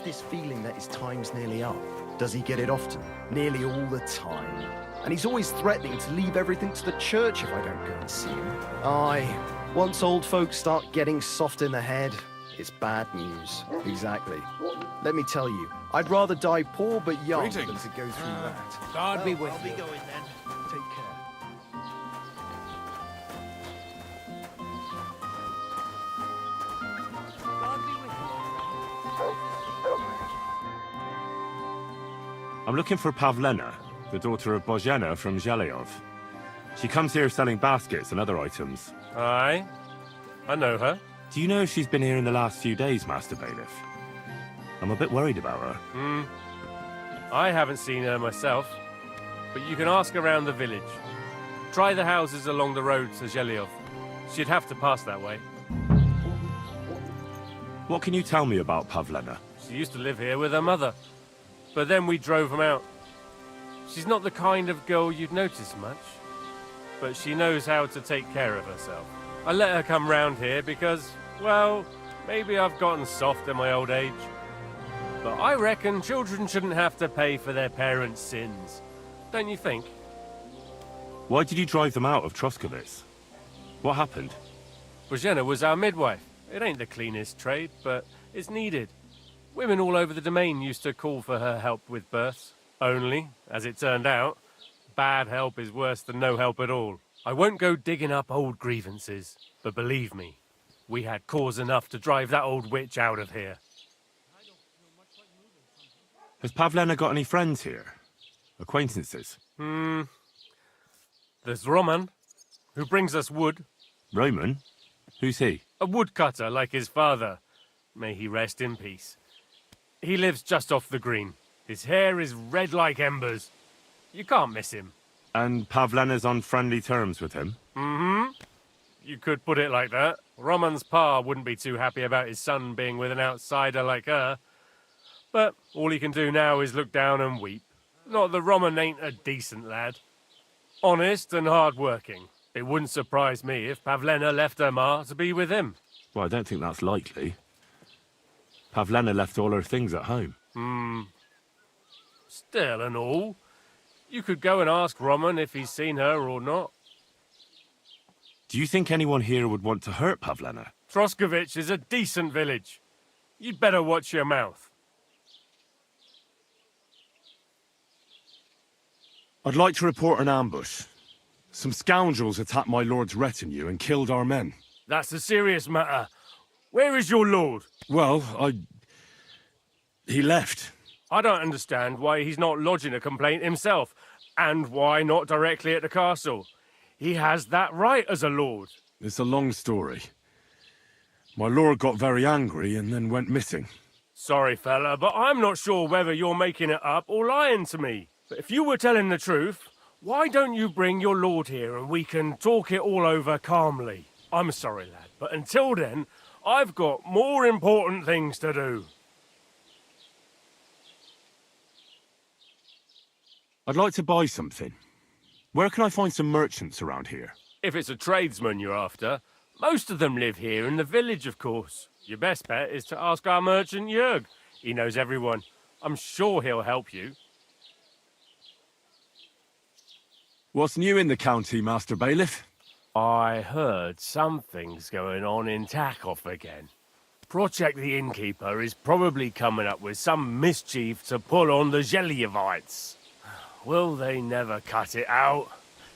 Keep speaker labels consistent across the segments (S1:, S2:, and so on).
S1: this feeling that his time's nearly up. Does he get it often? Nearly all the time. And he's always threatening to leave everything to the church if I don't go and see him. Aye, once old folks start getting soft in the head, it's bad news. Exactly. Let me tell you, I'd rather die poor but young than to go through that.
S2: God be with
S1: I'll
S2: you.
S1: be going then. Take care.
S2: God be with you.
S3: I'm looking for Pavlena, the daughter of Bozhena from Zhelyov. She comes here selling baskets and other items.
S4: Aye, I know her.
S3: Do you know if she's been here in the last few days, Master Bailiff? I'm a bit worried about her.
S4: I haven't seen her myself, but you can ask around the village. Try the houses along the road to Zhelyov. She'd have to pass that way.
S3: What can you tell me about Pavlena?
S4: She used to live here with her mother, but then we drove them out. She's not the kind of girl you'd notice much, but she knows how to take care of herself. I let her come round here because, well, maybe I've gotten soft in my old age. But I reckon children shouldn't have to pay for their parents' sins. Don't you think?
S3: Why did you drive them out of Troskovitz? What happened?
S4: Bozhena was our midwife. It ain't the cleanest trade, but it's needed. Women all over the domain used to call for her help with births. Only, as it turned out, bad help is worse than no help at all. I won't go digging up old grievances, but believe me, we had cause enough to drive that old witch out of here.
S3: Has Pavlena got any friends here? Acquaintances?
S4: There's Roman, who brings us wood.
S3: Roman? Who's he?
S4: A woodcutter like his father. May he rest in peace. He lives just off the green. His hair is red like embers. You can't miss him.
S3: And Pavlena's on friendly terms with him?
S4: You could put it like that. Roman's pa wouldn't be too happy about his son being with an outsider like her. But all he can do now is look down and weep. Not that Roman ain't a decent lad. Honest and hard-working. It wouldn't surprise me if Pavlena left her ma to be with him.
S3: Well, I don't think that's likely. Pavlena left all her things at home.
S4: Still and all, you could go and ask Roman if he's seen her or not.
S3: Do you think anyone here would want to hurt Pavlena?
S4: Troskovitz is a decent village. You'd better watch your mouth.
S5: I'd like to report an ambush. Some scoundrels attacked my lord's retinue and killed our men.
S4: That's a serious matter. Where is your lord?
S5: Well, he left.
S4: I don't understand why he's not lodging a complaint himself, and why not directly at the castle. He has that right as a lord.
S5: It's a long story. My lord got very angry and then went missing.
S4: Sorry, fella, but I'm not sure whether you're making it up or lying to me. But if you were telling the truth, why don't you bring your lord here and we can talk it all over calmly? I'm sorry, lad, but until then, I've got more important things to do.
S5: I'd like to buy something. Where can I find some merchants around here?
S4: If it's a tradesman you're after, most of them live here in the village, of course. Your best bet is to ask our merchant Jörg. He knows everyone. I'm sure he'll help you.
S5: What's new in the county, Master Bailiff?
S4: I heard something's going on in Takov again. Project the Innkeeper is probably coming up with some mischief to pull on the Zhelyevites. Will they never cut it out?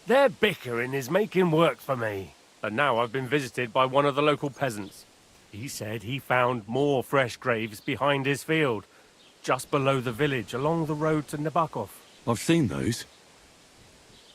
S4: Their bickering is making work for me. And now I've been visited by one of the local peasants. He said he found more fresh graves behind his field, just below the village, along the road to Nabokov.
S5: I've seen those.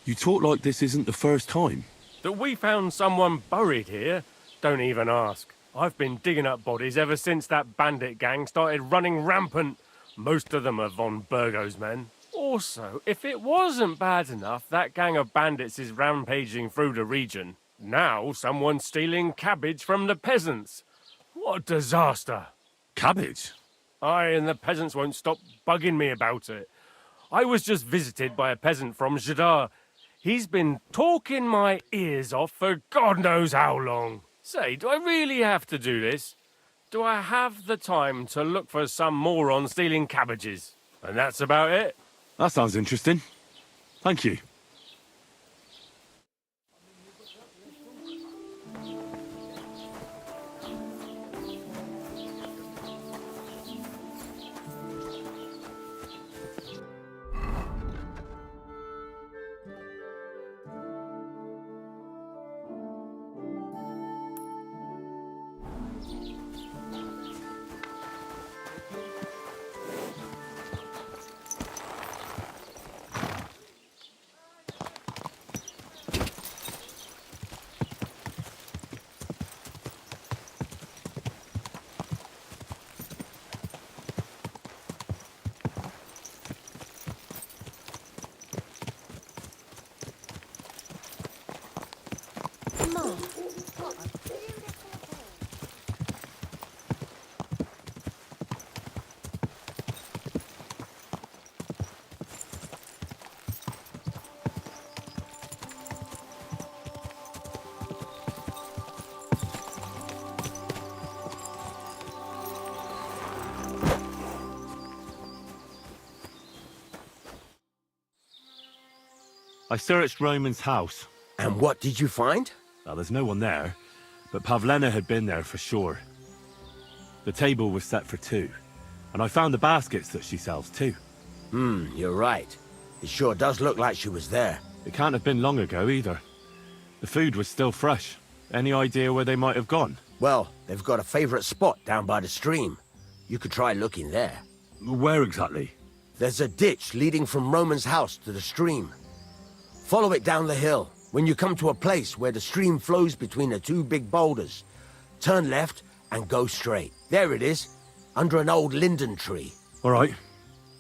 S5: You talk like this isn't the first time.
S4: That we found someone buried here? Don't even ask. I've been digging up bodies ever since that bandit gang started running rampant. Most of them are von Burgo's men. Also, if it wasn't bad enough that gang of bandits is rampaging through the region, now someone's stealing cabbage from the peasants. What a disaster.
S5: Cabbage?
S4: Aye, and the peasants won't stop bugging me about it. I was just visited by a peasant from Zhidar. He's been talking my ears off for God knows how long. Say, do I really have to do this? do I have the time to look for some moron stealing cabbages? And that's about it.
S5: That sounds interesting. Thank you. I searched Roman's house.
S6: And what did you find?
S3: Well, there's no one there, but Pavlena had been there for sure. The table was set for two, and I found the baskets that she sells too.
S6: You're right. It sure does look like she was there.
S3: It can't have been long ago either. The food was still fresh. Any idea where they might have gone?
S6: Well, they've got a favorite spot down by the stream. You could try looking there.
S3: Where exactly?
S6: There's a ditch leading from Roman's house to the stream. Follow it down the hill. When you come to a place where the stream flows between the two big boulders, turn left and go straight. There it is, under an old linden tree.
S3: All right.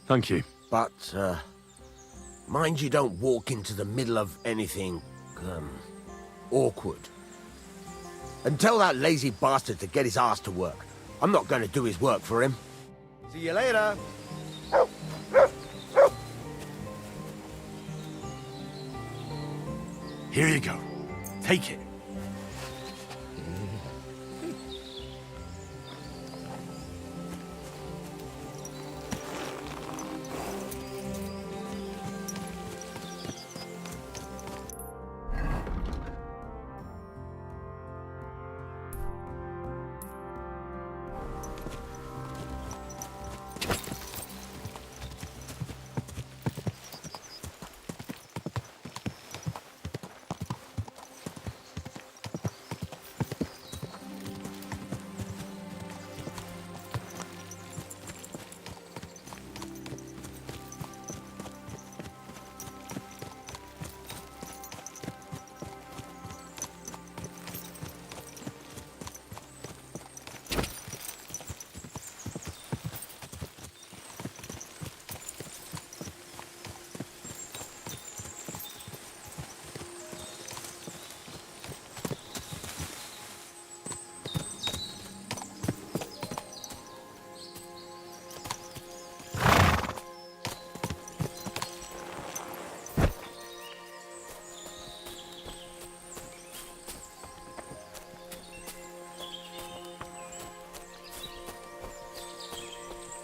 S3: Thank you.
S6: But, mind you don't walk into the middle of anything, awkward. And tell that lazy bastard to get his ass to work. I'm not going to do his work for him. See you later.
S5: Here you go. Take it.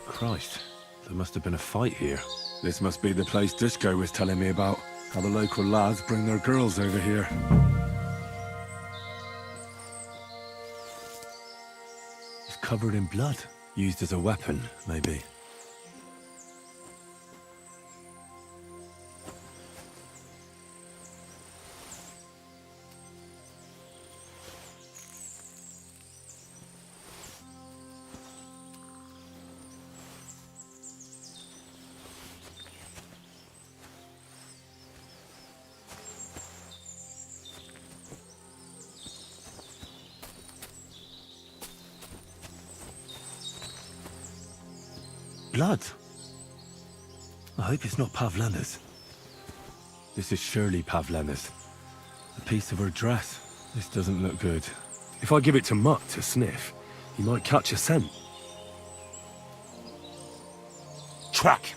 S3: Christ, there must have been a fight here.
S5: This must be the place Disco was telling me about. How the local lads bring their girls over here.
S3: It's covered in blood. Used as a weapon, maybe. Blood. I hope it's not Pavlena's. This is surely Pavlena's. A piece of her dress. This doesn't look good.
S5: If I give it to Mutt to sniff, he might catch a scent. Track!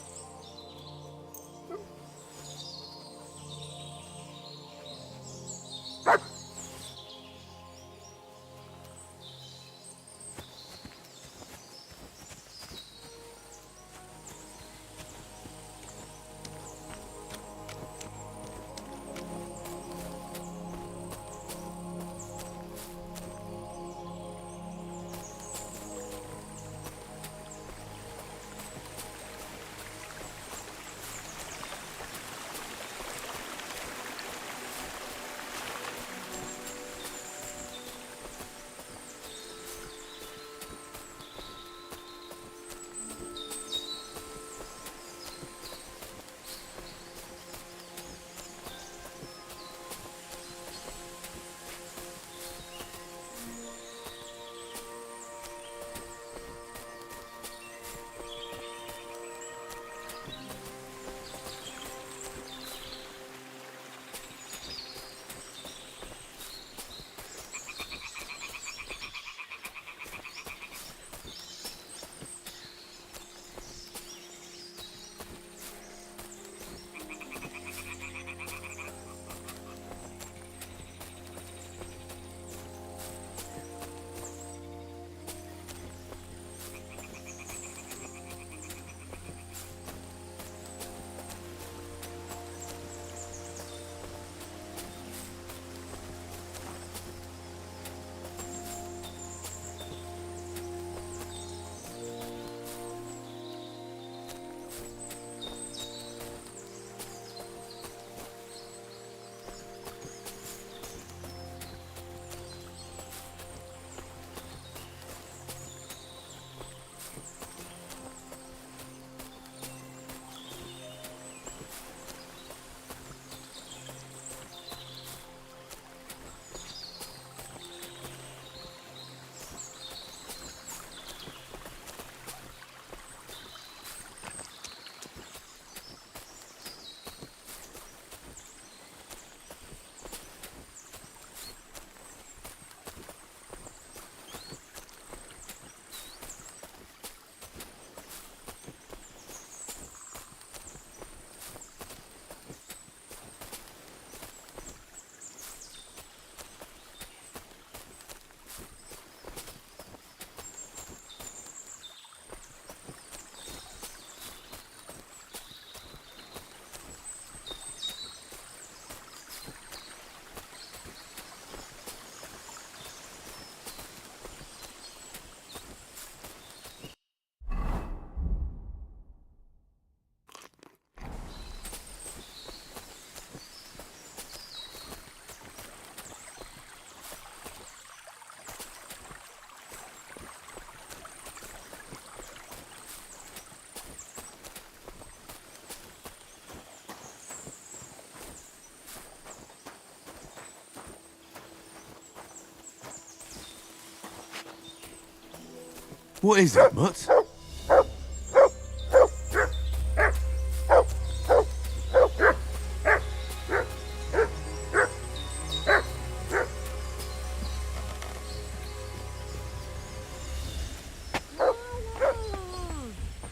S5: What is it, Mutt?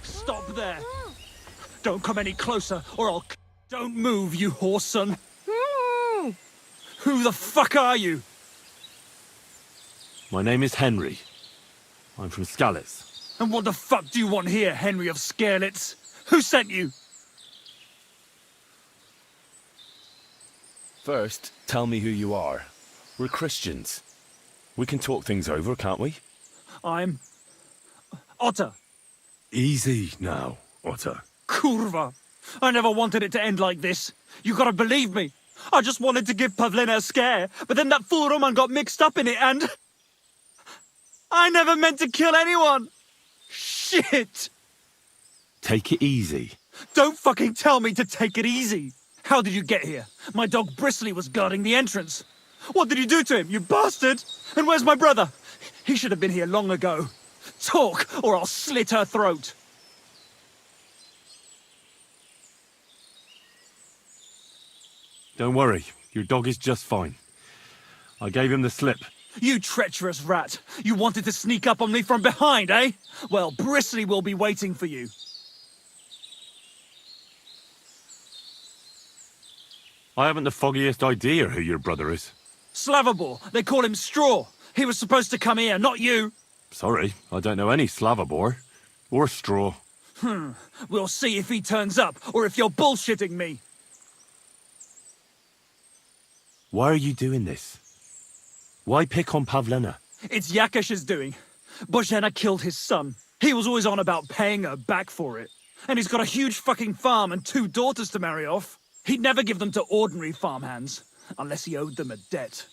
S2: Stop there. Don't come any closer, or I'll... Don't move, you horse son. Who the fuck are you?
S3: My name is Henry. I'm from Skalitz.
S2: And what the fuck do you want here, Henry of Scarlets? Who sent you?
S3: First, tell me who you are. We're Christians. We can talk things over, can't we?
S2: I'm... Otter.
S3: Easy now, Otter.
S2: Kurva. I never wanted it to end like this. You gotta believe me. I just wanted to give Pavlena a scare, but then that fool Roman got mixed up in it and... I never meant to kill anyone! Shit!
S3: Take it easy.
S2: Don't fucking tell me to take it easy! How did you get here? My dog Bristly was guarding the entrance. What did you do to him, you bastard? And where's my brother? He should have been here long ago. Talk, or I'll slit her throat.
S3: Don't worry, your dog is just fine. I gave him the slip.
S2: You treacherous rat! You wanted to sneak up on me from behind, eh? Well, Bristly will be waiting for you.
S3: I haven't the foggiest idea who your brother is.
S2: Slavobor, they call him Straw. He was supposed to come here, not you.
S3: Sorry, I don't know any Slavobor. Or Straw.
S2: We'll see if he turns up, or if you're bullshitting me.
S3: Why are you doing this? Why pick on Pavlena?
S2: It's Yakash's doing. Bozhena killed his son. He was always on about paying her back for it. And he's got a huge fucking farm and 2 daughters to marry off. He'd never give them to ordinary farmhands, unless he owed them a debt.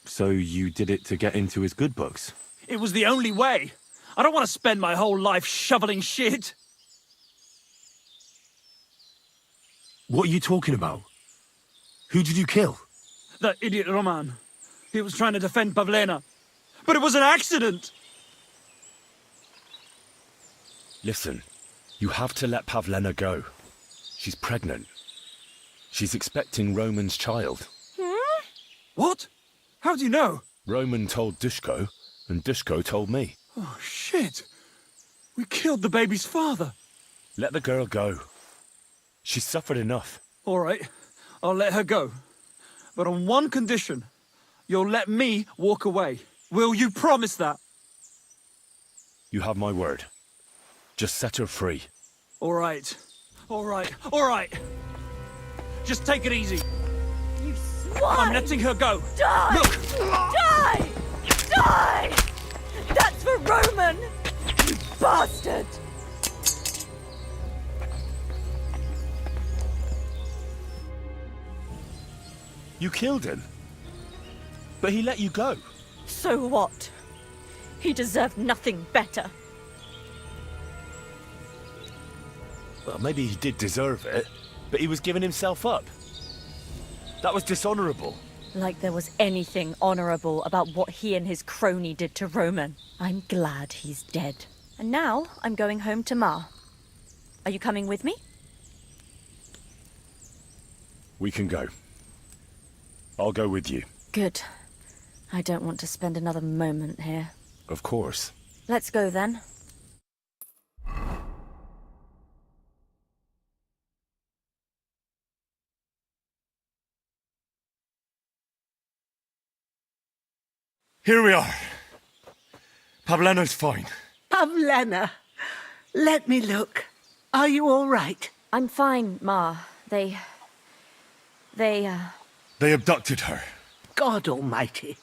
S3: So you did it to get into his good books?
S2: It was the only way. I don't want to spend my whole life shoveling shit.
S3: What are you talking about? Who did you kill?
S2: That idiot Roman. He was trying to defend Pavlena. But it was an accident!
S3: Listen, you have to let Pavlena go. She's pregnant. She's expecting Roman's child.
S2: What? How do you know?
S3: Roman told Dushko, and Dushko told me.
S2: Oh, shit. We killed the baby's father.
S3: Let the girl go. She's suffered enough.
S2: All right, I'll let her go. But on one condition. You'll let me walk away. Will you promise that?
S3: You have my word. Just set her free.
S2: All right. All right. All right. Just take it easy.
S7: You swine!
S2: I'm letting her go.
S7: Die!
S2: Look!
S7: Die! Die! That's for Roman! You bastard!
S3: You killed him? But he let you go.
S7: So what? He deserved nothing better.
S3: Well, maybe he did deserve it, but he was giving himself up. That was dishonorable.
S7: Like there was anything honorable about what he and his crony did to Roman. I'm glad he's dead. And now I'm going home to Ma. Are you coming with me?
S3: We can go. I'll go with you.
S7: Good. I don't want to spend another moment here.
S3: Of course.
S7: Let's go then.
S5: Here we are. Pavlena's fine.
S8: Pavlena, let me look. Are you all right?
S7: I'm fine, Ma. They
S5: They abducted her.
S8: God almighty.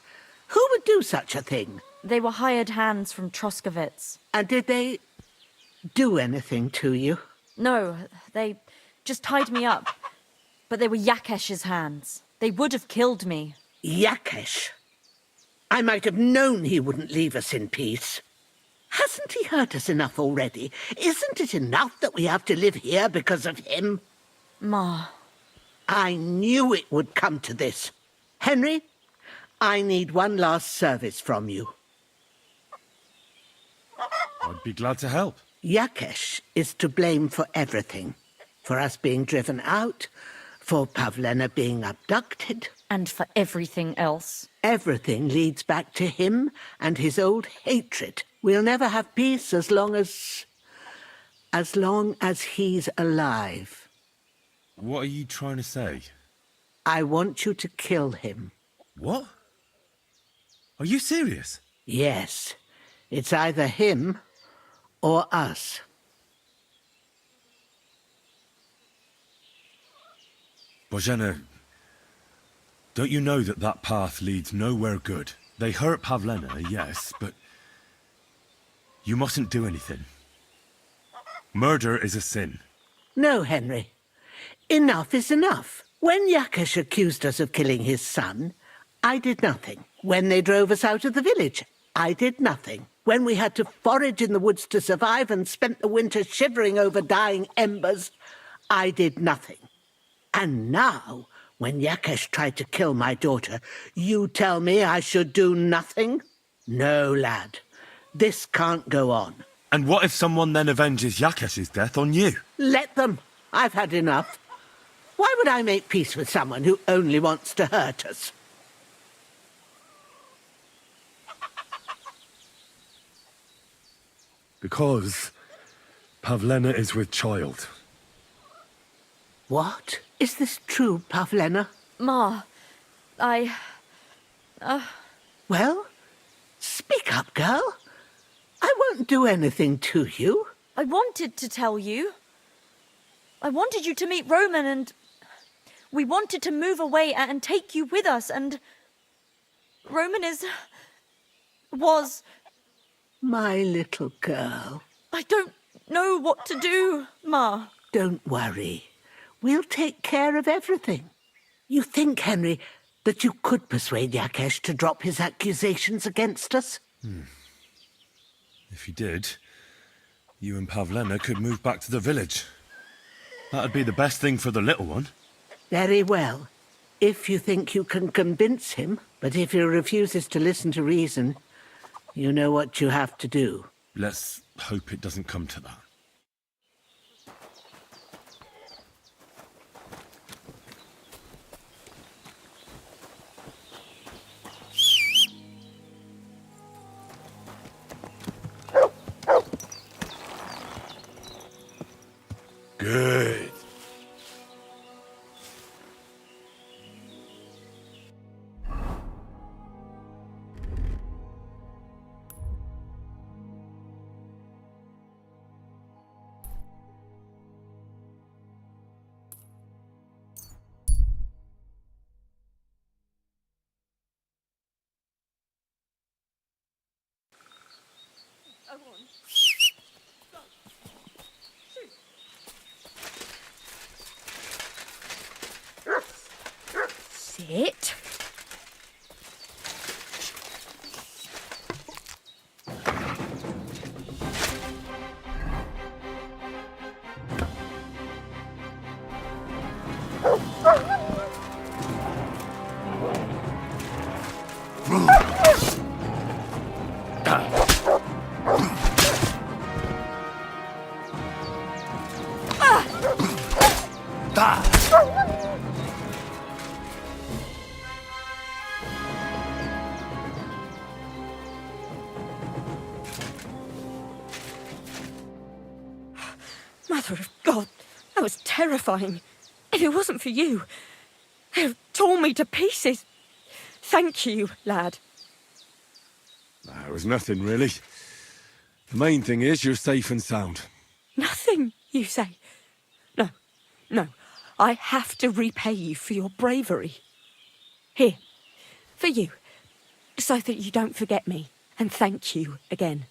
S8: Who would do such a thing?
S7: were hired hands from Troskovitz.
S8: And did they do anything to you?
S7: No, they just tied me up. But they were Yakesh's hands. They would have killed me.
S8: Yakesh. I might have known he wouldn't leave us in peace. Hasn't he hurt us enough already? Isn't it enough that we have to live here because of him?
S7: Ma.
S8: I knew it would come to this. Henry, I need one last service from you.
S5: I'd be glad to help.
S8: Yakesh is to blame for everything. For us being driven out, for Pavlena being abducted.
S7: And for everything else.
S8: Everything leads back to him and his old hatred. We'll never have peace as long as he's alive.
S5: What are you trying to say?
S8: I want you to kill him.
S5: What? Are you serious?
S8: Yes. It's either him or us.
S5: Bozhena, don't you know that that path leads nowhere good? They hurt Pavlena, yes, but you mustn't do anything. Murder is a sin.
S8: No, Henry. Enough is enough. When Yakesh accused us of killing his son, I did nothing. When they drove us out of the village, I did nothing. When we had to forage in the woods to survive and spent the winter shivering over dying embers, I did nothing. And now, when Yakesh tried to kill my daughter, you tell me I should do nothing? No, lad. This can't go on.
S5: And what if someone then avenges Yakesh's death on you?
S8: Let them. I've had enough. Why would I make peace with someone who only wants to hurt us?
S5: Because Pavlena is with child.
S8: What? Is this true, Pavlena?
S7: Ma,
S8: Well, speak up, girl. I won't do anything to you.
S7: I wanted to tell you. I wanted you to meet Roman and... We wanted to move away and take you with us and... Roman was...
S8: My little girl.
S7: I don't know what to do, Ma.
S8: Don't worry. We'll take care of everything. You think, Henry, that you could persuade Yakesh to drop his accusations against us?
S5: If you did, you and Pavlena could move back to the village. That'd be the best thing for the little one.
S8: Very well. If you think you can convince him, but if he refuses to listen to reason, you know what you have to do.
S5: Let's hope it doesn't come to that. Good.
S7: Sit. Mother of God, that was terrifying. If it wasn't for you, it would have torn me to pieces. Thank you, lad.
S5: It was nothing, really. The main thing is you're safe and sound.
S7: Nothing, you say? No. I have to repay you for your bravery. Here, for you, so that you don't forget me. And thank you again.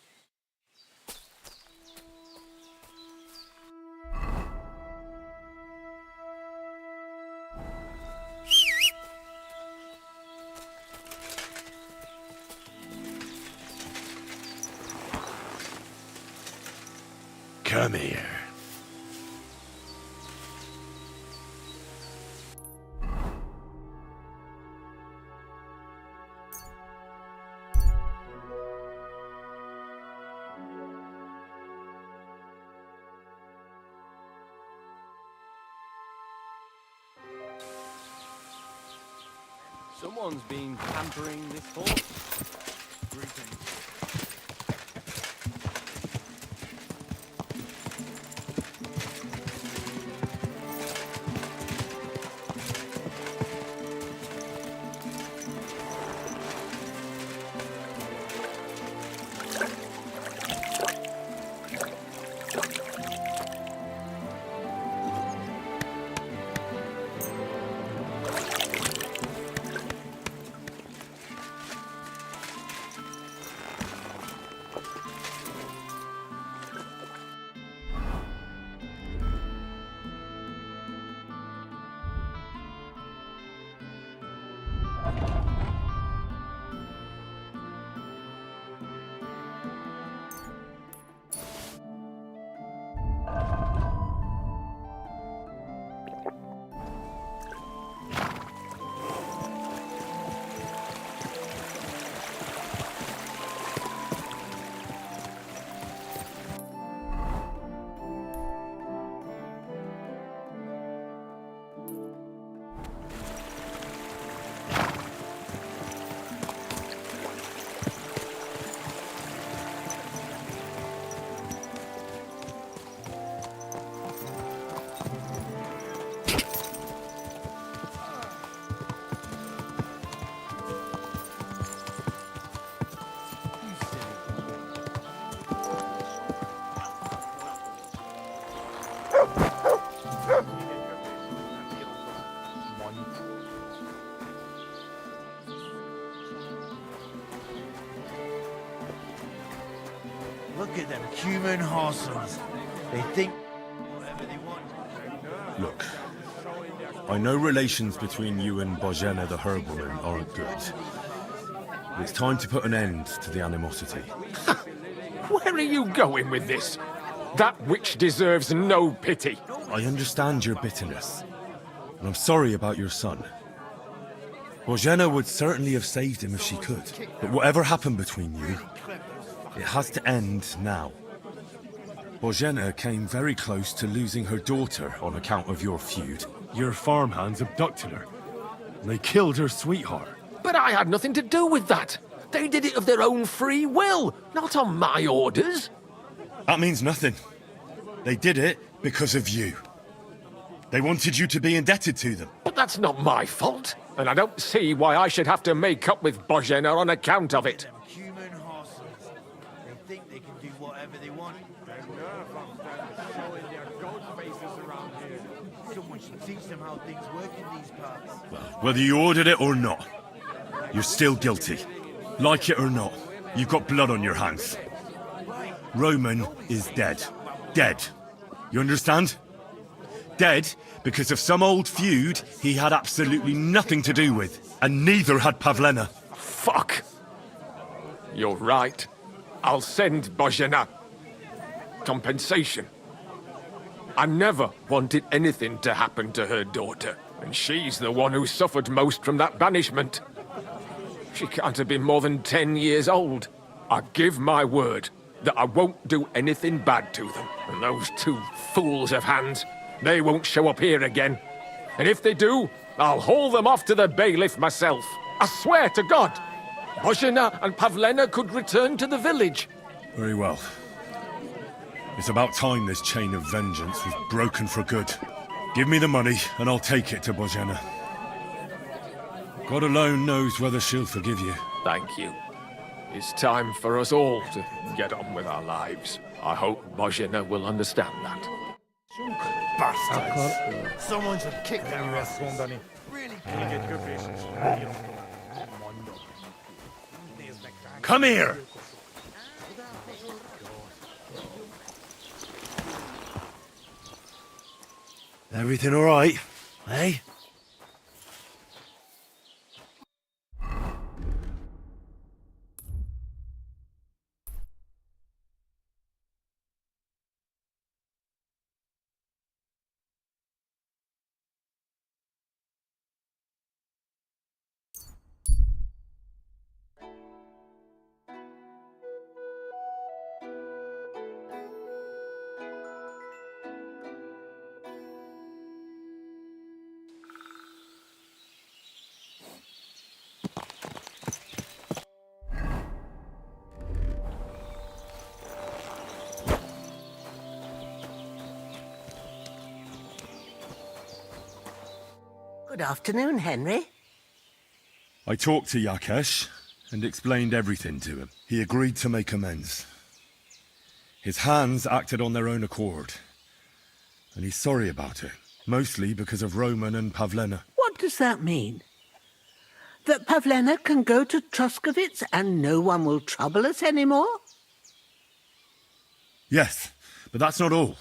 S5: Come here.
S4: Someone's been pampering this horse.
S9: Look at them human horses. They think whatever they want.
S5: Look, I know relations between you and Bozhena the Herbalman aren't good. But it's time to put an end to the animosity.
S10: Where are you going with this? That witch deserves no pity.
S5: I understand your bitterness, and I'm sorry about your son. Bozhena would certainly have saved him if she could, but whatever happened between you, it has to end now. Bozhena came very close to losing her daughter on account of your feud.
S3: Your farmhands abducted her, and they killed her sweetheart.
S10: But I had nothing to do with that. They did it of their own free will, not on my orders.
S5: That means nothing. They did it because of you. They wanted you to be indebted to them.
S10: But that's not my fault, and I don't see why I should have to make up with Bozhena on account of it.
S9: Them human horses. They think they can do whatever they want. Someone should teach them how things work in these parts.
S5: Whether you ordered it or not, you're still guilty. Like it or not, you've got blood on your hands. Roman is dead. Dead. You understand? Dead because of some old feud he had absolutely nothing to do with. And neither had Pavlena.
S10: Fuck. You're right. I'll send Bozhena. Compensation. I never wanted anything to happen to her daughter, and she's the one who suffered most from that banishment. She can't have been more than 10 years old. I give my word that I won't do anything bad to them. And those two fools of hands, they won't show up here again. And if they do, I'll haul them off to the bailiff myself. I swear to God, Bozhena and Pavlena could return to the village.
S5: Very well. It's about time this chain of vengeance was broken for good. Give me the money, and I'll take it to Bozhena. God alone knows whether she'll forgive you.
S10: Thank you. It's time for us all to get on with our lives. I hope Bozhena will understand that.
S9: Bastards. Someone should kick their asses. Really
S5: Come here!
S9: Everything all right, eh?
S8: Good afternoon, Henry.
S5: I talked to Yakesh and explained everything to him. He agreed to make amends. His hands acted on their own accord, and he's sorry about it, mostly because of Roman and Pavlena.
S8: What does that mean? That Pavlena can go to Troskovitz and no one will trouble us anymore?
S5: Yes, but that's not all.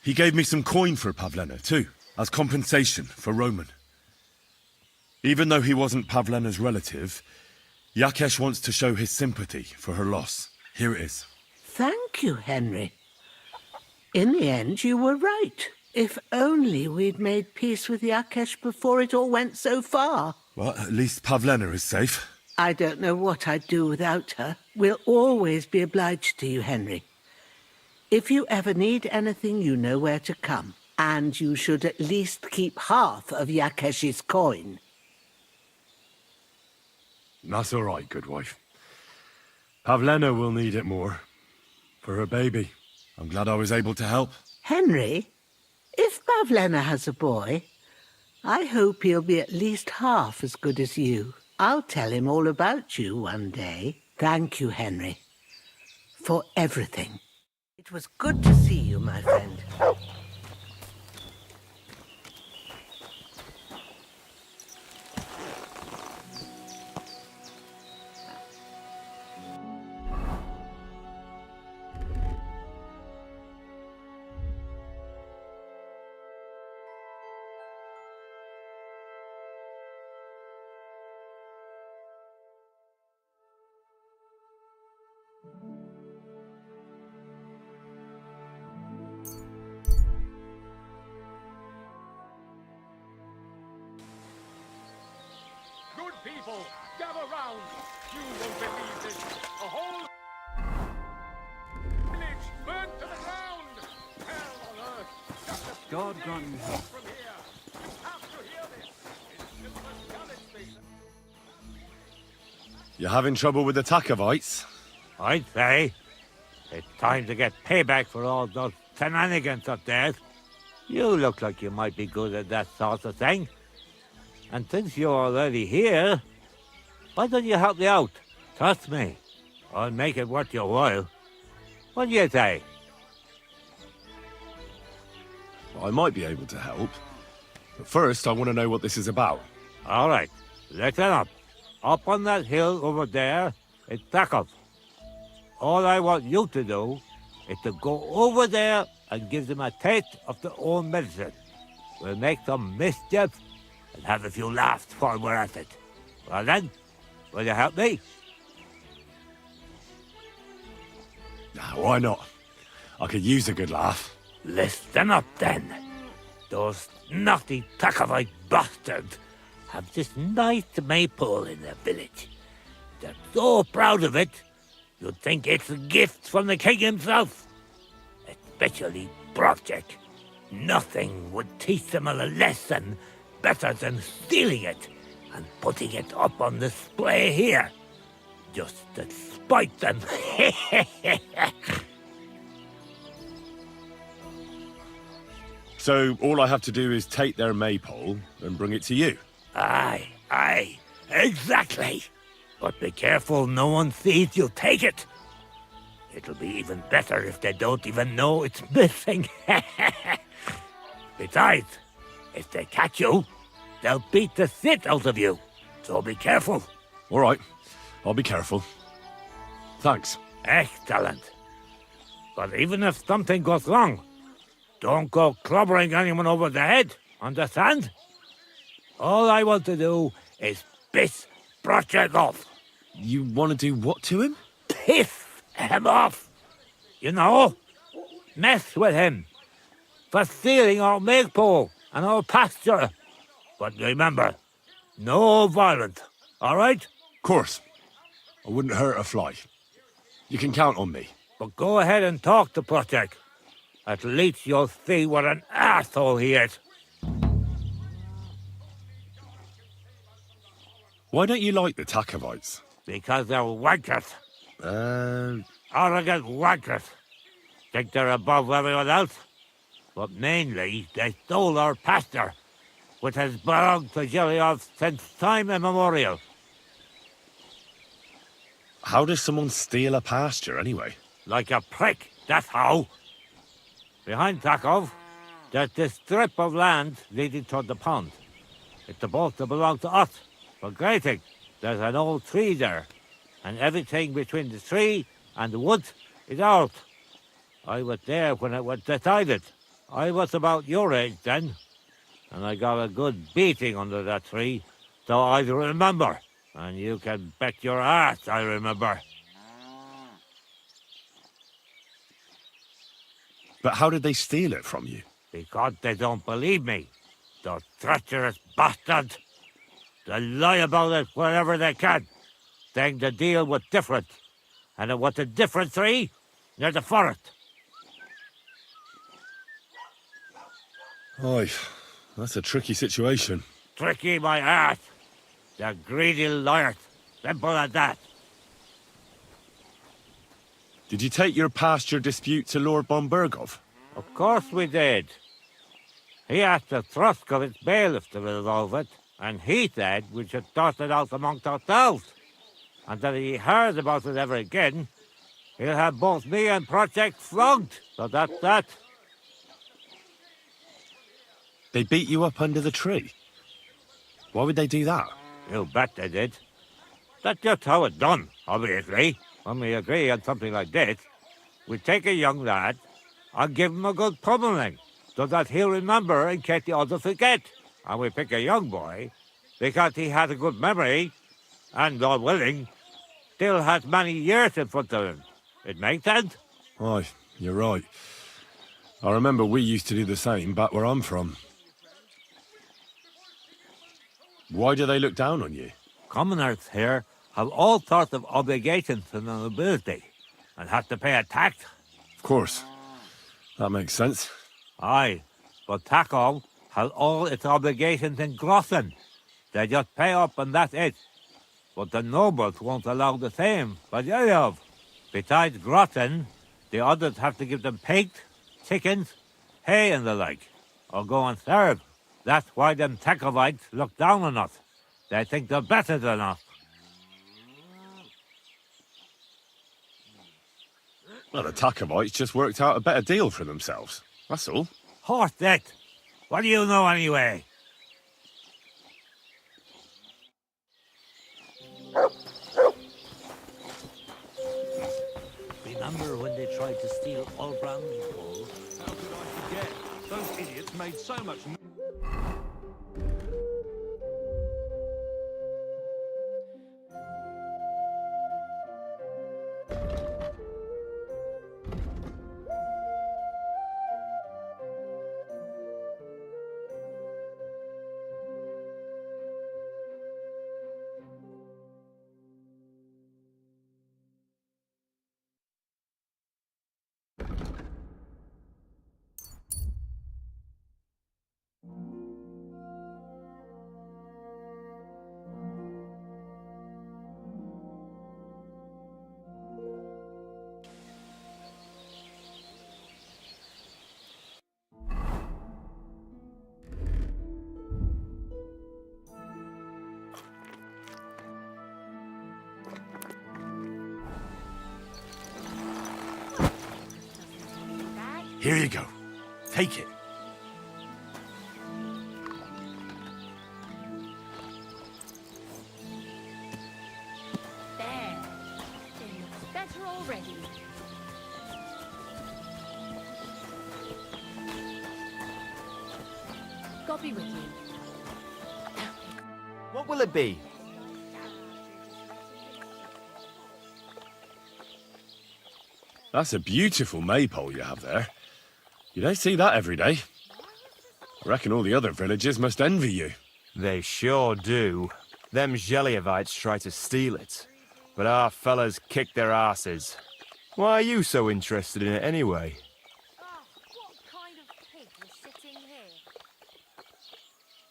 S5: He gave me some coin for Pavlena, too, as compensation for Roman. Even though he wasn't Pavlena's relative, Yakesh wants to show his sympathy for her loss. Here it is.
S8: Thank you, Henry. In the end, you were right. If only we'd made peace with Yakesh before it all went so far.
S5: Well, at least Pavlena is safe.
S8: I don't know what I'd do without her. We'll always be obliged to you, Henry. If you ever need anything, you know where to come. And you should at least keep half of Yakesh's coin.
S5: That's all right, good wife. Pavlena will need it more. For her baby. I'm glad I was able to help.
S8: Henry, if Pavlena has a boy, I hope he'll be at least half as good as you. I'll tell him all about you one day. Thank you, Henry, for everything. It was good to see you, my friend.
S10: Good people, gather round. You won't believe this. A whole village burnt to the ground. Hell on earth. Just a
S2: God grant me help.
S10: from here. You have to hear this. It's Nicholas Galaxy.
S5: You having trouble with the Takovites?
S11: I'd say it's time to get payback for all those shenanigans up there. You look like you might be good at that sort of thing. And since you're already here, why don't you help me out? Trust me, I'll make it worth your while. What do you say?
S5: I might be able to help. But first, I want to know what this is about.
S11: All right, listen up. Up on that hill over there, it's Takov. All I want you to do is to go over there and give them a taste of their own medicine. We'll make some mischief and have a few laughs while we're at it. Well then, will you help me?
S5: Why not? I could use a good laugh.
S11: Listen up then. Those naughty Takovite bastards have this nice maypole in their village. They're so proud of it, you'd think it's a gift from the king himself. Especially Project. Nothing would teach them a lesson better than stealing it and putting it up on display here. Just to spite them.
S5: So all I have to do is take their maypole and bring it to you?
S11: Aye, exactly. But be careful no one sees you take it. It'll be even better if they don't even know it's missing. Besides, if they catch you, they'll beat the shit out of you. So be careful.
S5: All right, I'll be careful. Thanks.
S11: Excellent. But even if something goes wrong, don't go clobbering anyone over the head, understand? All I want to do is piss Project off.
S5: You want to do what to him?
S11: Piss him off. You know, mess with him for stealing our maypole and our pasture. But remember, no violence, all right?
S5: Of course. I wouldn't hurt a fly. You can count on me.
S11: But go ahead and talk to Project. At least you'll see what an asshole he is.
S5: Why don't you like the Takovites?
S11: Because they're wankers. Arrogant wankers. Think they're above everyone else. But mainly, they stole our pasture, which has belonged to Giliov since time immemorial.
S5: How does someone steal a pasture, anyway?
S11: Like a prick, that's how. Behind Takov, there's this strip of land leading toward the pond. It's supposed to belong to us, for grazing. There's an old tree there, and everything between the tree and the woods is ours. I was there when it was decided. I was about your age then, and I got a good beating under that tree, so I remember. And you can bet your ass I remember.
S5: But how did they steal it from you?
S11: Because they don't believe me. Those treacherous bastards. They lie about it wherever they can, saying the deal was different. And it was a different tree near the forest.
S5: Oy, that's a tricky situation.
S11: Tricky my ass. They're greedy liars. Simple as that.
S5: Did you take your pasture dispute to Lord Bombergov?
S11: Of course we did. He asked the Truskovitz bailiff to resolve it, and he said we should toss it out amongst ourselves. And that if he heard about it ever again, he'll have both me and Project flogged. So that's that.
S5: They beat you up under the tree? Why would they do that?
S11: You bet they did. That's just how it's done, obviously. When we agree on something like this, we take a young lad and give him a good pummeling, so that he'll remember in case the others forget. And we pick a young boy because he has a good memory and, God willing, still has many years in front of him. It makes sense?
S5: Aye, you're right. I remember we used to do the same back where I'm from. Why do they look down on you?
S11: Commoners here have all sorts of obligations to the nobility and have to pay a tax.
S5: Of course. That makes sense.
S11: Aye, but Takov has all its obligations in Grossen. They just pay up and that's it. But the nobles won't allow the same for Yayov. Besides Grossen, the others have to give them pigs, chickens, hay and the like, or go and serve. That's why them Takovites look down on us. They think they're better than us.
S5: Well, the Takovites just worked out a better deal for themselves. That's all.
S11: Horse it! What do you know anyway? Remember when they tried to steal all brownie poles?
S2: How could I forget? Those idiots made so much noise.
S5: Here you go. Take it.
S7: There. It looks better already. God be with you.
S1: What will it be?
S5: That's a beautiful maypole you have there. You don't see that every day. I reckon all the other villagers must envy you.
S12: They sure do. Them Zeliovites try to steal it, but our fellas kick their asses. Why are you so interested in it anyway?
S7: What kind of pig is sitting here?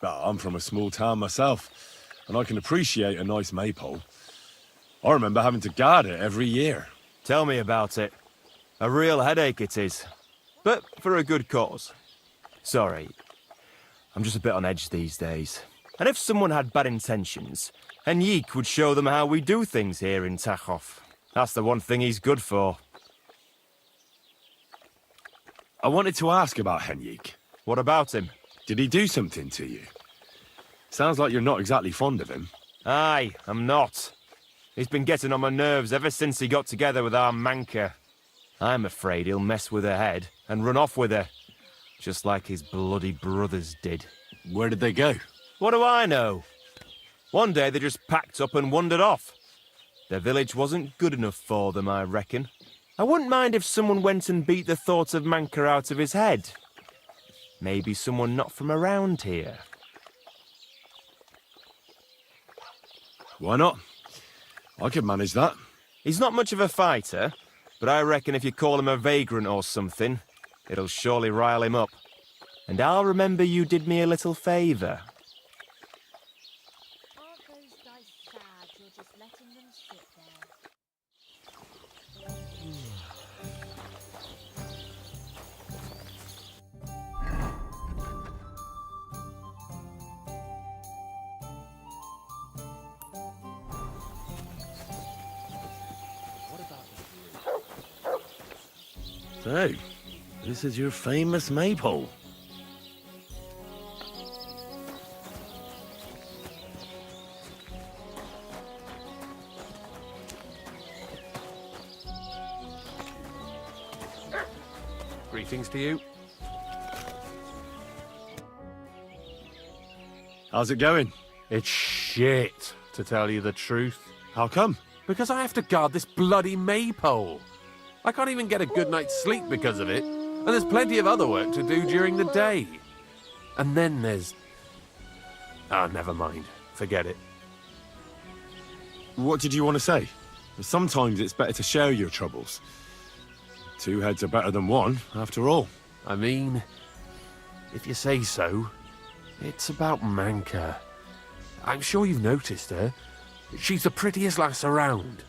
S5: I'm from a small town myself, and I can appreciate a nice maypole. I remember having to guard it every year.
S12: Tell me about it. A real headache it is, but for a good cause. Sorry, I'm just a bit on edge these days. And if someone had bad intentions, Henrik would show them how we do things here in Tachov. That's the one thing he's good for.
S5: I wanted to ask about Henrik.
S12: What about him?
S5: Did he do something to you? Sounds like you're not exactly fond of him.
S12: Aye, I'm not. He's been getting on my nerves ever since he got together with our Manka. I'm afraid he'll mess with her head and run off with her. Just like his bloody brothers did.
S5: Where did they go?
S12: What do I know? One day they just packed up and wandered off. Their village wasn't good enough for them, I reckon. I wouldn't mind if someone went and beat the thought of Manka out of his head. Maybe someone not from around here.
S5: Why not? I could manage that.
S12: He's not much of a fighter, but I reckon if you call him a vagrant or something, it'll surely rile him up. And I'll remember you did me a little favour.
S13: Aren't those guys sad you're just letting them sit there?
S6: So, this is your famous maypole.
S10: Greetings to you.
S5: How's it going?
S10: It's shit, to tell you the truth.
S5: How come?
S10: Because I have to guard this bloody maypole. I can't even get a good night's sleep because of it. And there's plenty of other work to do during the day. And then there's... Ah, never mind. Forget it.
S5: What did you want to say? Sometimes it's better to share your troubles. Two heads are better than one, after all.
S10: I mean, if you say so, it's about Manka. I'm sure you've noticed her. She's the prettiest lass around.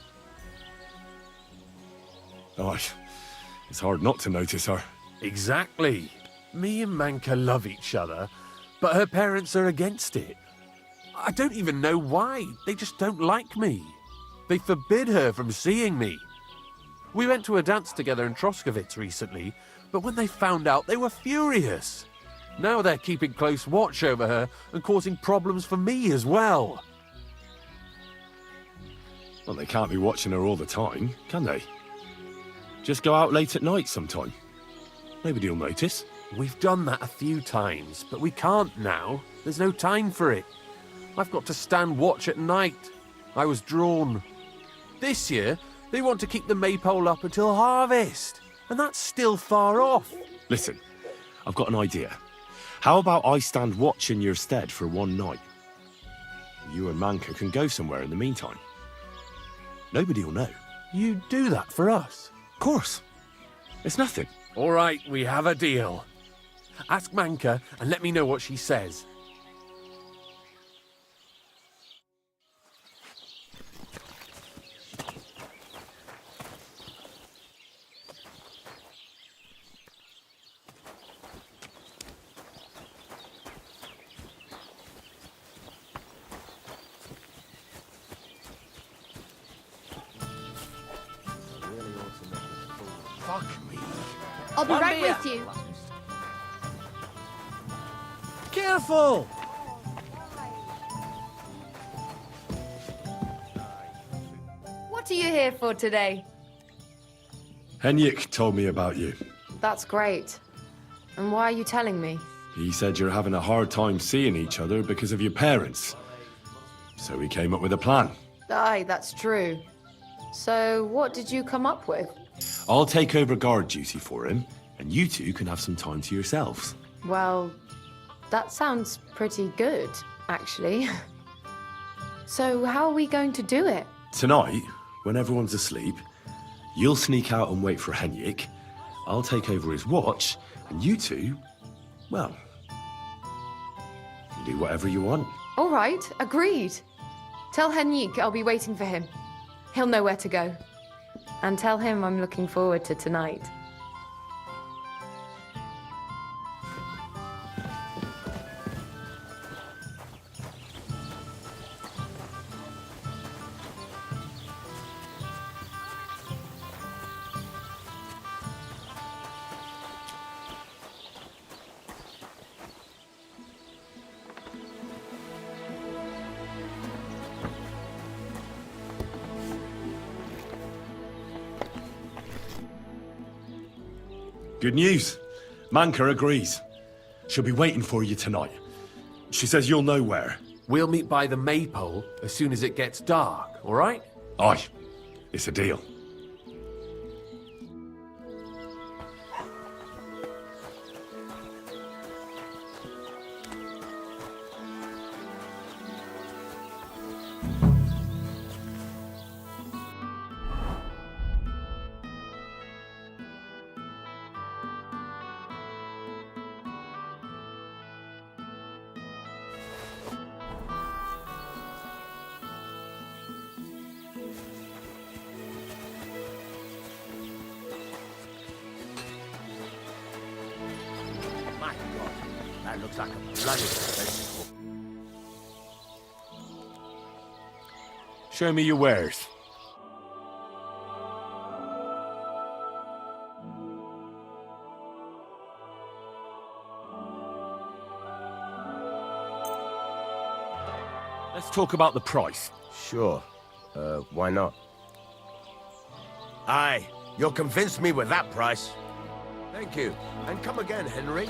S5: Oh, it's hard not to notice her.
S10: Exactly. Me and Manka love each other, but her parents are against it. I don't even know why. They just don't like me. They forbid her from seeing me. We went to a dance together in Troskovitz recently, but when they found out, they were furious. Now they're keeping close watch over her and causing problems for me as well.
S5: Well, they can't be watching her all the time, can they? Just go out late at night sometime. Nobody will notice.
S10: We've done that a few times, but we can't now. There's no time for it. I've got to stand watch at night. I was drawn. This year, they want to keep the maypole up until harvest, and that's still far off.
S5: Listen, I've got an idea. How about I stand watch in your stead for one night? You and Manka can go somewhere in the meantime. Nobody will know.
S10: You do that for us?
S5: Of course. It's nothing.
S10: All right, we have a deal. Ask Manka and let me know what she says.
S5: Fuck me.
S13: I'll be right with you.
S8: Careful!
S14: What are you here for today?
S5: Henrik told me about you.
S14: That's great. And why are you telling me?
S5: He said you're having a hard time seeing each other because of your parents. So he came up with a plan.
S14: Aye, that's true. So, what did you come up with?
S5: I'll take over guard duty for him, and you two can have some time to yourselves.
S14: Well, that sounds pretty good, actually. So, how are we going to do it?
S5: Tonight, when everyone's asleep, you'll sneak out and wait for Henrik. I'll take over his watch, and you two, well, you do whatever you want.
S14: All right, agreed. Tell Henrik I'll be waiting for him. He'll know where to go. And tell him I'm looking forward to tonight.
S5: Good news. Manka agrees. She'll be waiting for you tonight. She says you'll know where.
S10: We'll meet by the maypole as soon as it gets dark, all right?
S5: Aye. It's a deal.
S6: My God, that looks like a bloody festival.
S5: Show me your wares. Let's talk about the price.
S6: Sure. Why not? Aye, you'll convince me with that price. Thank you. And come again, Henry.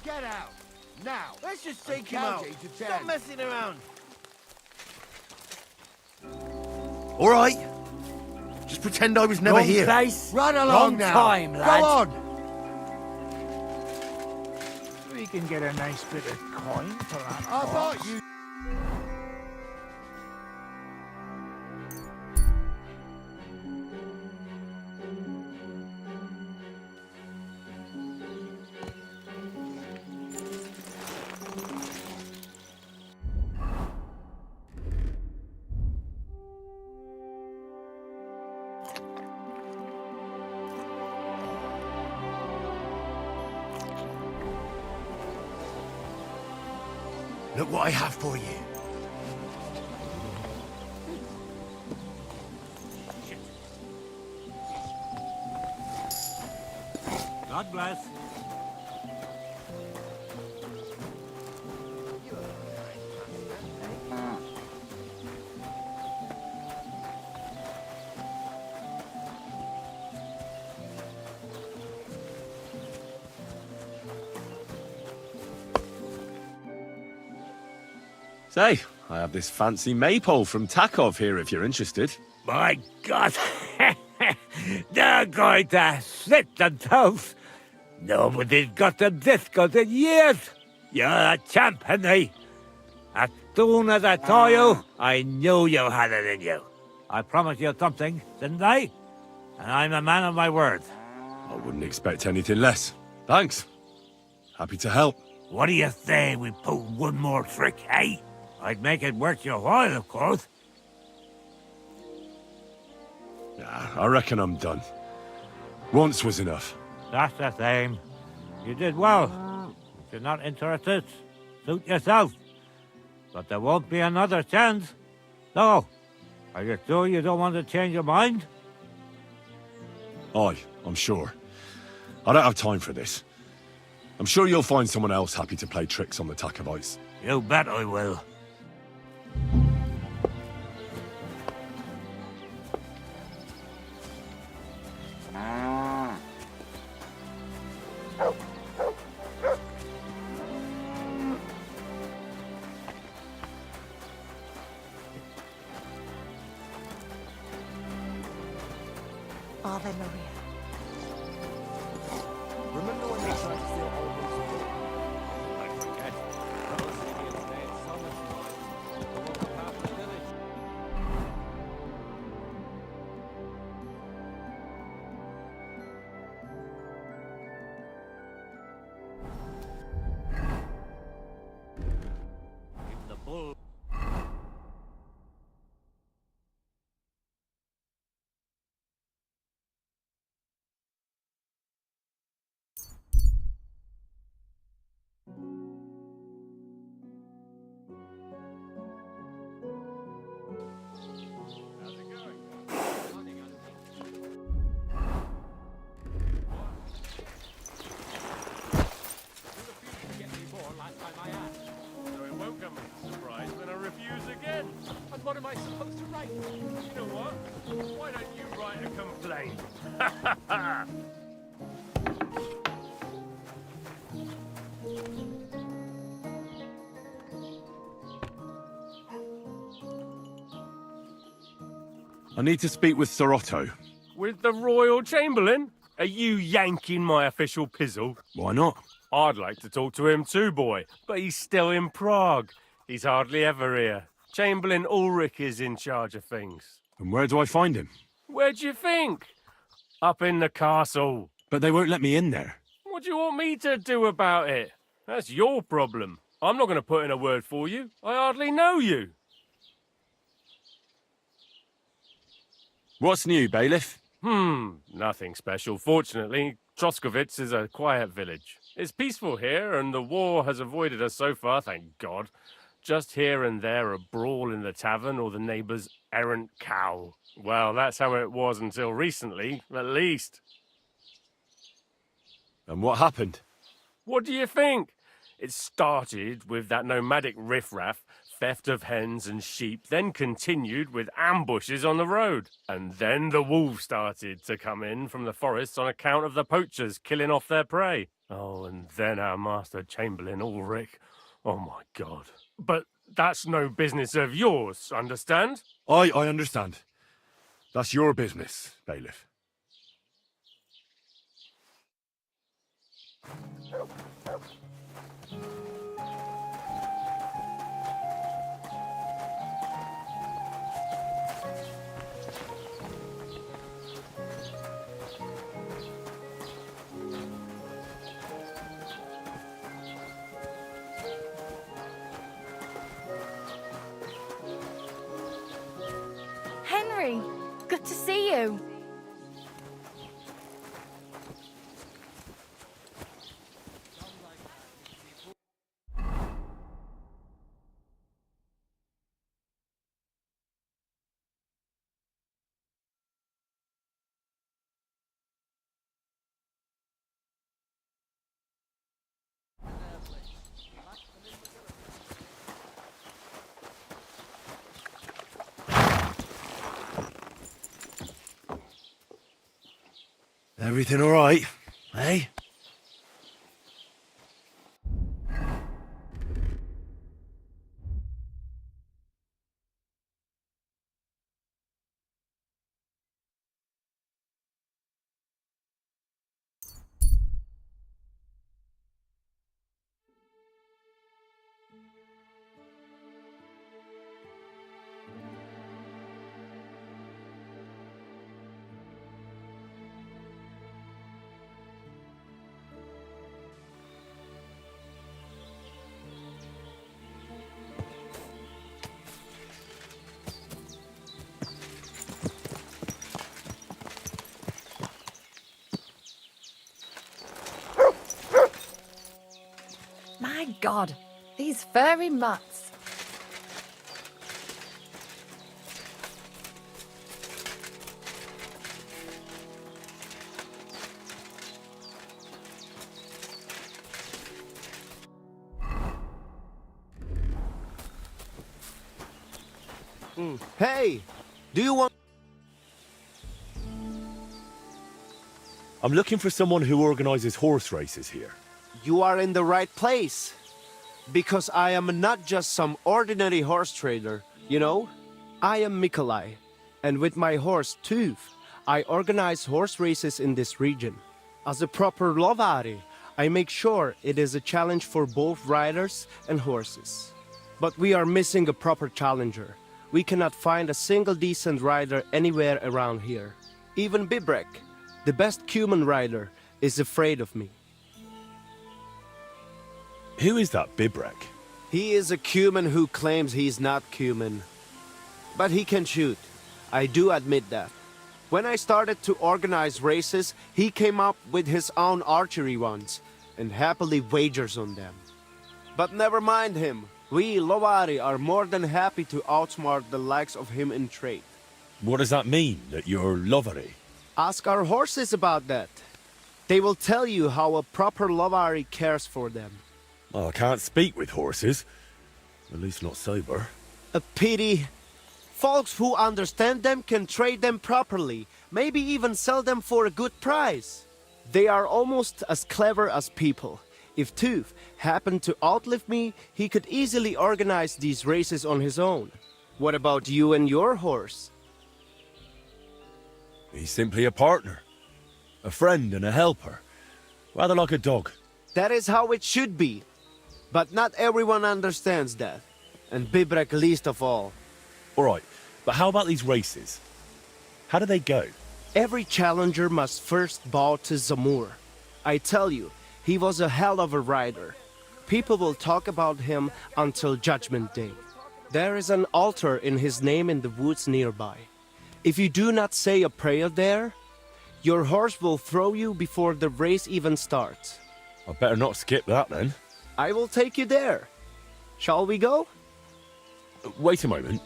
S9: Get out! Now!
S12: Let's just
S9: And
S12: take him
S9: count
S12: out.
S9: 8 to 10.
S12: Stop messing around.
S6: All right. Just pretend I was never
S11: Wrong
S6: here.
S11: place,
S9: Run along
S11: wrong
S9: now.
S11: time, lad.
S9: Go on!
S11: We can get a nice bit of coin for that.
S9: I thought you...
S6: Look what I have for you.
S11: God bless.
S3: Say, I have this fancy maypole from Takov here if you're interested.
S11: My God! They're going to slit the toast. Nobody's got them this good in years. You're a champ, Henry. As soon as I saw you, I knew you had it in you. I promised you something, didn't I? And I'm a man of my word.
S3: I wouldn't expect anything less. Thanks. Happy to help.
S11: What do you say we pull one more trick, eh? I'd make it worth your while, of course.
S3: Nah, I reckon I'm done. Once was enough.
S11: That's the same. You did well. If you're not interested, suit yourself. But there won't be another chance. No. Are you sure you don't want to change your mind?
S3: Aye, I'm sure. I don't have time for this. I'm sure you'll find someone else happy to play tricks on the Takovites.
S11: You bet I will.
S7: Ave Maria.
S6: Remember when they tried to steal old books of law? I forget. Palestinians made so much noise. The local half of the village.
S11: The bull.
S4: So it won't come as a surprise when I refuse again. And what am I supposed to write? You know what? Why don't you write a complaint?
S3: I need to speak with Sir Otto.
S4: With the Royal Chamberlain? Are you yanking my official pizzle?
S3: Why not?
S4: I'd like to talk to him too, boy, but he's still in Prague. He's hardly ever here. Chamberlain Ulrich is in charge of things.
S3: And where do I find him?
S4: Where do you think? Up in the castle.
S3: But they won't let me in there.
S4: What do you want me to do about it? That's your problem. I'm not going to put in a word for you. I hardly know you.
S3: What's new, bailiff?
S4: Nothing special. Fortunately, Troskovitz is a quiet village. It's peaceful here, and the war has avoided us so far, thank God. Just here and there a brawl in the tavern or the neighbour's errant cow. Well, that's how it was until recently, at least.
S3: And what happened?
S4: What do you think? It started with that nomadic riffraff theft of hens and sheep then continued with ambushes on the road. And then the wolves started to come in from the forests on account of the poachers killing off their prey. Oh, and then our Master Chamberlain Ulrich. Oh my God. But that's no business of yours, understand?
S5: I understand. That's your business, bailiff.
S13: Henry, good to see you.
S5: Everything all right, eh?
S14: My God, these furry mutts.
S12: Hey, do you want...
S3: I'm looking for someone who organizes horse races here.
S12: You are in the right place. Because I am not just some ordinary horse trader, you know? I am Mikolai, and with my horse Tooth, I organize horse races in this region. As a proper lovari, I make sure it is a challenge for both riders and horses. But we are missing a proper challenger. We cannot find a single decent rider anywhere around here. Even Bibrek, the best human rider, is afraid of me.
S3: Who is that Bibrek?
S12: He is a Cuman who claims he's not Cuman. But he can shoot. I do admit that. When I started to organize races, he came up with his own archery ones, and happily wagers on them. But never mind him. We, Lovari, are more than happy to outsmart the likes of him in trade.
S3: What does that mean, that you're Lovari?
S12: Ask our horses about that. They will tell you how a proper Lovari cares for them.
S3: Well, I can't speak with horses. At least not sober.
S12: A pity. Folks who understand them can trade them properly, maybe even sell them for a good price. They are almost as clever as people. If Tooth happened to outlive me, he could easily organize these races on his own. What about you and your horse?
S3: He's simply a partner. A friend and a helper. Rather like a dog.
S12: That is how it should be. But not everyone understands that. And Bibrek least of all.
S3: Alright, but how about these races? How do they go?
S12: Every challenger must first bow to Zamur. I tell you, he was a hell of a rider. People will talk about him until Judgment Day. There is an altar in his name in the woods nearby. If you do not say a prayer there, your horse will throw you before the race even starts.
S3: I better not skip that then.
S12: I will take you there. Shall we go?
S3: Wait a moment.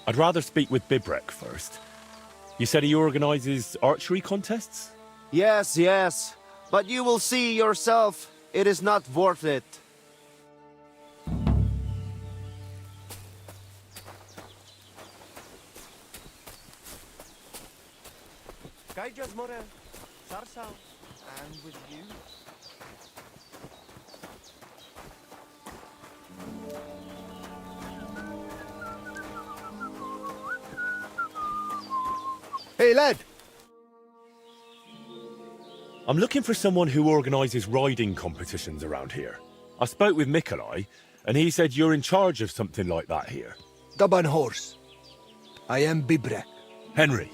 S3: I'd rather speak with Bibrek first. You said he organizes archery contests?
S12: Yes, yes. But you will see yourself, it is not worth it.
S9: more. Sarsao. And with you.
S5: Hey, lad!
S3: I'm looking for someone who organises riding competitions around here. I spoke with Mikolai, and he said you're in charge of something like that here.
S15: Daban horse. I am Bibrek.
S3: Henry.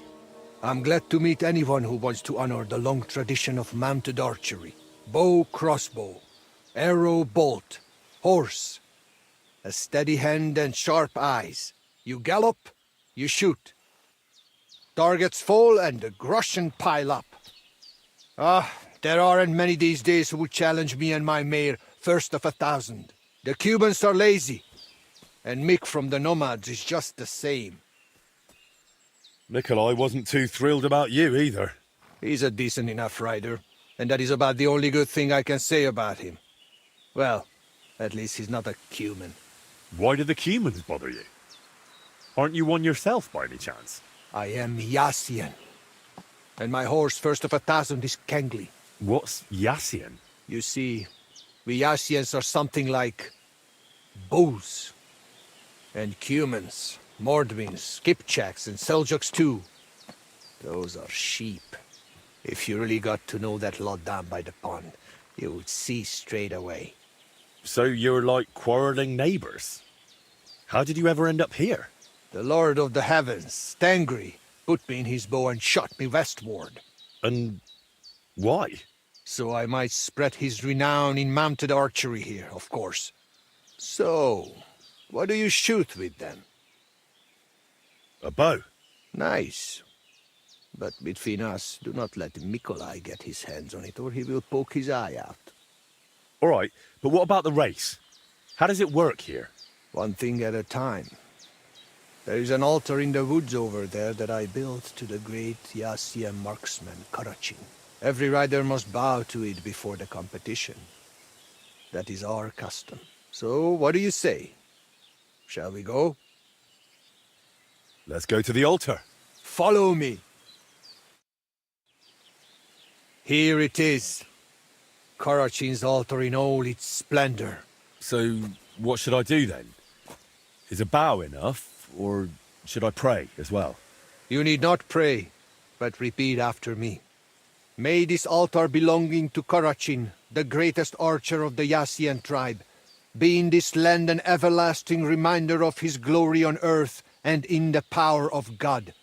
S15: I'm glad to meet anyone who wants to honor the long tradition of mounted archery. Bow, crossbow, arrow, bolt, horse. A steady hand and sharp eyes. You gallop, you shoot. Targets fall and the groschen pile up. There aren't many these days who would challenge me and my mare first of 1,000. The Cubans are lazy, and Mick from the Nomads is just the same.
S3: Mikolai wasn't too thrilled about you either.
S15: He's a decent enough rider, and that is about the only good thing I can say about him. Well, at least he's not a Cuman.
S3: Why do the Cumans bother you? Aren't you one yourself by any chance?
S15: I am Yassian, and my horse first of 1,000 is Kengli.
S3: What's Yassian?
S15: You see, we Yassians are something like bulls, and Cumans, Mordvins, Skipchaks, and Seljuks too. Those are sheep. If you really got to know that lot down by the pond, you would see straight away.
S3: So you're like quarrelling neighbours? How did you ever end up here?
S15: The Lord of the Heavens, Stangri, put me in his bow and shot me westward.
S3: And why?
S15: So I might spread his renown in mounted archery here, of course. So, what do you shoot with then?
S3: A bow.
S15: Nice. But between us, do not let Mikolai get his hands on it, or he will poke his eye out.
S3: All right, but what about the race? How does it work here?
S15: One thing at a time. There is an altar in the woods over there that I built to the great Yassian marksman, Karachin. Every rider must bow to it before the competition. That is our custom. So, what do you say? Shall we go?
S3: Let's go to the altar.
S15: Follow me. Here it is. Karachin's altar in all its splendor.
S3: So, what should I do then? Is a bow enough, or should I pray as well?
S15: You need not pray, but repeat after me. May this altar belonging to Karachin, the greatest archer of the Yassian tribe, be in this land an everlasting reminder of his glory on earth and in the power of God.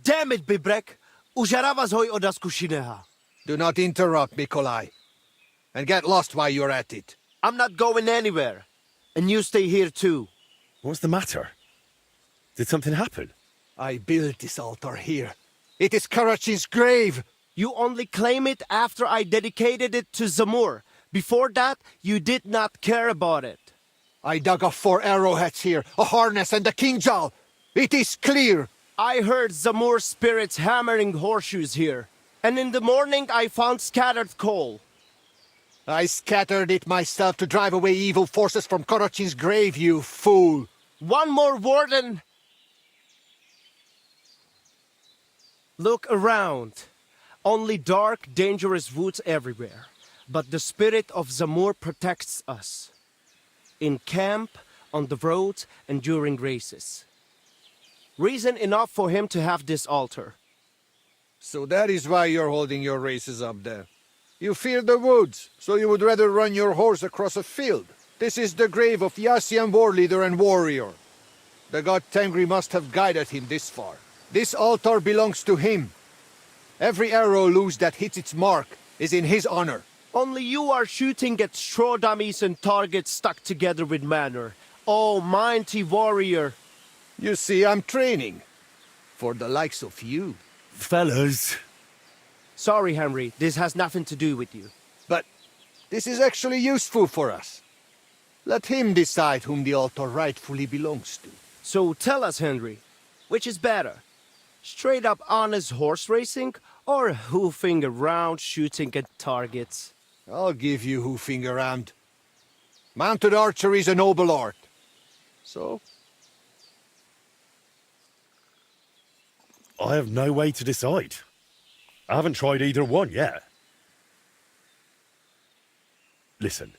S9: Damn it, Bibrek! Užarava zhoj oda zkušeného.
S15: Do not interrupt, Mikolai. And get lost while you're at it.
S9: I'm not going anywhere. And you stay here too.
S3: What's the matter? Did something happen?
S15: I built this altar here. It is Karachin's grave!
S9: You only claim it after I dedicated it to Zamur. Before that, you did not care about it.
S15: I dug up 4 arrowheads here, a harness and a kingjal. It is clear.
S9: I heard Zamur spirits hammering horseshoes here. And in the morning I found scattered coal.
S15: I scattered it myself to drive away evil forces from Karachin's grave, you fool.
S9: One more word and... Look around. Only dark, dangerous woods everywhere. But the spirit of Zamur protects us. In camp, on the road, and during races. Reason enough for him to have this altar.
S15: So that is why you're holding your races up there. You fear the woods, so you would rather run your horse across a field. This is the grave of Yassian war leader and warrior. The god Tengri must have guided him this far. This altar belongs to him. Every arrow loose that hits its mark is in his honor.
S9: Only you are shooting at straw dummies and targets stuck together with manner. Oh, mighty warrior.
S15: You see, I'm training. For the likes of you.
S3: Fellas.
S9: Sorry, Henry. This has nothing to do with you.
S15: But this is actually useful for us. Let him decide whom the altar rightfully belongs to.
S9: So tell us, Henry, which is better? Straight up honest horse racing, or hoofing around shooting at targets?
S15: I'll give you hoofing around. Mounted archery is a noble art. So?
S3: I have no way to decide.
S5: I haven't tried either one yet. Listen,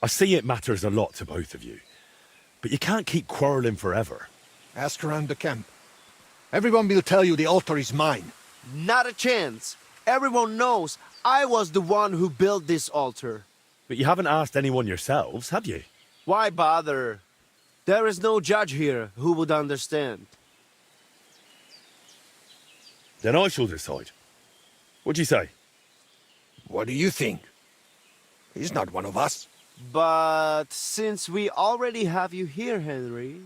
S5: I see it matters a lot to both of you, but you can't keep quarreling forever.
S15: Ask around the camp. Everyone will tell you the altar is mine.
S9: Not a chance. Everyone knows I was the one who built this altar.
S5: But you haven't asked anyone yourselves, have you?
S9: Why bother? There is no judge here who would understand.
S5: Then I shall decide. What do you say?
S15: What do you think? He's not one of us.
S9: But since we already have you here, Henry...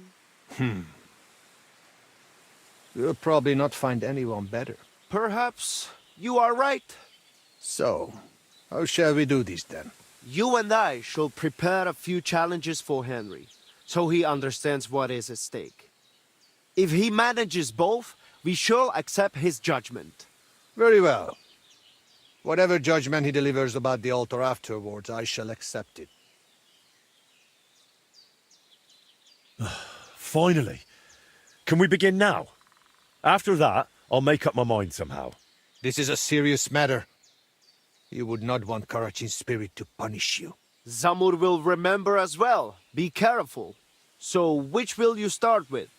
S15: You'll probably not find anyone better.
S9: Perhaps you are right.
S15: So, how shall we do this then?
S9: You and I shall prepare a few challenges for Henry, so he understands what is at stake. If he manages both, we shall accept his judgment.
S15: Very well. Whatever judgment he delivers about the altar afterwards, I shall accept it.
S5: Finally. Can we begin now? After that, I'll make up my mind somehow.
S15: This is a serious matter. You would not want Karachin's spirit to punish you.
S9: Zamur will remember as well. Be careful. So, which will you start with?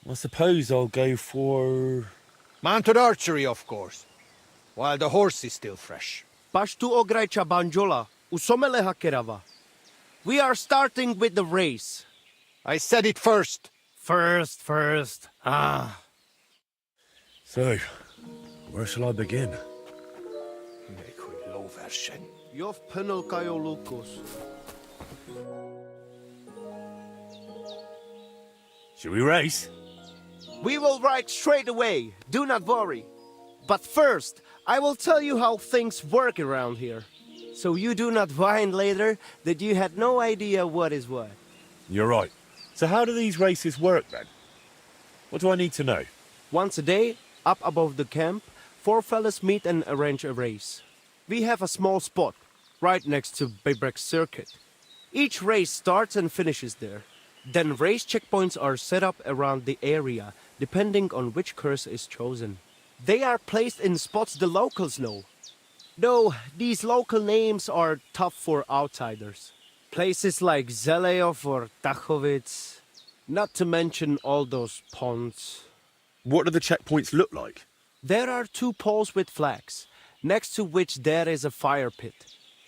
S5: I suppose I'll go for...
S15: Mounted archery, of course. While the horse is still fresh.
S9: Pashtu ograjcha banjola, usomeleha kerava. We are starting with the race.
S15: I said it first.
S9: First. Ah.
S5: So, where shall I begin?
S9: Jov penelkajo lukos.
S5: Shall we race?
S9: We will ride straight away, do not worry. But first, I will tell you how things work around here. So you do not whine later that you had no idea what is what.
S5: You're right. So how do these races work then? What do I need to know?
S9: Once a day, up above the camp, 4 fellas meet and arrange a race. We have a small spot, right next to Bebrek's circuit. Each race starts and finishes there. Then race checkpoints are set up around the area, depending on which course is chosen. They are placed in spots the locals know. Though these local names are tough for outsiders. Places like Zeleov or Tachovitz, not to mention all those ponds.
S5: What do the checkpoints look like?
S9: There are 2 poles with flags, next to which there is a fire pit.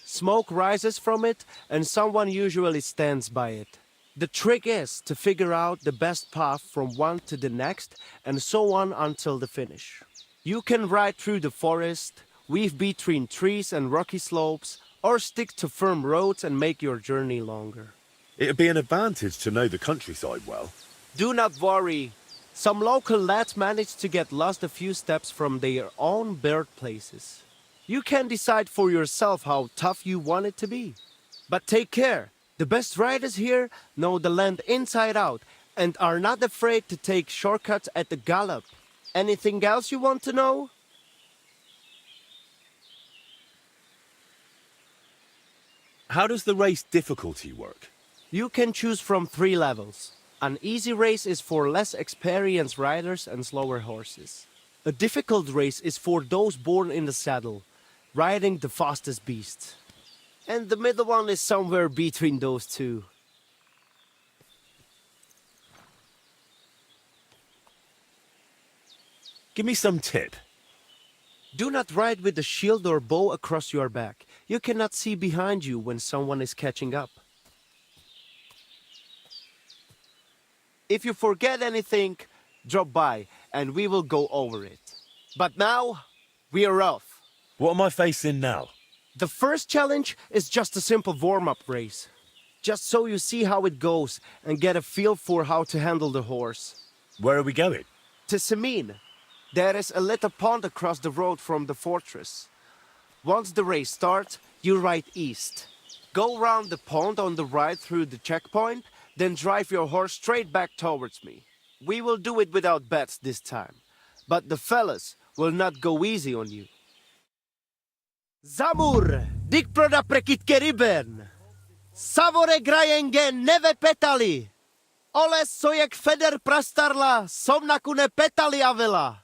S9: Smoke rises from it, and someone usually stands by it. The trick is to figure out the best path from one to the next, and so on until the finish. You can ride through the forest, weave between trees and rocky slopes, or stick to firm roads and make your journey longer.
S5: It'd be an advantage to know the countryside well.
S9: Do not worry. Some local lads managed to get lost a few steps from their own birthplaces. You can decide for yourself how tough you want it to be. But take care. The best riders here know the land inside out and are not afraid to take shortcuts at the gallop. Anything else you want to know?
S5: How does the race difficulty work?
S9: You can choose from 3 levels. An easy race is for less experienced riders and slower horses. A difficult race is for those born in the saddle, riding the fastest beasts. And the middle one is somewhere between those 2.
S5: Give me some tip.
S9: Do not ride with a shield or bow across your back. You cannot see behind you when someone is catching up. If you forget anything, drop by and we will go over it. But now, we are off.
S5: What am I facing now?
S9: The first challenge is just a simple warm-up race. Just so you see how it goes and get a feel for how to handle the horse.
S5: Where are we going?
S9: To Semin. There is a little pond across the road from the fortress. Once the race starts, you ride east. Go round the pond on the right through the checkpoint, then drive your horse straight back towards me. We will do it without bets this time, but the fellas will not go easy on you. Zamur, dik proda prekitke riben. Savore grajengen neve petali. Ole sojek feder prastarla, somnakune petali avela.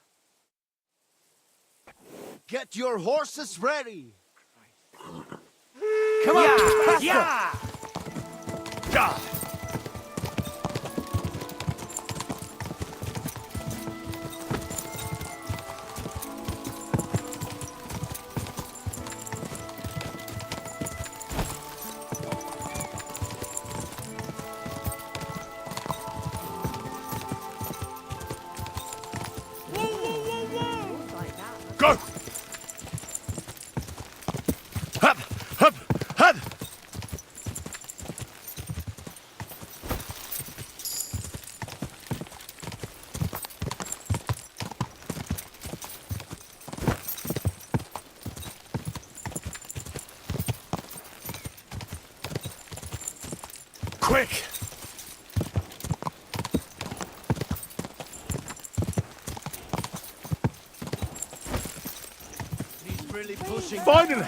S9: Get your horses ready!
S12: Come on! Yeah! Yeah! Go! Hup! Hup! Hup! Quick! Finally!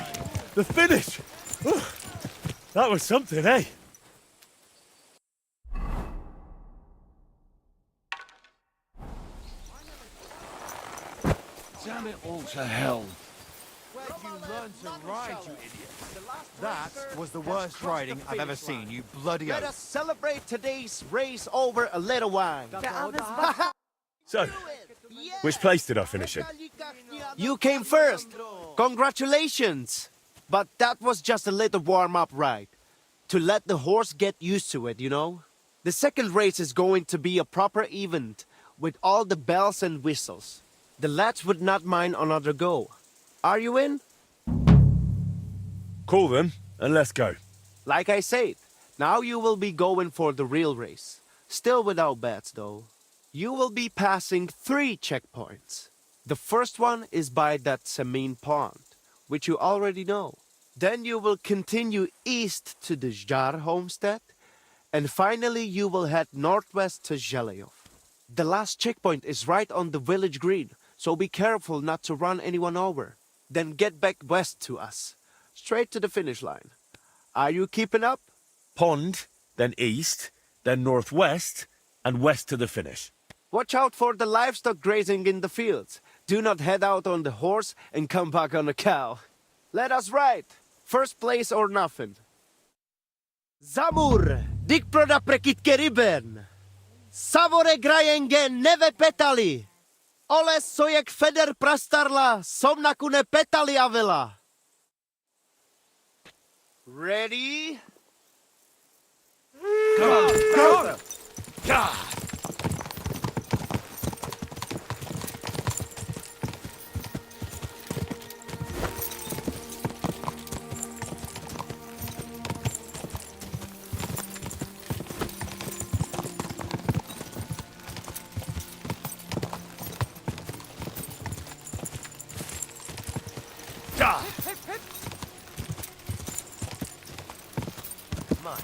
S12: The finish! Whew. That was something, eh?
S16: Damn it all to hell. Where'd you learn to ride, you idiot? That was the worst riding I've ever seen, you bloody
S9: Let
S16: oaf.
S9: us celebrate today's race over a little wine.
S12: So, which place did I finish in?
S9: You came first. Congratulations. But that was just a little warm-up ride. To let the horse get used to it, you know? The second race is going to be a proper event with all the bells and whistles. The lads would not mind another go. Are you in?
S12: Call them and let's go.
S9: Like I said, now you will be going for the real race. Still without bets, though. You will be passing 3 checkpoints. The first one is by that Samin pond, which you already know. Then you will continue east to the Jar homestead, and finally you will head northwest to Zhelev. The last checkpoint is right on the village green, so be careful not to run anyone over. Then get back west to us, straight to the finish line. Are you keeping up?
S12: Pond, then east, then northwest, and west to the finish.
S9: Watch out for the livestock grazing in the fields. Do not head out on the horse and come back on a cow. Let us ride. First place or nothing. Zamur, dik proda prekit keriben. Savore grajengen neve petali. Ole sojek feder prastarla, somnakune petali avila. Ready?
S16: Go! Go!
S12: God!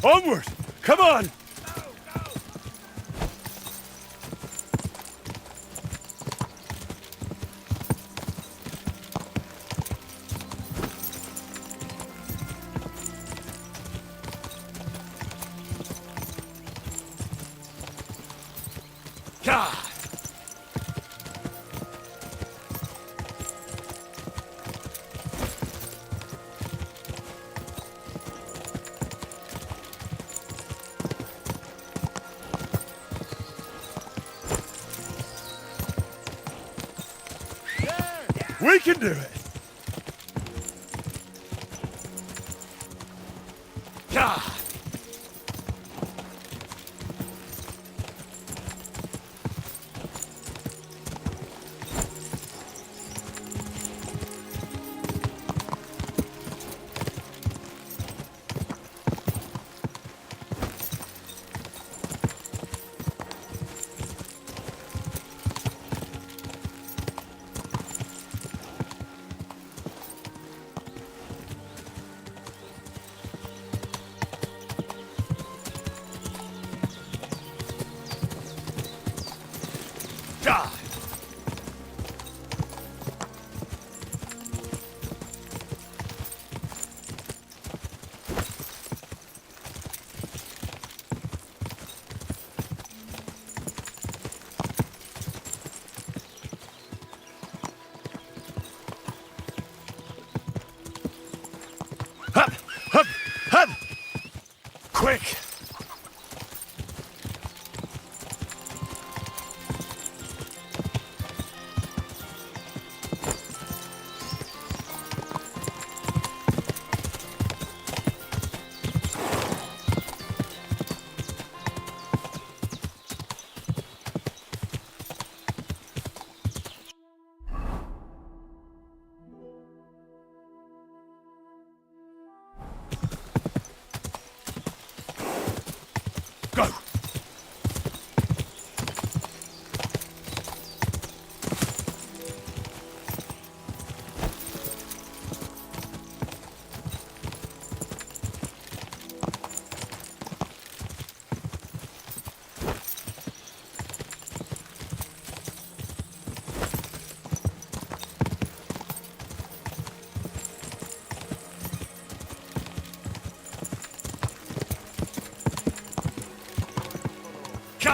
S12: Onward! Come on! God! We can do it! God!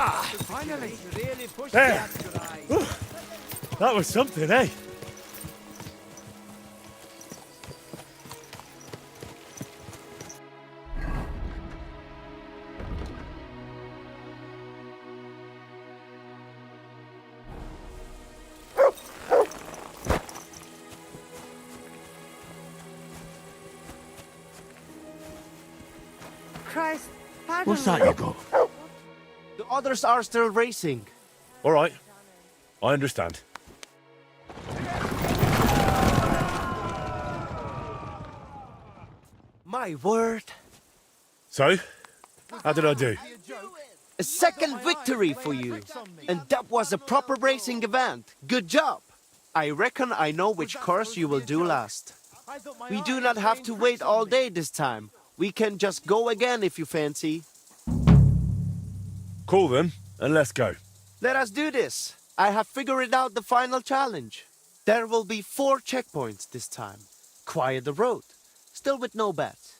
S16: Finally! Really pushed
S12: There.
S16: the eye.
S12: That was something, eh?
S8: Christ, pardon
S3: What's that,
S8: me.
S3: you got?
S9: The others are still racing.
S12: All right. I understand.
S9: My word.
S12: So, how did I do?
S9: A second victory for you. And that was a proper racing event. Good job. I reckon I know which course you will do last. We do not have to wait all day this time. We can just go again if you fancy.
S12: Call them and let's go.
S9: Let us do this. I have figured out the final challenge. There will be 4 checkpoints this time. Quiet the road. Still with no bets.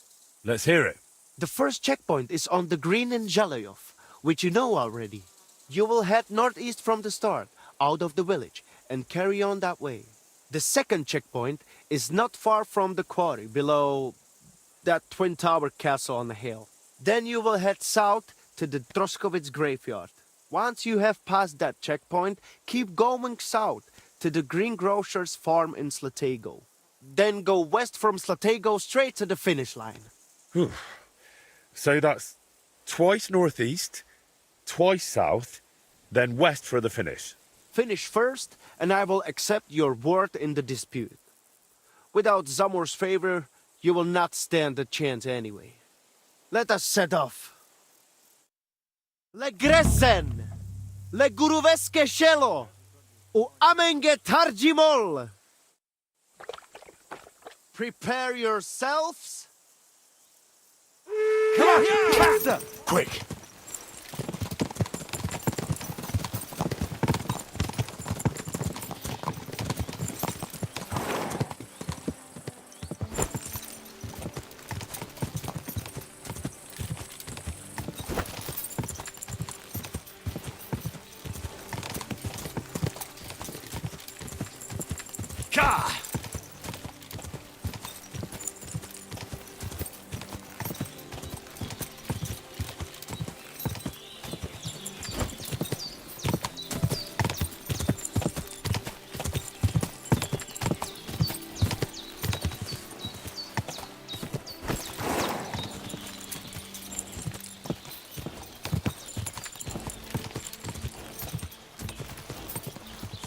S12: Let's hear it.
S9: The first checkpoint is on the green in Jalayof, which you know already. You will head northeast from the start, out of the village, and carry on that way. The second checkpoint is not far from the quarry, below that twin tower castle on the hill. Then you will head south to the Droskowitz graveyard. Once you have passed that checkpoint, keep going south to the greengrocer's farm in Slatego. Then go west from Slatego straight to the finish line.
S12: So that's twice northeast, twice south, then west for the finish.
S9: Finish first, and I will accept your word in the dispute. Without Zamor's favor, you will not stand a chance anyway. Let us set off. Le Gresen, le Guruveske Shelo, u Amenge Tarjimol. Prepare yourselves.
S12: Come on, faster! Quick!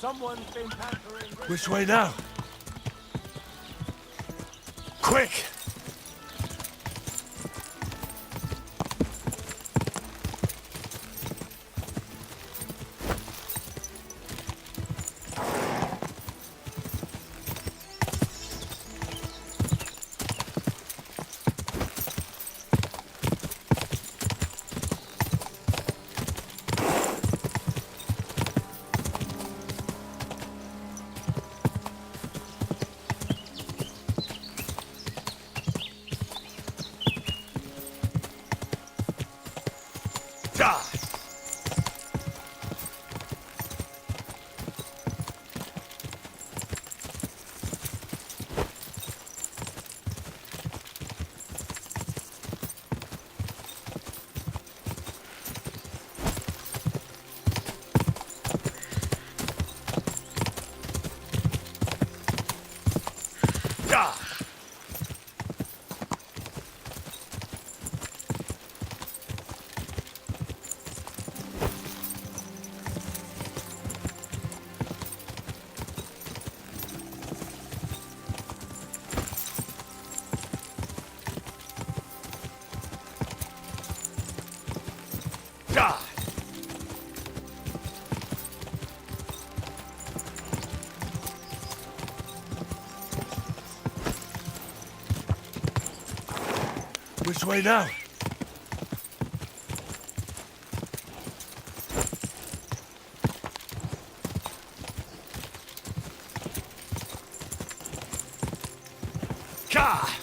S4: Someone's been pampering.
S3: Which way now? Quick! Which way now? Ka!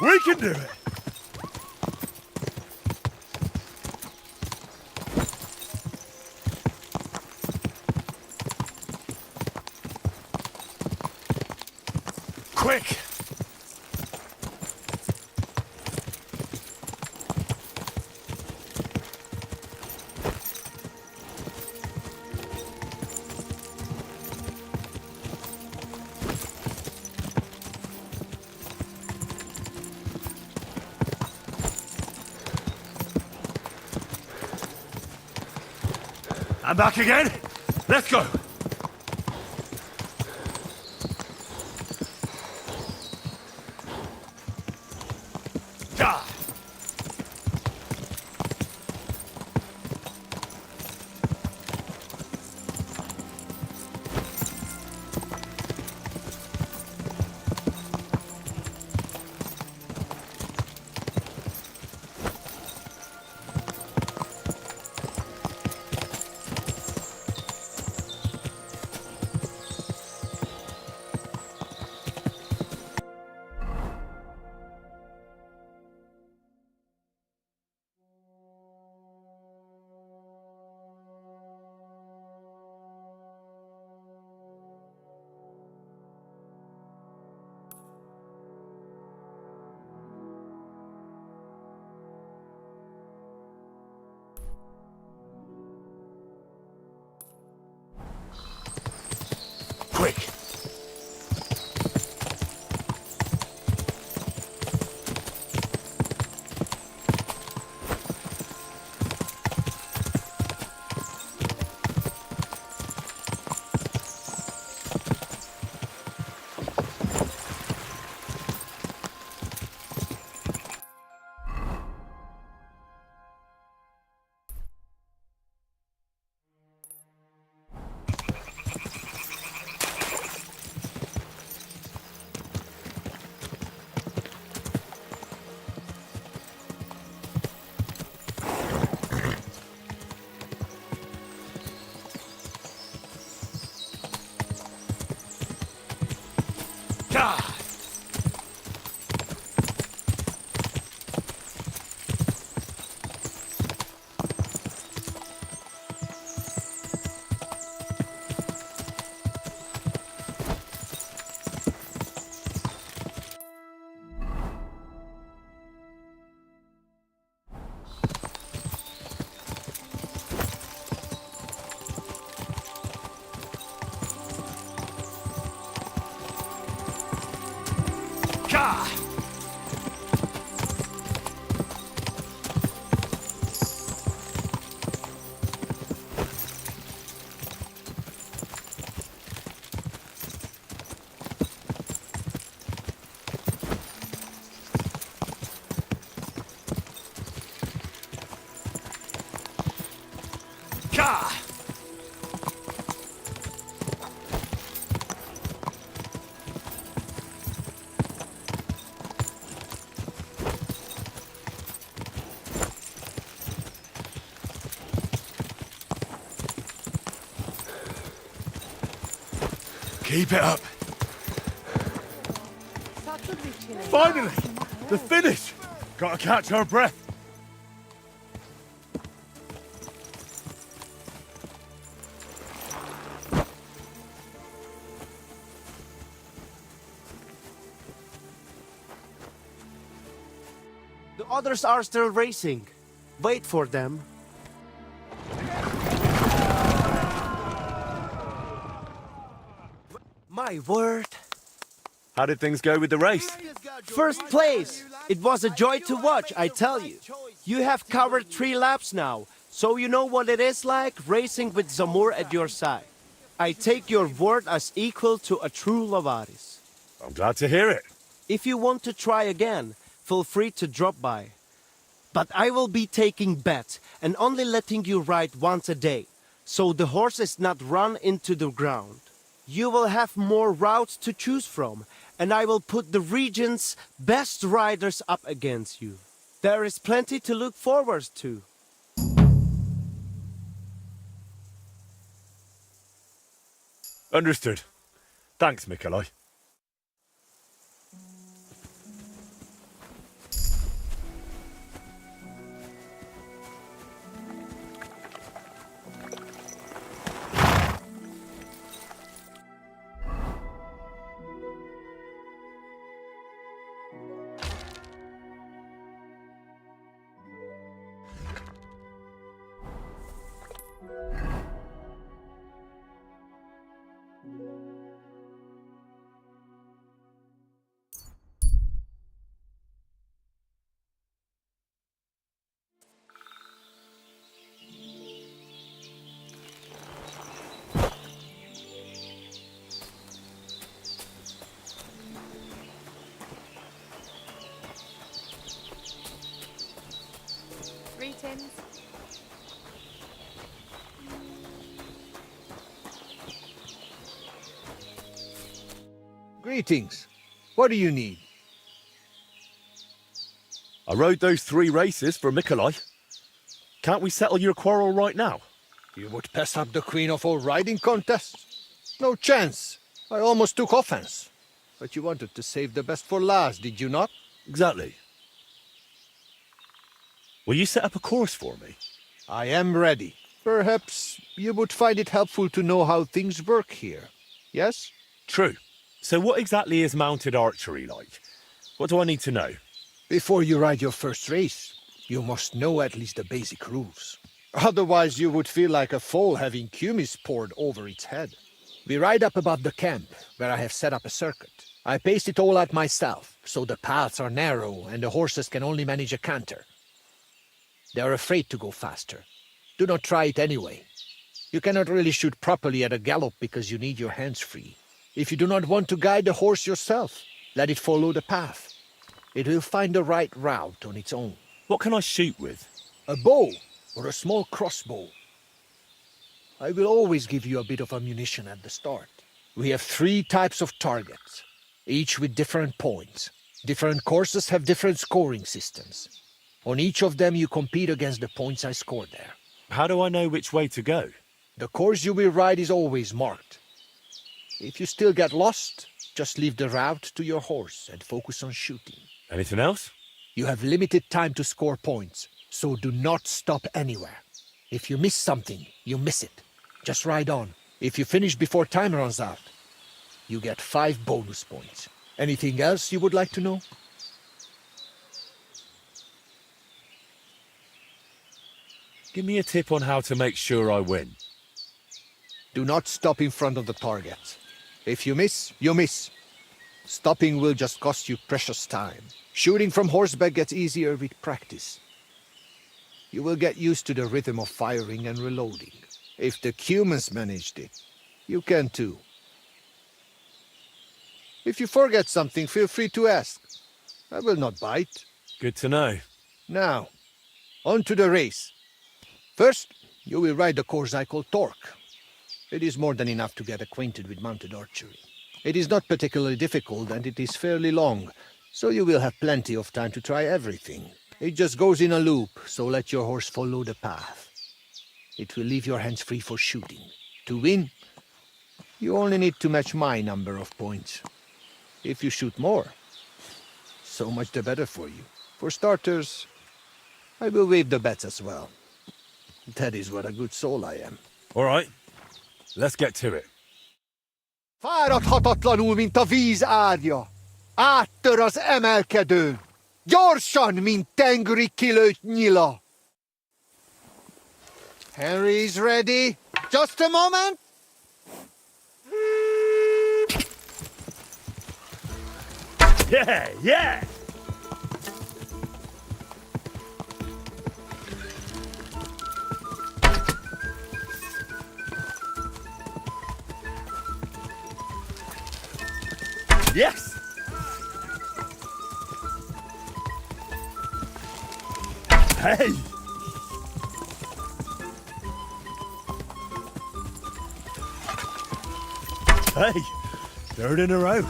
S3: We can do it!
S4: Quick!
S3: I'm back again. Let's go.
S4: Quick!
S3: Keep it up. Finally! The finish! Gotta catch our breath.
S9: The others are still racing. Wait for them. My word.
S5: How did things go with the race?
S9: First place! It was a joy to watch, I tell you. You have covered 3 laps now, so you know what it is like racing with Zamur at your side. I take your word as equal to a true Lavaris.
S5: I'm glad to hear it.
S9: If you want to try again, feel free to drop by. But I will be taking bets and only letting you ride once a day, so the horse is not run into the ground. You will have more routes to choose from, and I will put the region's best riders up against you. There is plenty to look forward to.
S5: Understood. Thanks, Mikolai.
S14: Greetings.
S15: Greetings. What do you need?
S5: I rode those 3 races for Mikolai. Can't we settle your quarrel right now?
S15: You would pass up the queen of all riding contests? No chance. I almost took offense. But you wanted to save the best for last, did you not?
S5: Exactly. Will you set up a course for me?
S15: I am ready. Perhaps you would find it helpful to know how things work here. Yes?
S5: True. So what exactly is mounted archery like? What do I need to know?
S15: Before you ride your first race, you must know at least the basic rules. Otherwise you would feel like a foal having kumis poured over its head. We ride up above the camp, where I have set up a circuit. I paced it all out myself, so the paths are narrow and the horses can only manage a canter. They are afraid to go faster. Do not try it anyway. You cannot really shoot properly at a gallop because you need your hands free. If you do not want to guide the horse yourself, let it follow the path. It will find the right route on its own.
S5: What can I shoot with?
S15: A bow or a small crossbow. I will always give you a bit of ammunition at the start. We have 3 types of targets, each with different points. Different courses have different scoring systems. On each of them you compete against the points I scored there.
S5: How do I know which way to go?
S15: The course you will ride is always marked. If you still get lost, just leave the route to your horse and focus on shooting.
S5: Anything else?
S15: You have limited time to score points, so do not stop anywhere. If you miss something, you miss it. Just ride on. If you finish before time runs out, you get 5 bonus points. Anything else you would like to know?
S5: Give me a tip on how to make sure I win.
S15: Do not stop in front of the target. If you miss, you miss. Stopping will just cost you precious time. Shooting from horseback gets easier with practice. You will get used to the rhythm of firing and reloading. If the humans managed it, you can too. If you forget something, feel free to ask. I will not bite.
S5: Good to know.
S15: Now, on to the race. First, you will ride the course I call Torque. It is more than enough to get acquainted with mounted archery. It is not particularly difficult and it is fairly long, so you will have plenty of time to try everything. It just goes in a loop, so let your horse follow the path. It will leave your hands free for shooting. To win, you only need to match my number of points. If you shoot more, so much the better for you. For starters, I will waive the bets as well. That is what a good soul I am.
S5: All right, let's get to it.
S15: Fáradhatatlanul, mint a víz ágya. Áttör az emelkedőn. Gyorsan, mint tengeri kilőtt nyila. Henry's ready. Just a moment.
S4: Yeah, yeah!
S5: Yes! Hey! Hey! 3rd in a row.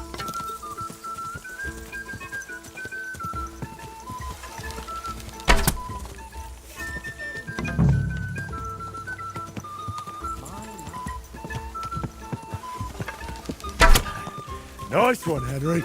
S3: Nice one, Henry.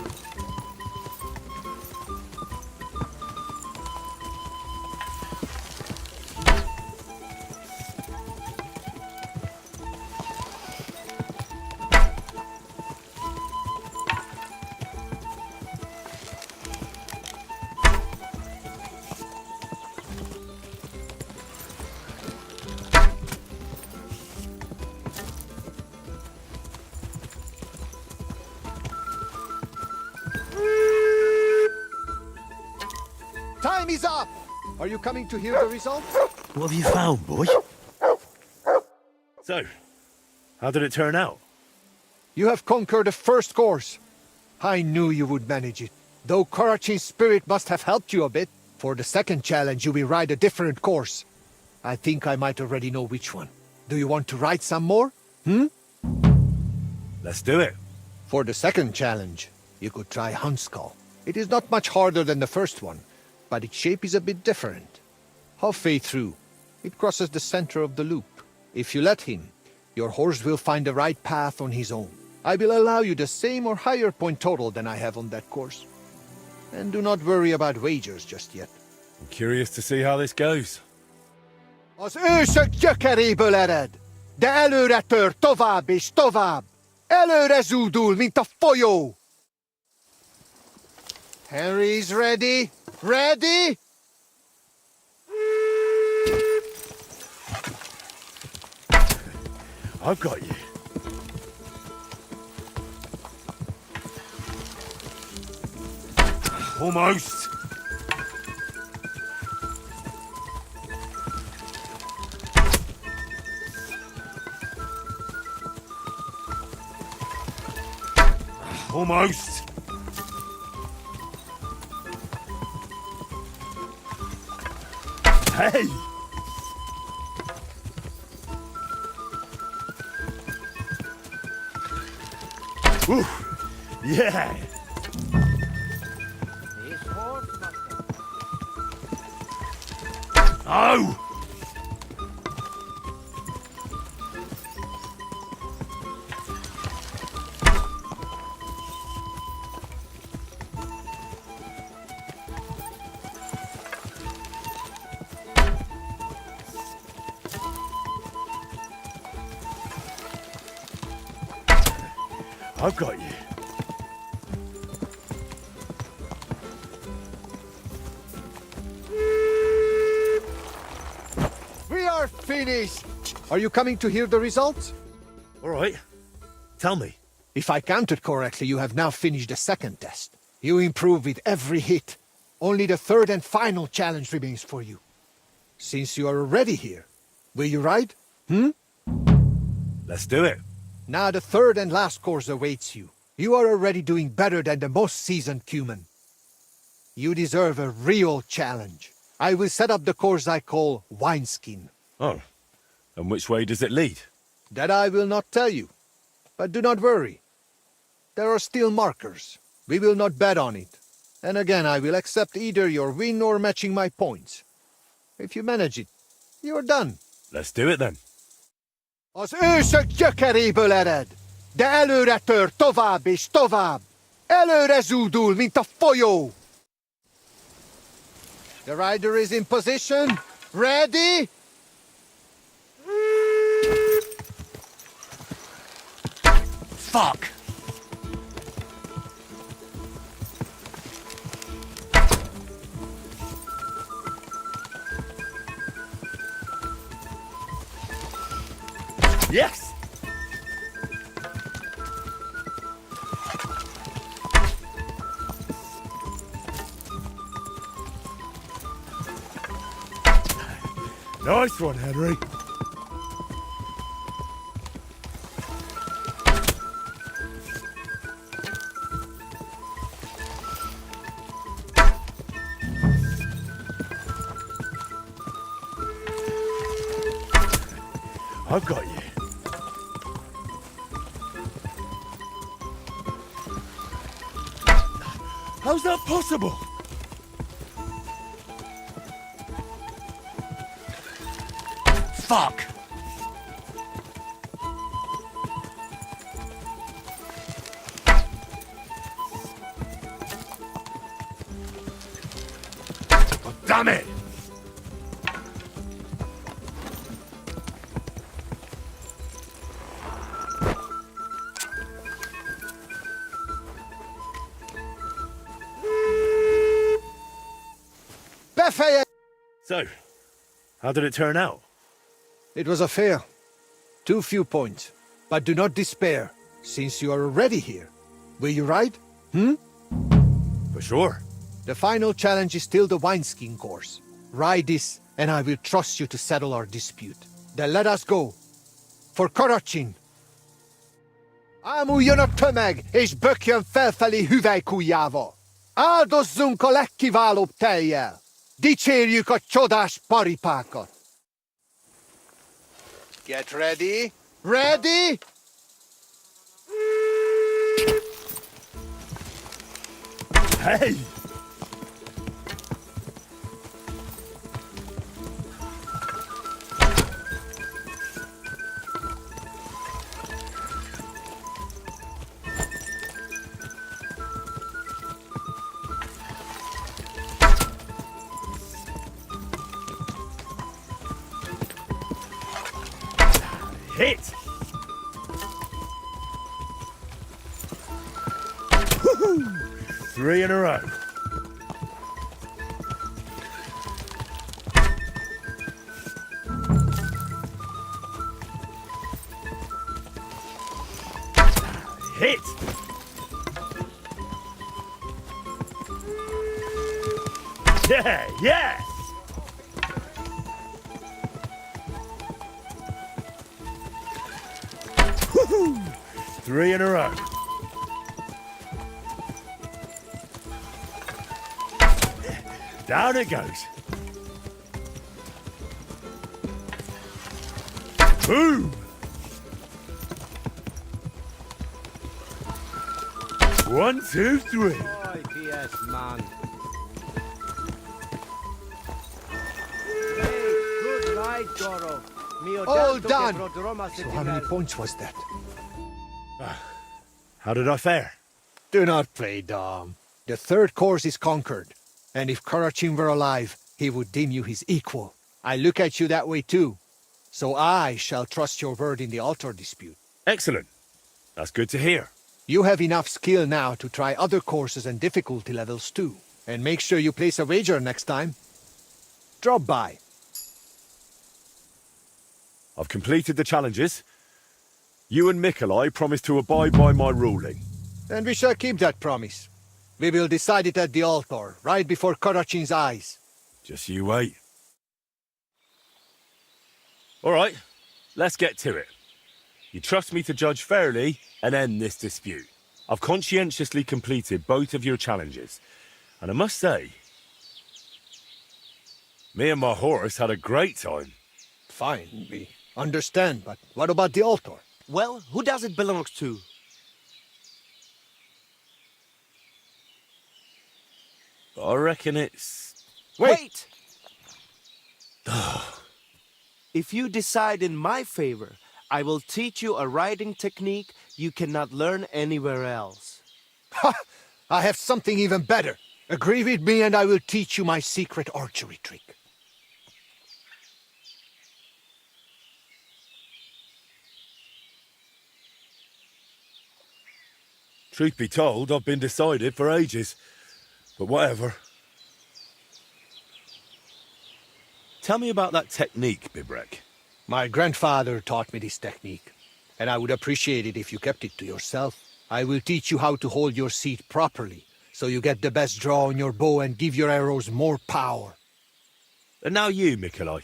S15: Time is up! Are you coming to hear the results?
S3: What have you found, boy? So, how did it turn out?
S15: You have conquered the first course. I knew you would manage it. Though Karachin's spirit must have helped you a bit. For the second challenge, you will ride a different course. I think I might already know which one. Do you want to ride some more?
S3: Let's do it.
S15: For the second challenge, you could try Hunskull. It is not much harder than the first one, but its shape is a bit different. Halfway through, it crosses the center of the loop. If you let him, your horse will find the right path on his own. I will allow you the same or higher point total than I have on that course. And do not worry about wagers just yet.
S3: I'm curious to see how this goes.
S15: Az ősök gyökeréből ered, de előre tör tovább és tovább. Előre zúdul, mint a folyó. Henry's ready? Ready?
S3: I've got you. Almost. Almost. Hey! Ooh, yeah! Oh! I've got you.
S15: We are finished! Are you coming to hear the results?
S3: All right. Tell me.
S15: If I counted correctly, you have now finished the second test. You improve with every hit. Only the third and final challenge remains for you. Since you are already here, will you ride?
S3: Let's do it.
S15: Now the third and last course awaits you. You are already doing better than the most seasoned Cuman. You deserve a real challenge. I will set up the course I call Wineskin.
S3: Oh. And which way does it lead?
S15: That I will not tell you. But do not worry. There are still markers. We will not bet on it. And again, I will accept either your win or matching my points. If you manage it, you are done.
S3: Let's do it then.
S15: Az ősök gyökeréből ered, de előre tör tovább és tovább. Előre zúdul, mint a folyó. The rider is in position. Ready?
S3: Fuck! Yes! Nice one, Henry. I've got you. How's that possible? Fuck!
S5: Damn it!
S15: Buffet!
S3: So, how did it turn out?
S15: It was a fair. Too few points. But do not despair, since you are already here. Will you ride?
S3: For sure.
S15: The final challenge is still the wineskin course. Ride this, and I will trust you to settle our dispute. Then let us go. For Korachin. Amu jön a tömeg, és bökjön felfelé hüvelykujjával. Áldozzunk a legkiválóbb tejjel. Dicsérjük a csodás paripákat. Get ready. Ready?
S3: Hey! Hit! Woohoo! 3 in a row. Hit! Yeah, yes! Woohoo! 3 in a row. Down it goes. Boom! 1, 2, 3.
S16: Oi, PS, man. Good ride, Goro.
S15: All done! So how many points was that?
S3: How did I fare?
S15: Do not play dumb. The third course is conquered. And if Korachin were alive, he would deem you his equal. I look at you that way too. So I shall trust your word in the altar dispute.
S3: Excellent. That's good to hear.
S15: You have enough skill now to try other courses and difficulty levels too. And make sure you place a wager next time. Drop by.
S3: I've completed the challenges. You and Mikolai promised to abide by my ruling.
S15: And we shall keep that promise. We will decide it at the altar, right before Korachin's eyes.
S3: Just you wait. All right, let's get to it. You trust me to judge fairly and end this dispute. I've conscientiously completed both of your challenges. And I must say, me and my horse had a great time.
S15: Fine, we understand, but what about the altar?
S9: Well, who does it belong to?
S3: I reckon it's...
S9: Wait! If you decide in my favor, I will teach you a riding technique you cannot learn anywhere else.
S15: Ha! I have something even better. Agree with me and I will teach you my secret archery trick.
S3: Truth be told, I've been decided for ages. But whatever. Tell me about that technique, Bibrek.
S15: My grandfather taught me this technique, and I would appreciate it if you kept it to yourself. I will teach you how to hold your seat properly, so you get the best draw on your bow and give your arrows more power.
S3: And now you, Mikolai.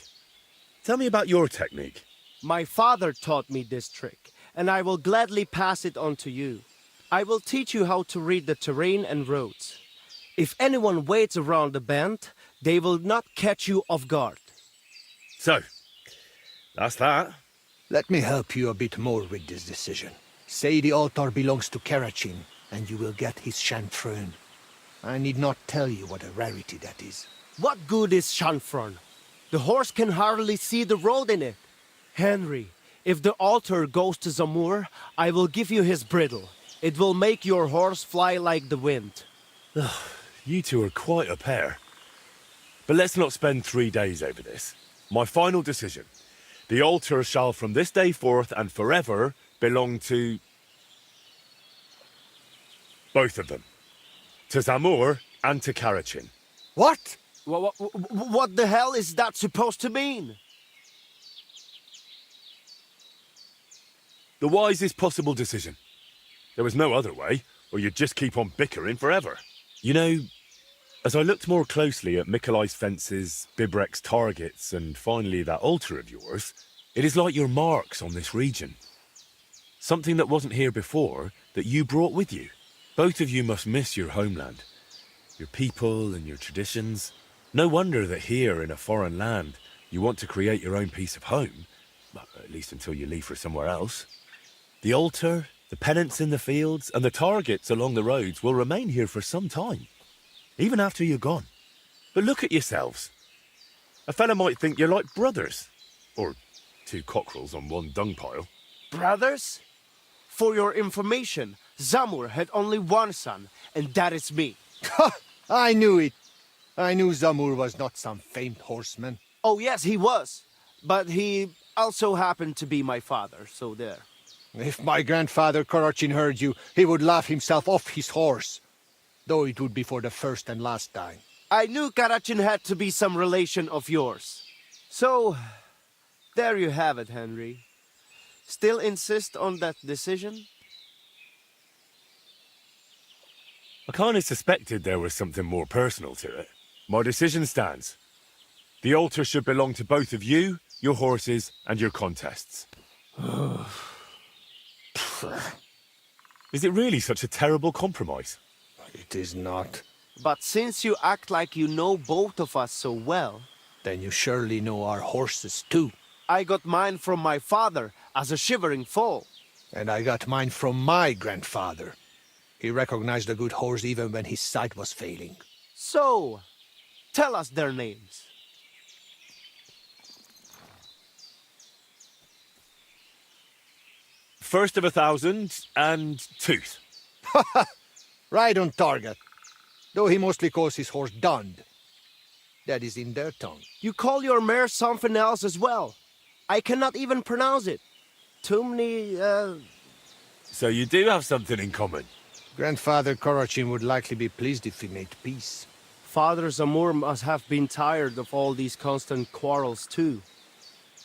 S3: Tell me about your technique.
S9: My father taught me this trick, and I will gladly pass it on to you. I will teach you how to read the terrain and roads. If anyone waits around the bend, they will not catch you off guard.
S3: So, that's that.
S15: Let me help you a bit more with this decision. Say the altar belongs to Korachin, and you will get his chanfrein. I need not tell you what a rarity that is.
S9: What good is chanfrein? The horse can hardly see the road in it. Henry, if the altar goes to Zamur, I will give you his bridle. It will make your horse fly like the wind.
S3: You two are quite a pair. But let's not spend 3 days over this. My final decision. The altar shall from this day forth and forever belong to... both of them. To Zamur and to Karachin.
S9: What? What the hell is that supposed to mean?
S3: The wisest possible decision. There was no other way, or you'd just keep on bickering forever. You know, as I looked more closely at Mikolai's fences, Bibrek's targets, and finally that altar of yours, it is like your marks on this region. Something that wasn't here before, that you brought with you. Both of you must miss your homeland. Your people and your traditions. No wonder that here in a foreign land, you want to create your own piece of home. Well, at least until you leave for somewhere else. The altar, the pennants in the fields, and the targets along the roads will remain here for some time. Even after you're gone. But look at yourselves. A fella might think you're like brothers. Or 2 cockerels on one dung pile.
S9: Brothers? For your information, Zamur had only one son, and that is me.
S15: I knew it. I knew Zamur was not some famed horseman.
S9: Oh yes, he was. But he also happened to be my father, so there.
S15: If my grandfather Karachin heard you, he would laugh himself off his horse. Though it would be for the first and last time.
S9: I knew Karachin had to be some relation of yours. So, there you have it, Henry. Still insist on that decision?
S3: I kind of suspected there was something more personal to it. My decision stands. The altar should belong to both of you, your horses, and your contests. Is it really such a terrible compromise?
S15: It is not.
S9: But since you act like you know both of us so well...
S15: Then you surely know our horses too.
S9: I got mine from my father as a shivering foal.
S15: And I got mine from my grandfather. He recognized a good horse even when his sight was failing.
S9: So, tell us their names.
S3: First of 1,000 and Tooth.
S15: Right on target. Though he mostly calls his horse Dund. That is in their tongue.
S9: You call your mare something else as well. I cannot even pronounce it. Too
S3: So you do have something in common.
S15: Grandfather Karachin would likely be pleased if we made peace.
S9: Father Zamur must have been tired of all these constant quarrels too.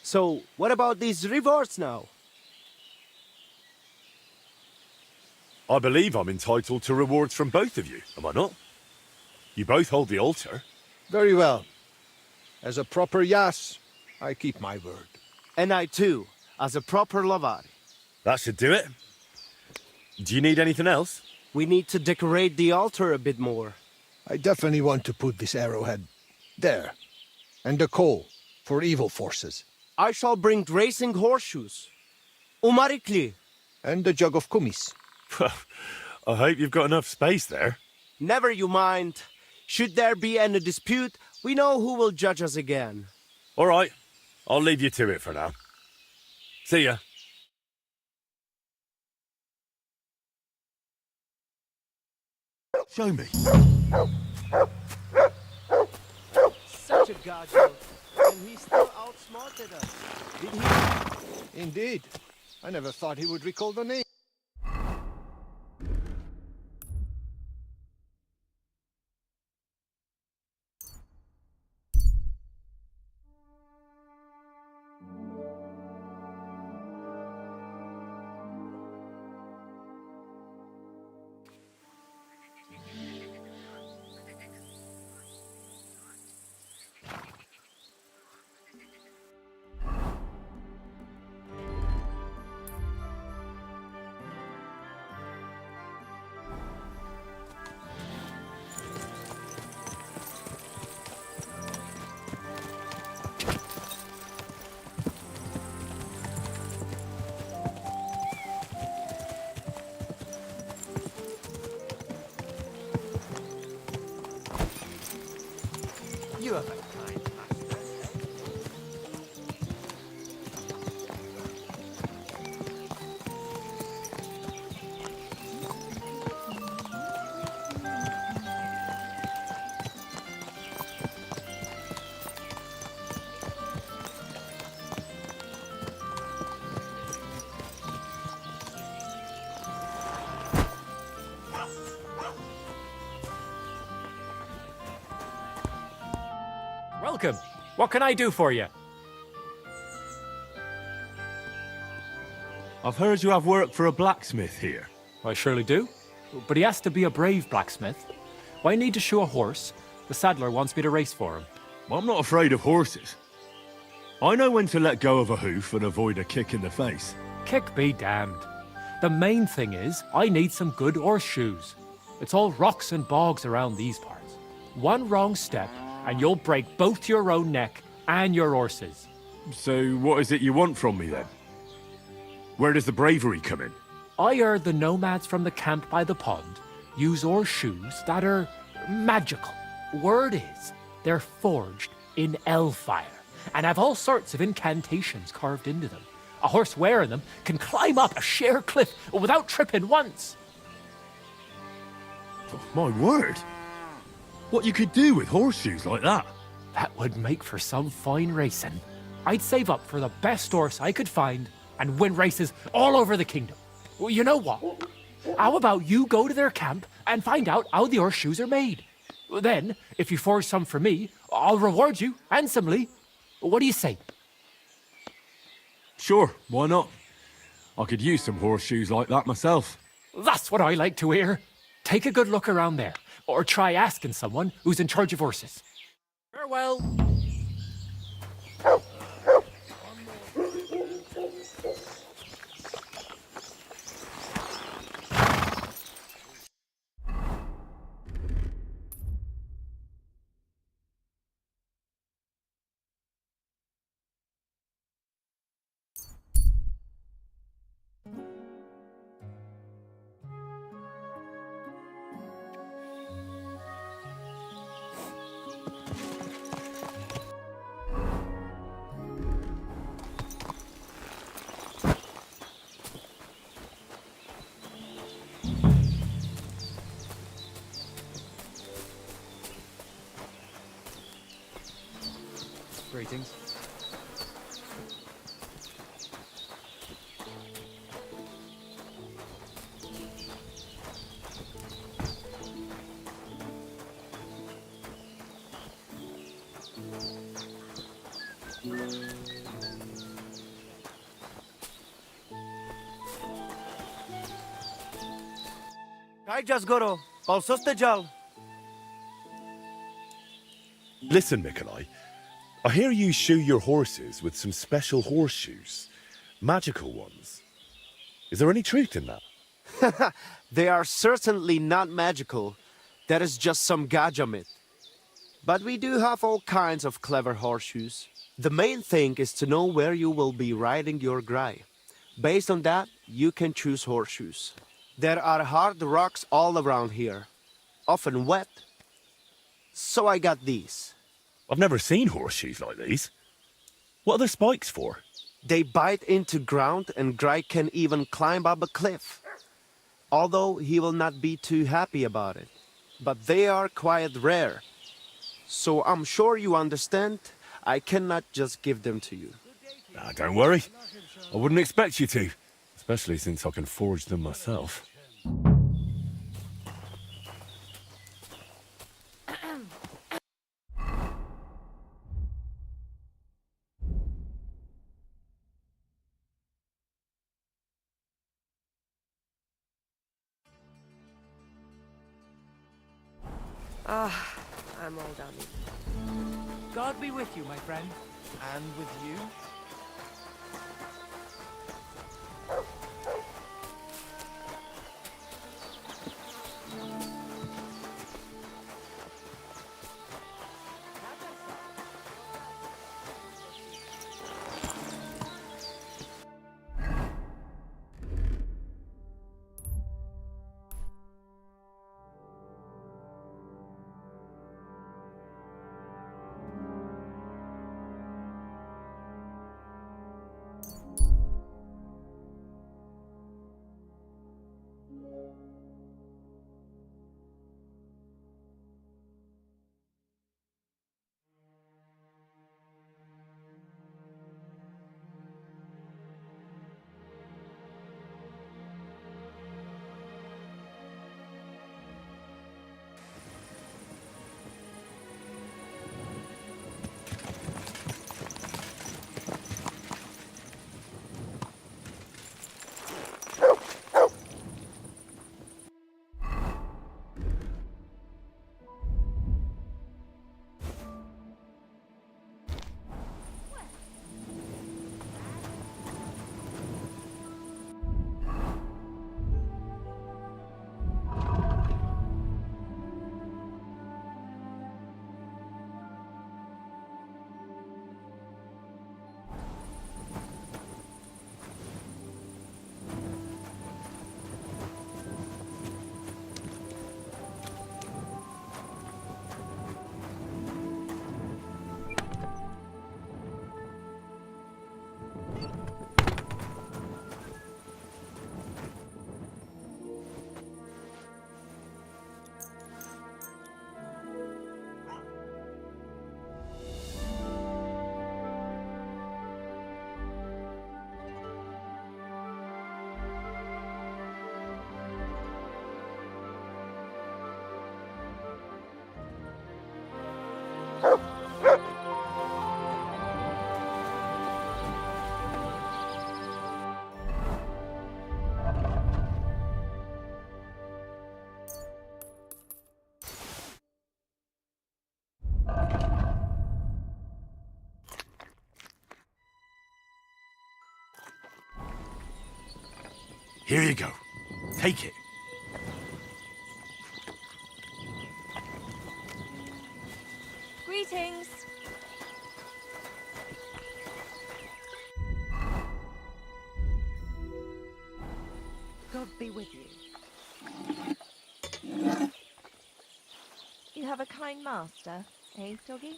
S9: So, what about these rewards now?
S3: I believe I'm entitled to rewards from both of you, am I not? You both hold the altar.
S15: Very well. As a proper Yas, I keep my word.
S9: And I too, as a proper Lavari.
S3: That should do it. Do you need anything else?
S9: We need to decorate the altar a bit more.
S15: I definitely want to put this arrowhead there. And the coal for evil forces.
S9: I shall bring racing horseshoes. Umarikli.
S15: And the jug of kumis.
S3: I hope you've got enough space there.
S9: Never you mind. Should there be any dispute, we know who will judge us again.
S3: All right. I'll leave you to it for now. See ya.
S16: Show me.
S9: Such a gadget. And he still outsmarted us. Did he?
S15: Indeed. I never thought he would recall the name.
S17: Welcome. What can I do for you?
S5: I've heard you have work for a blacksmith here.
S17: I surely do. But he has to be a brave blacksmith. I need to shoe a horse. The saddler wants me to race for him.
S5: I'm not afraid of horses. I know when to let go of a hoof and avoid a kick in the face.
S17: Kick be damned. The main thing is, I need some good horseshoes. It's all rocks and bogs around these parts. One wrong step, and you'll break both your own neck and your horse's.
S5: So what is it you want from me then? Where does the bravery come in?
S17: I heard the nomads from the camp by the pond use horseshoes that are magical. Word is, they're forged in hellfire and have all sorts of incantations carved into them. A horse wearing them can climb up a sheer cliff without tripping once.
S5: Oh, my word! What you could do with horseshoes like that?
S17: That would make for some fine racing. I'd save up for the best horse I could find and win races all over the kingdom. Well, you know what? How about you go to their camp and find out how the horseshoes are made? Then, if you forge some for me, I'll reward you handsomely. What do you say?
S5: Sure, why not? I could use some horseshoes like that myself.
S17: That's what I like to hear. Take a good look around there, or try asking someone who's in charge of horses. Farewell. Greetings.
S9: Kai Jasgoro, Balsostejal.
S3: Listen, Mikolai. I hear you shoe your horses with some special horseshoes. Magical ones. Is there any truth in that?
S9: They are certainly not magical. That is just some gaja myth. But we do have all kinds of clever horseshoes. The main thing is to know where you will be riding your grai. Based on that, you can choose horseshoes. There are hard rocks all around here, often wet. So I got these.
S3: I've never seen horseshoes like these. What are the spikes for?
S9: They bite into ground and Grai can even climb up a cliff. Although he will not be too happy about it. But they are quite rare. So I'm sure you understand, I cannot just give them to you.
S3: Ah, don't worry. I wouldn't expect you to. Especially since I can forge them myself.
S18: Ah, I'm all done.
S17: God be with you, my friend.
S16: And with you?
S5: Here you go. Take it.
S7: Greetings. God be with you. You have a kind master, eh, doggy?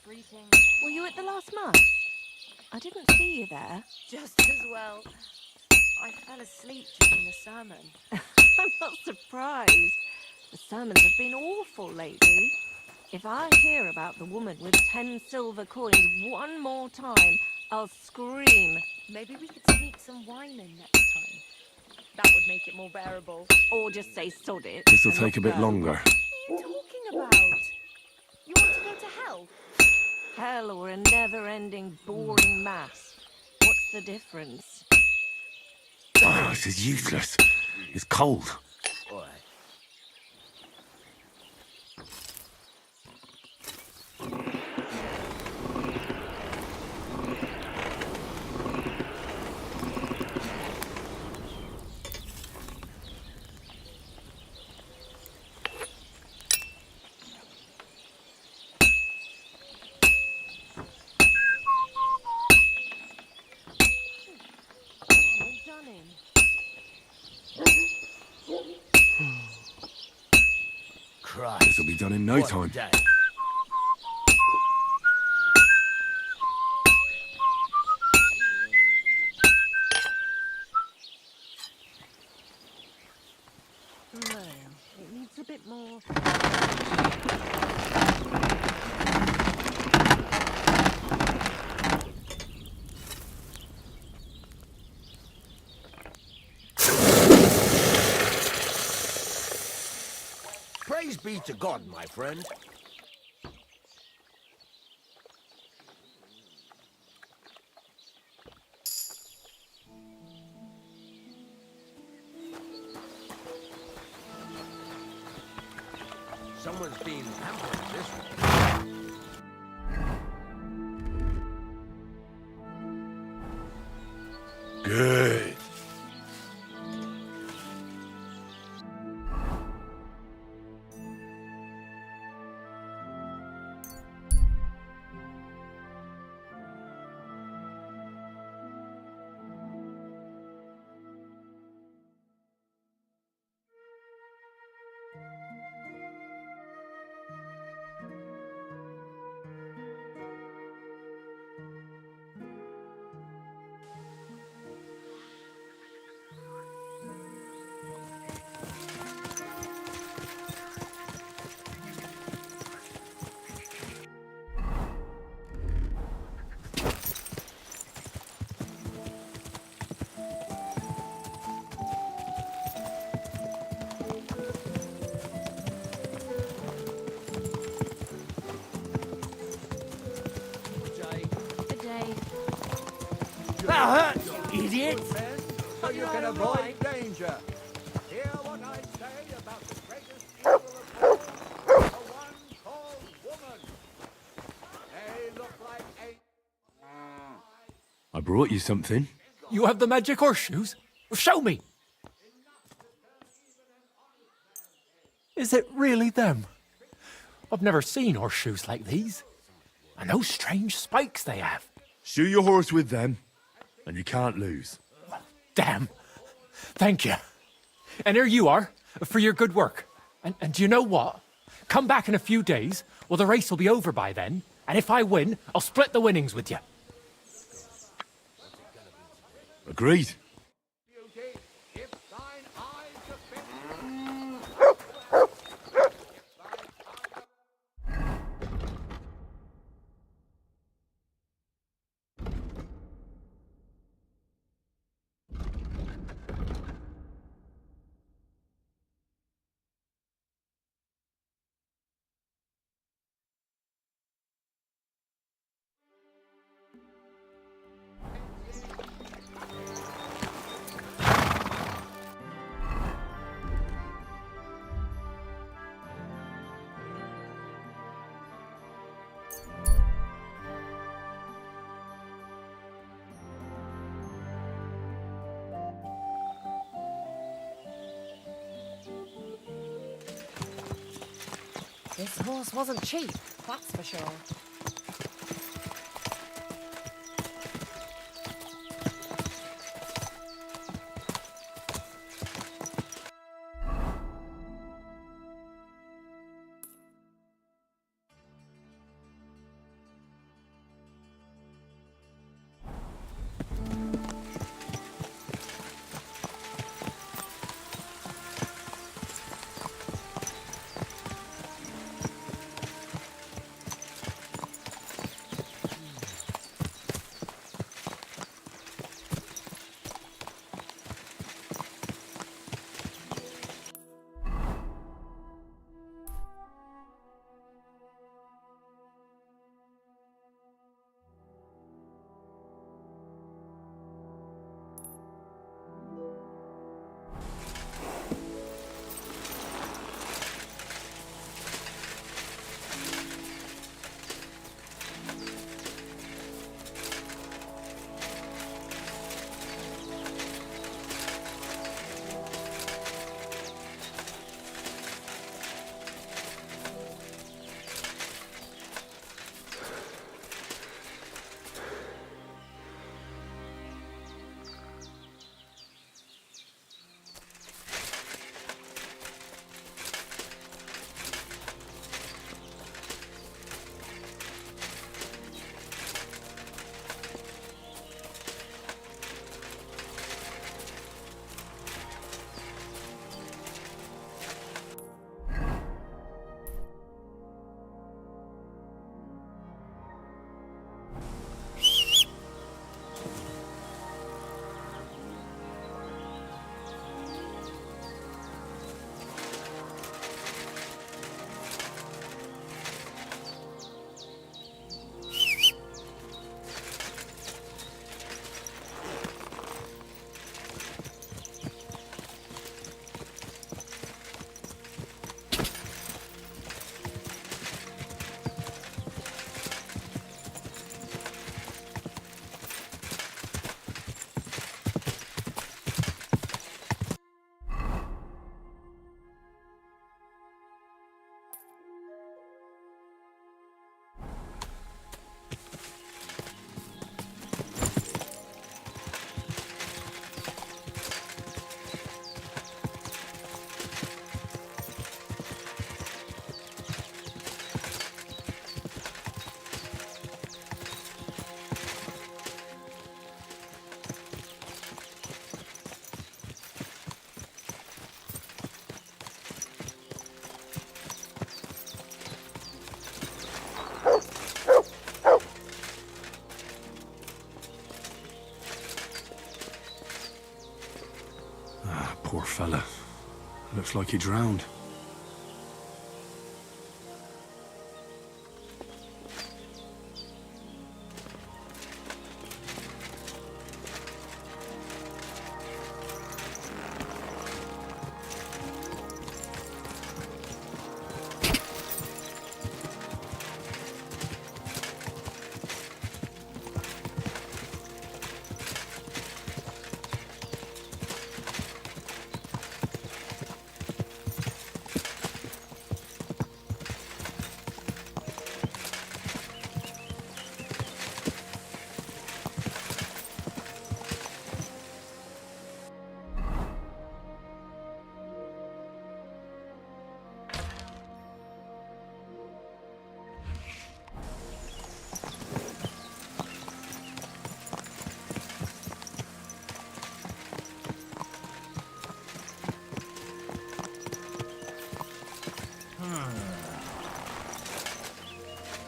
S7: Greetings. Were you at the last mass? I didn't see you there.
S13: Just as well. I fell asleep during the sermon.
S7: I'm not surprised. The sermons have been awful lately. If I hear about the woman with 10 silver coins one more time, I'll scream.
S13: Maybe we could sneak some wine in next time. That would make it more bearable.
S7: Or just say sod it.
S5: This'll
S7: and
S5: take a
S7: not
S5: bit
S7: go.
S5: longer.
S13: What are you talking about? You want to go to hell?
S7: Hell or a never-ending, boring mass. What's the difference?
S5: Oh, this is useless. It's cold. This'll be done in no time.
S7: Well, it needs a bit more.
S6: Praise be to God, my friend. Someone's been hampering this one.
S5: Good.
S11: That hurts, you idiot!
S16: So you can avoid danger. Hear what I say about the greatest evil of all, the one called woman. They look like a...
S5: I brought you something.
S17: You have the magic horseshoes? Show me! Is it really them? I've never seen horseshoes like these. And those strange spikes they have.
S5: Shoe your horse with them, and you can't lose.
S17: Damn. Thank you. And here you are, for your good work. And do you know what? Come back in a few days, well, the race will be over by then, and if I win, I'll split the winnings with you.
S5: Agreed.
S13: This horse wasn't cheap, that's for sure.
S5: Poor fella. Looks like he drowned.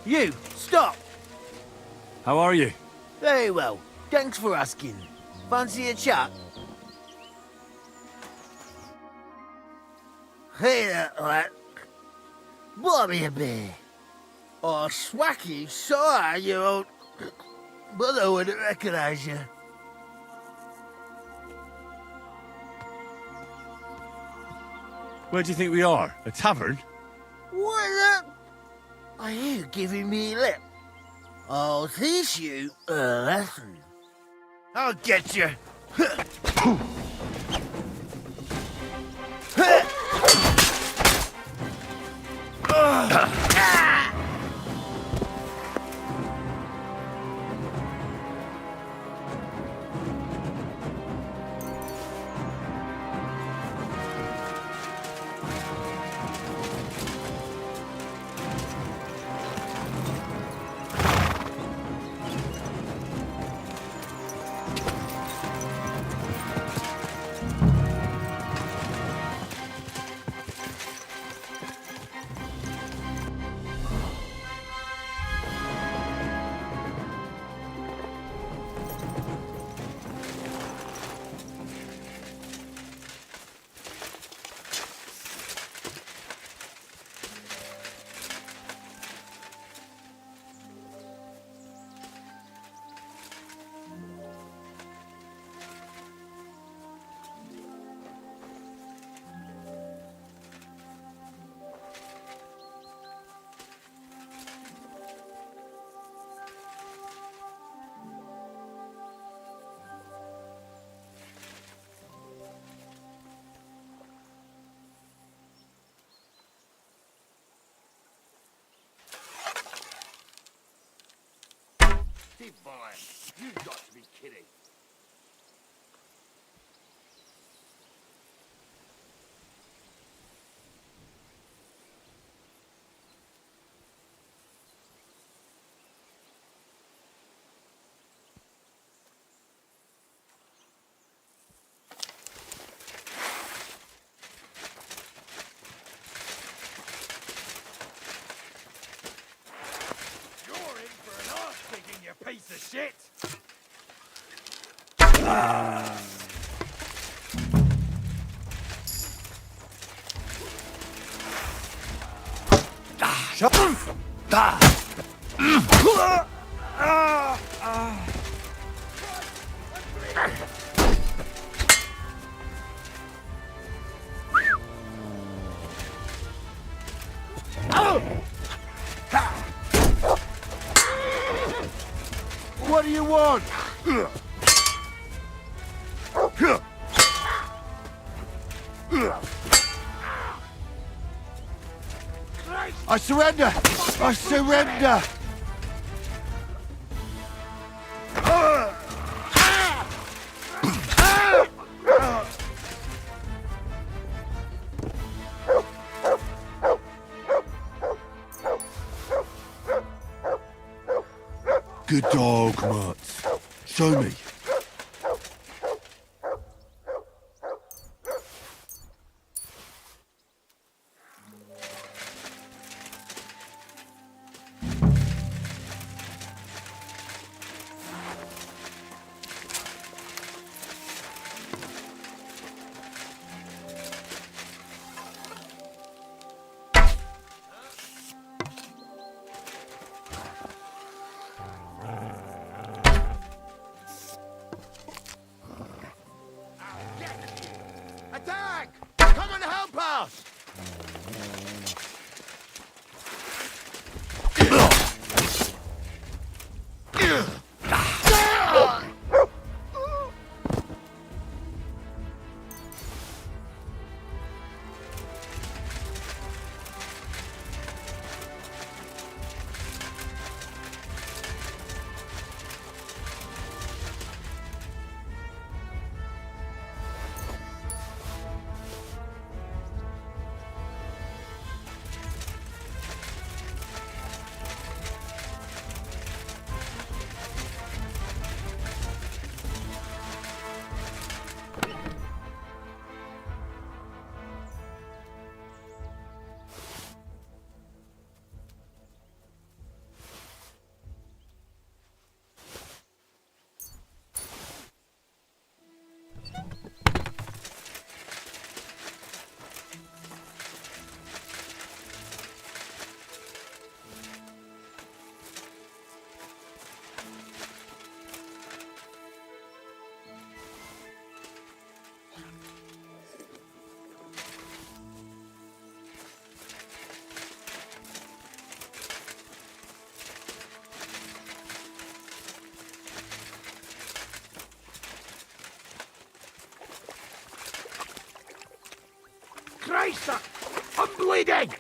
S6: You, stop!
S5: How are you?
S6: Very well. Thanks for asking. Fancy a chat? Hey there, lad. Bobby a bit. Oh, Swacky, sorry, you old... But I wouldn't recognise you.
S5: Where do you think we are? A tavern?
S6: What the... Are you giving me lip? I'll teach you a lesson. I'll get you. mastiff boy. You've got to be kidding.
S2: Piece of shit!
S16: Shut up!
S6: What do you want? I surrender! I surrender!
S16: Good dog, Mutz. Show me.
S6: Attack! Come and help us! Christ! I'm bleeding!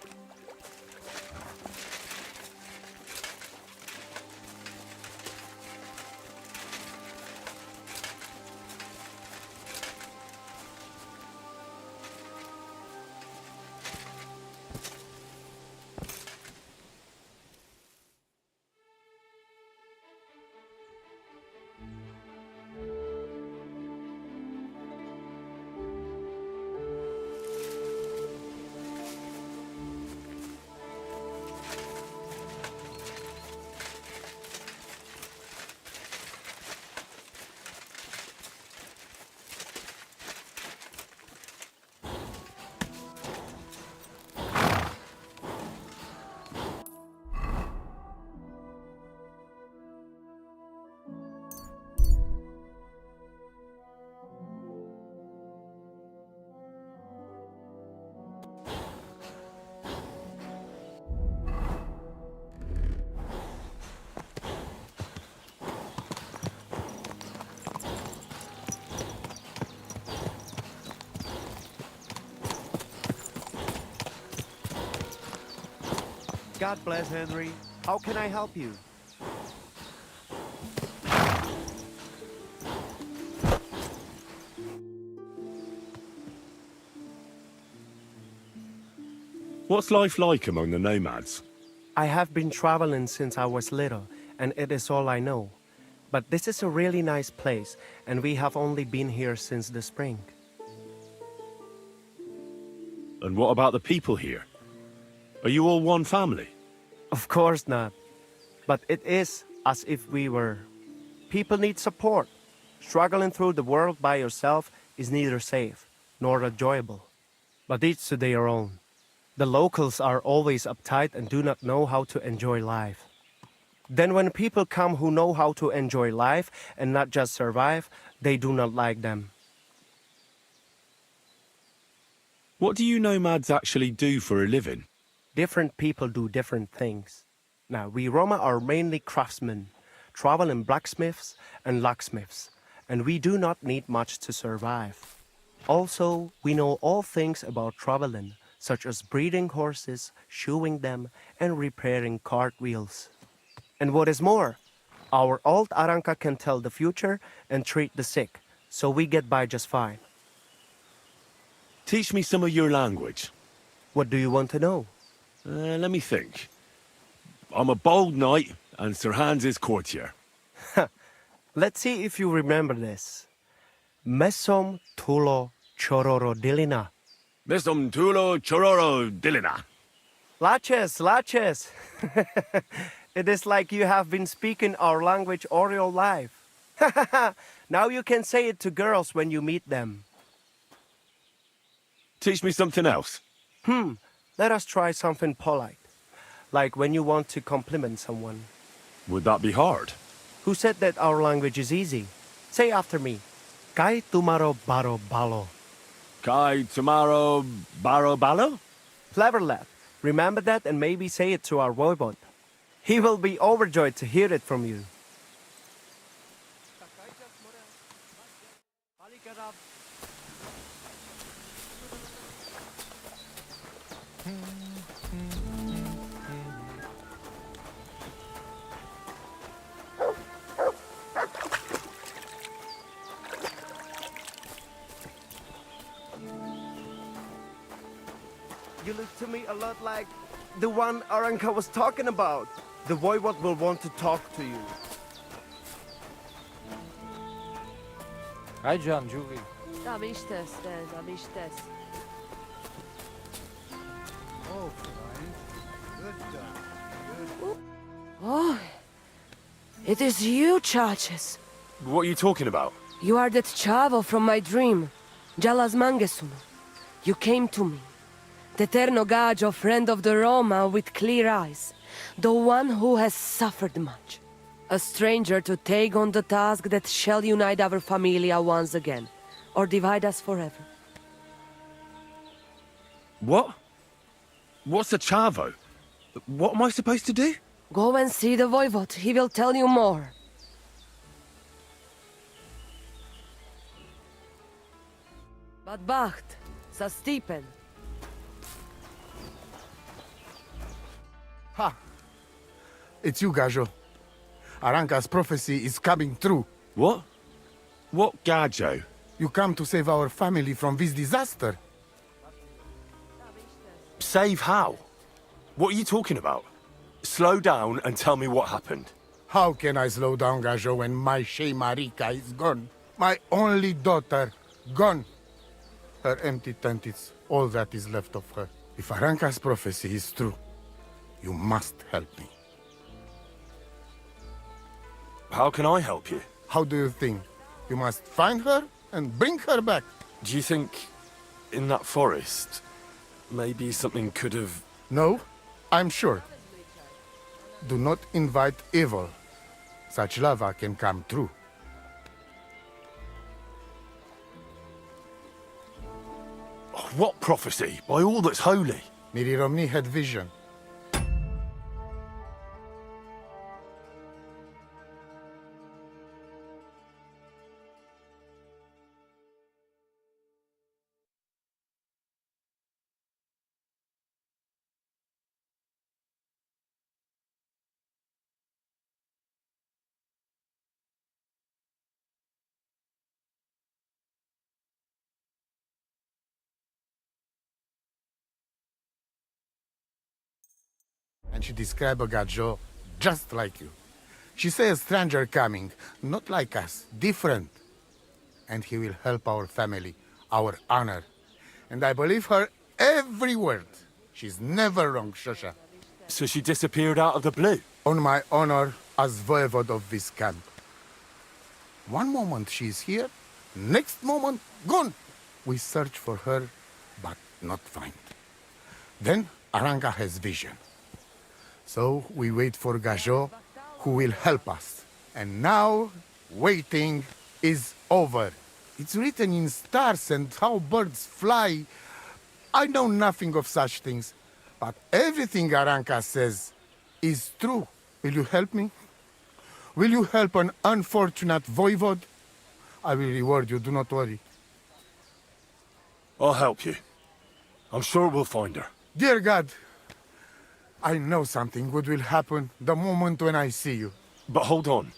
S9: God bless Henry. How can I help you?
S3: What's life like among the nomads?
S9: I have been traveling since I was little, and it is all I know. But this is a really nice place, and we have only been here since the spring.
S3: And what about the people here? Are you all one family?
S9: Of course not. But it is as if we were. People need support. Struggling through the world by yourself is neither safe nor enjoyable. But each to their own. The locals are always uptight and do not know how to enjoy life. Then when people come who know how to enjoy life and not just survive, they do not like them.
S3: What do you nomads actually do for a living?
S9: Different people do different things. Now, we Roma are mainly craftsmen, traveling blacksmiths and locksmiths, and we do not need much to survive. Also, we know all things about traveling, such as breeding horses, shoeing them, and repairing cartwheels. And what is more, our old Aranka can tell the future and treat the sick, so we get by just fine.
S3: Teach me some of your language.
S9: What do you want to know?
S3: Let me think. I'm a bold knight, and Sir Hans is courtier.
S9: Let's see if you remember this. Mesom tulo chororo dilina.
S3: Mesom tulo chororo dilina.
S9: Laches, laches. It is like you have been speaking our language all your life. Now you can say it to girls when you meet them.
S3: Teach me something else.
S9: Let us try something polite. Like when you want to compliment someone.
S3: Would that be hard?
S9: Who said that our language is easy? Say after me. Kai tumaro baro balo.
S3: Kai tomorrow baro balo?
S9: Clever lad. Remember that and maybe say it to our voivod. He will be overjoyed to hear it from you. You look to me a lot like the one Aranka was talking about. The voivod will want to talk to you.
S19: Hi, John, Julie.
S16: Oh, fine. Good done.
S18: Oh, it is you, Chaches.
S3: What are you talking about?
S18: You are that chavo from my dream, Jalas Mangesuno. You came to me, the Terno Gajo, friend of the Roma with clear eyes, the one who has suffered much. A stranger to take on the task that shall unite our familia once again, or divide us forever.
S3: What? What's a chavo? What am I supposed to do?
S18: Go and see the voivod, he will tell you more. But Bacht, sa Stipen.
S20: Ha! It's you, Gajo. Aranka's prophecy is coming true.
S3: What? What Gajo?
S20: You come to save our family from this disaster.
S3: Save how? What are you talking about? Slow down and tell me what happened.
S20: How can I slow down, Gajo, when my Shea Marika is gone? My only daughter, gone. Her empty tent is all that is left of her. If Aranka's prophecy is true, you must help me.
S3: How can I help you?
S20: How do you think? You must find her and bring her back.
S3: Do you think in that forest, maybe something could have...
S20: No, I'm sure. Do not invite evil. Such lava can come true.
S3: What prophecy? By all that's holy.
S20: Miri Romni had vision. and she described a Gajo just like you. She say a stranger coming, not like us, different. And he will help our family, our honor. And I believe her every word. She's never wrong, Shosha.
S3: So she disappeared out of the blue?
S20: On my honor as voivode of this camp. One moment she's here, next moment gone. We search for her, but not find. Then Aranka has vision. So we wait for Gajo, who will help us. And now, waiting is over. It's written in stars and how birds fly. I know nothing of such things, but everything Aranka says is true. Will you help me? Will you help an unfortunate voivode? I will reward you, do not worry.
S3: I'll help you. I'm sure we'll find her.
S20: Dear God, I know something good will happen the moment when I see you.
S3: But hold on.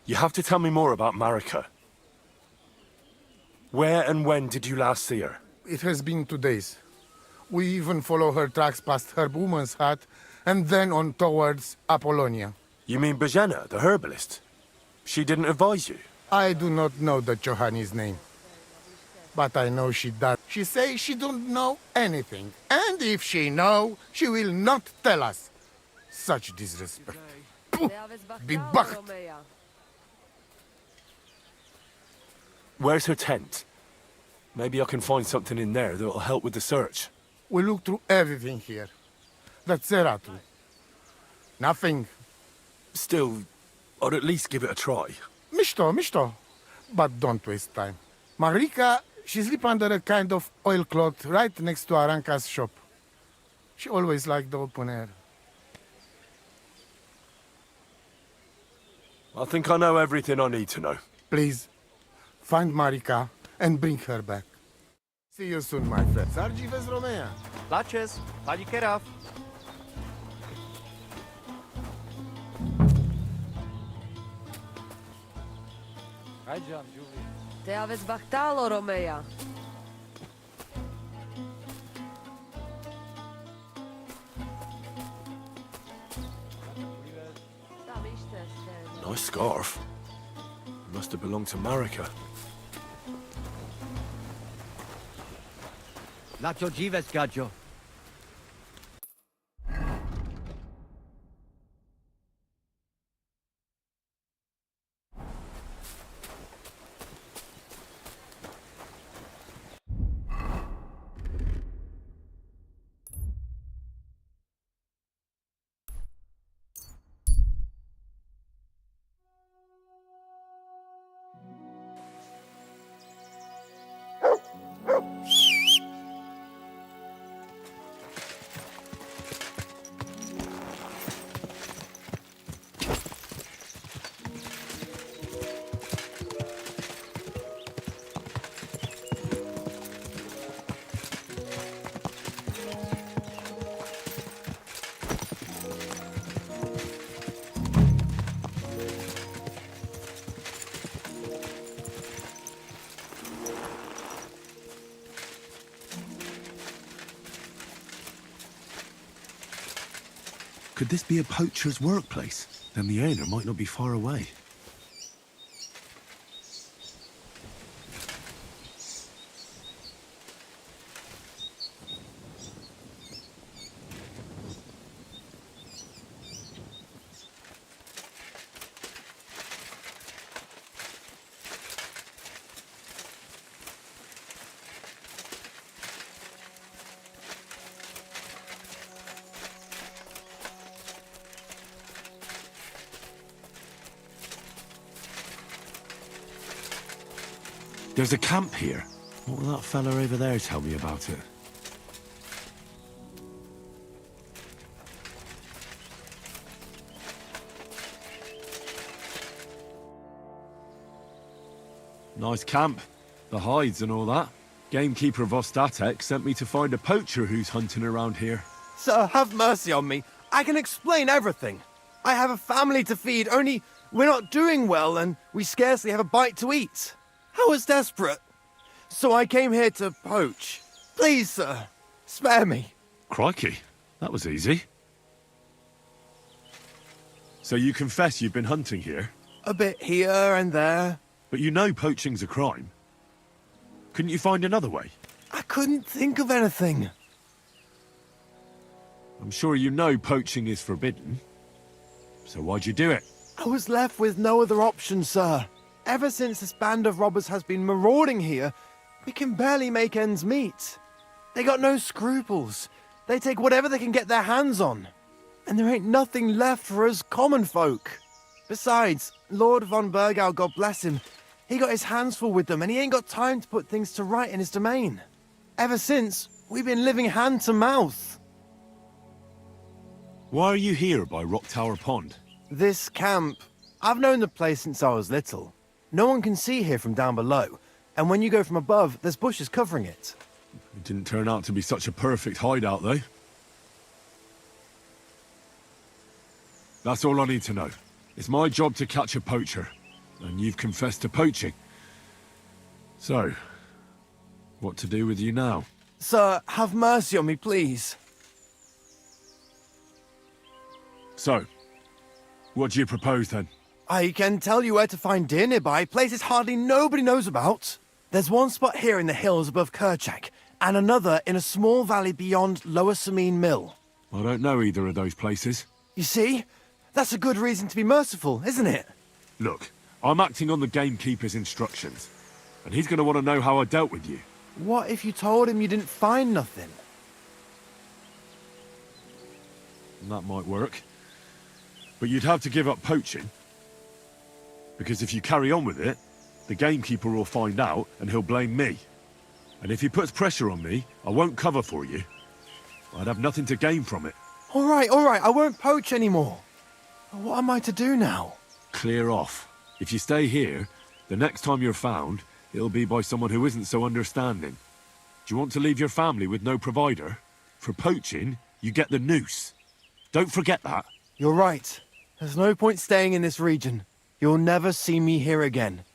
S3: You have to tell me more about Marika. Where and when did you last see her?
S20: It has been 2 days. We even follow her tracks past her woman's hut and then on towards Apollonia.
S3: You mean Bojana, the herbalist? She didn't advise you?
S20: I do not know the Johani's name. But I know she does. She say she don't know anything. And if she know, she will not tell us. Such disrespect. Pooh! Be bacht!
S3: Where's her tent? Maybe I can find something in there that'll help with the search.
S20: We look through everything here. That's Zeratu. Nothing.
S3: Still, I'd at least give it a try.
S20: Mishto. But don't waste time. Marika, she sleep under a kind of oilcloth right next to Aranka's shop. She always liked the open air.
S3: I think I know everything I need to know.
S20: Please, find Marika and bring her back. See you soon, my friend. Sargi vez Romea.
S9: Laches, Padi Keraf.
S18: Te aveți bactalo, Romea.
S3: Nice scarf. Must have belonged to Marika.
S11: Lacho Jives Gajo.
S5: Could this be a poacher's workplace? Then the owner might not be far away. There's a camp here. What will that fella over there tell me about it? Nice camp. The hides and all that. Gamekeeper Vostatek sent me to find a poacher who's hunting around here.
S12: Sir, have mercy on me. I can explain everything. I have a family to feed, only we're not doing well and we scarcely have a bite to eat. I was desperate. So I came here to poach. Please, sir, spare me.
S5: Crikey, that was easy.
S3: So you confess you've been hunting here?
S12: A bit here and there.
S3: But you know poaching's a crime. Couldn't you find another way?
S12: I couldn't think of anything.
S3: I'm sure you know poaching is forbidden. So why'd you do it?
S12: I was left with no other option, sir. Ever since this band of robbers has been marauding here, we can barely make ends meet. They got no scruples. They take whatever they can get their hands on. And there ain't nothing left for us common folk. Besides, Lord von Burgau, God bless him, he got his hands full with them and he ain't got time to put things to right in his domain. Ever since, we've been living hand to mouth.
S3: Why are you here by Rock Tower Pond?
S12: This camp, I've known the place since I was little. No one can see here from down below, and when you go from above, there's bushes covering it.
S3: It didn't turn out to be such a perfect hideout, though. That's all I need to know. It's my job to catch a poacher, and you've confessed to poaching. So, what to do with you now?
S12: Sir, have mercy on me, please.
S3: So, what do you propose, then?
S12: I can tell you where to find deer nearby, places hardly nobody knows about. There's one spot here in the hills above Kerchak, and another in a small valley beyond Lower Samine Mill.
S3: I don't know either of those places.
S12: You see? That's a good reason to be merciful, isn't it?
S3: Look, I'm acting on the gamekeeper's instructions, and he's going to want to know how I dealt with you.
S12: What if you told him you didn't find nothing?
S3: That might work. But you'd have to give up poaching. Because if you carry on with it, the gamekeeper will find out and he'll blame me. And if he puts pressure on me, I won't cover for you. I'd have nothing to gain from it.
S12: All right, I won't poach anymore. What am I to do now?
S3: Clear off. If you stay here, the next time you're found, it'll be by someone who isn't so understanding. Do you want to leave your family with no provider? For poaching, you get the noose. Don't forget that.
S12: You're right. There's no point staying in this region. You'll never see me here again.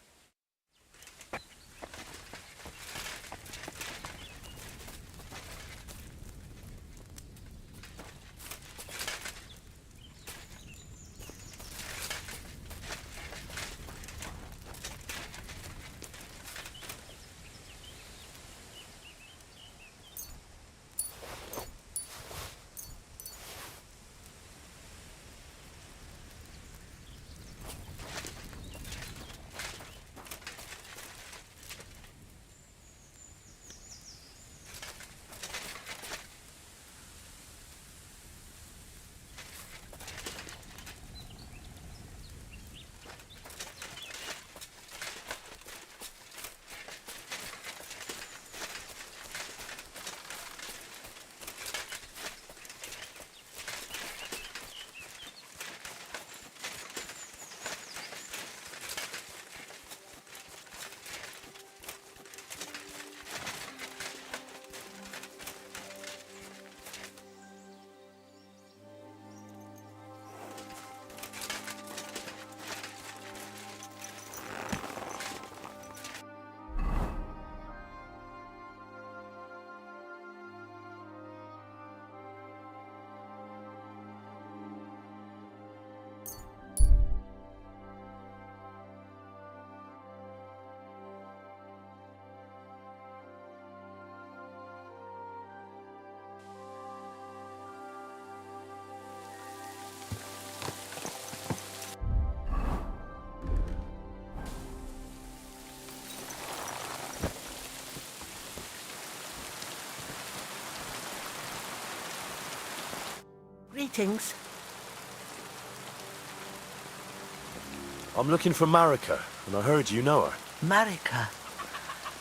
S8: Greetings.
S3: I'm looking for Marika, and I heard you know her.
S8: Marika.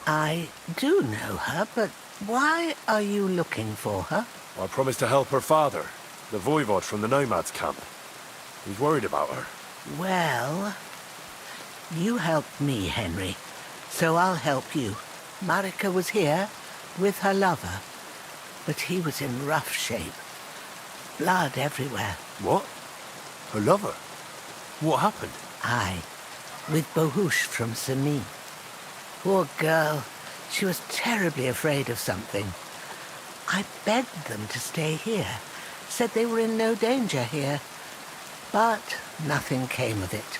S8: I do know her, but why are you looking for her?
S3: I promised to help her father, the voivod from the nomads camp. He's worried about her.
S8: Well, you helped me, Henry, so I'll help you. Marika was here with her lover, but he was in rough shape. Blood everywhere.
S3: What? Her lover? What happened?
S8: Aye, with Bohush from Samine. Poor girl. She was terribly afraid of something. I begged them to stay here. Said they were in no danger here. But nothing came of it.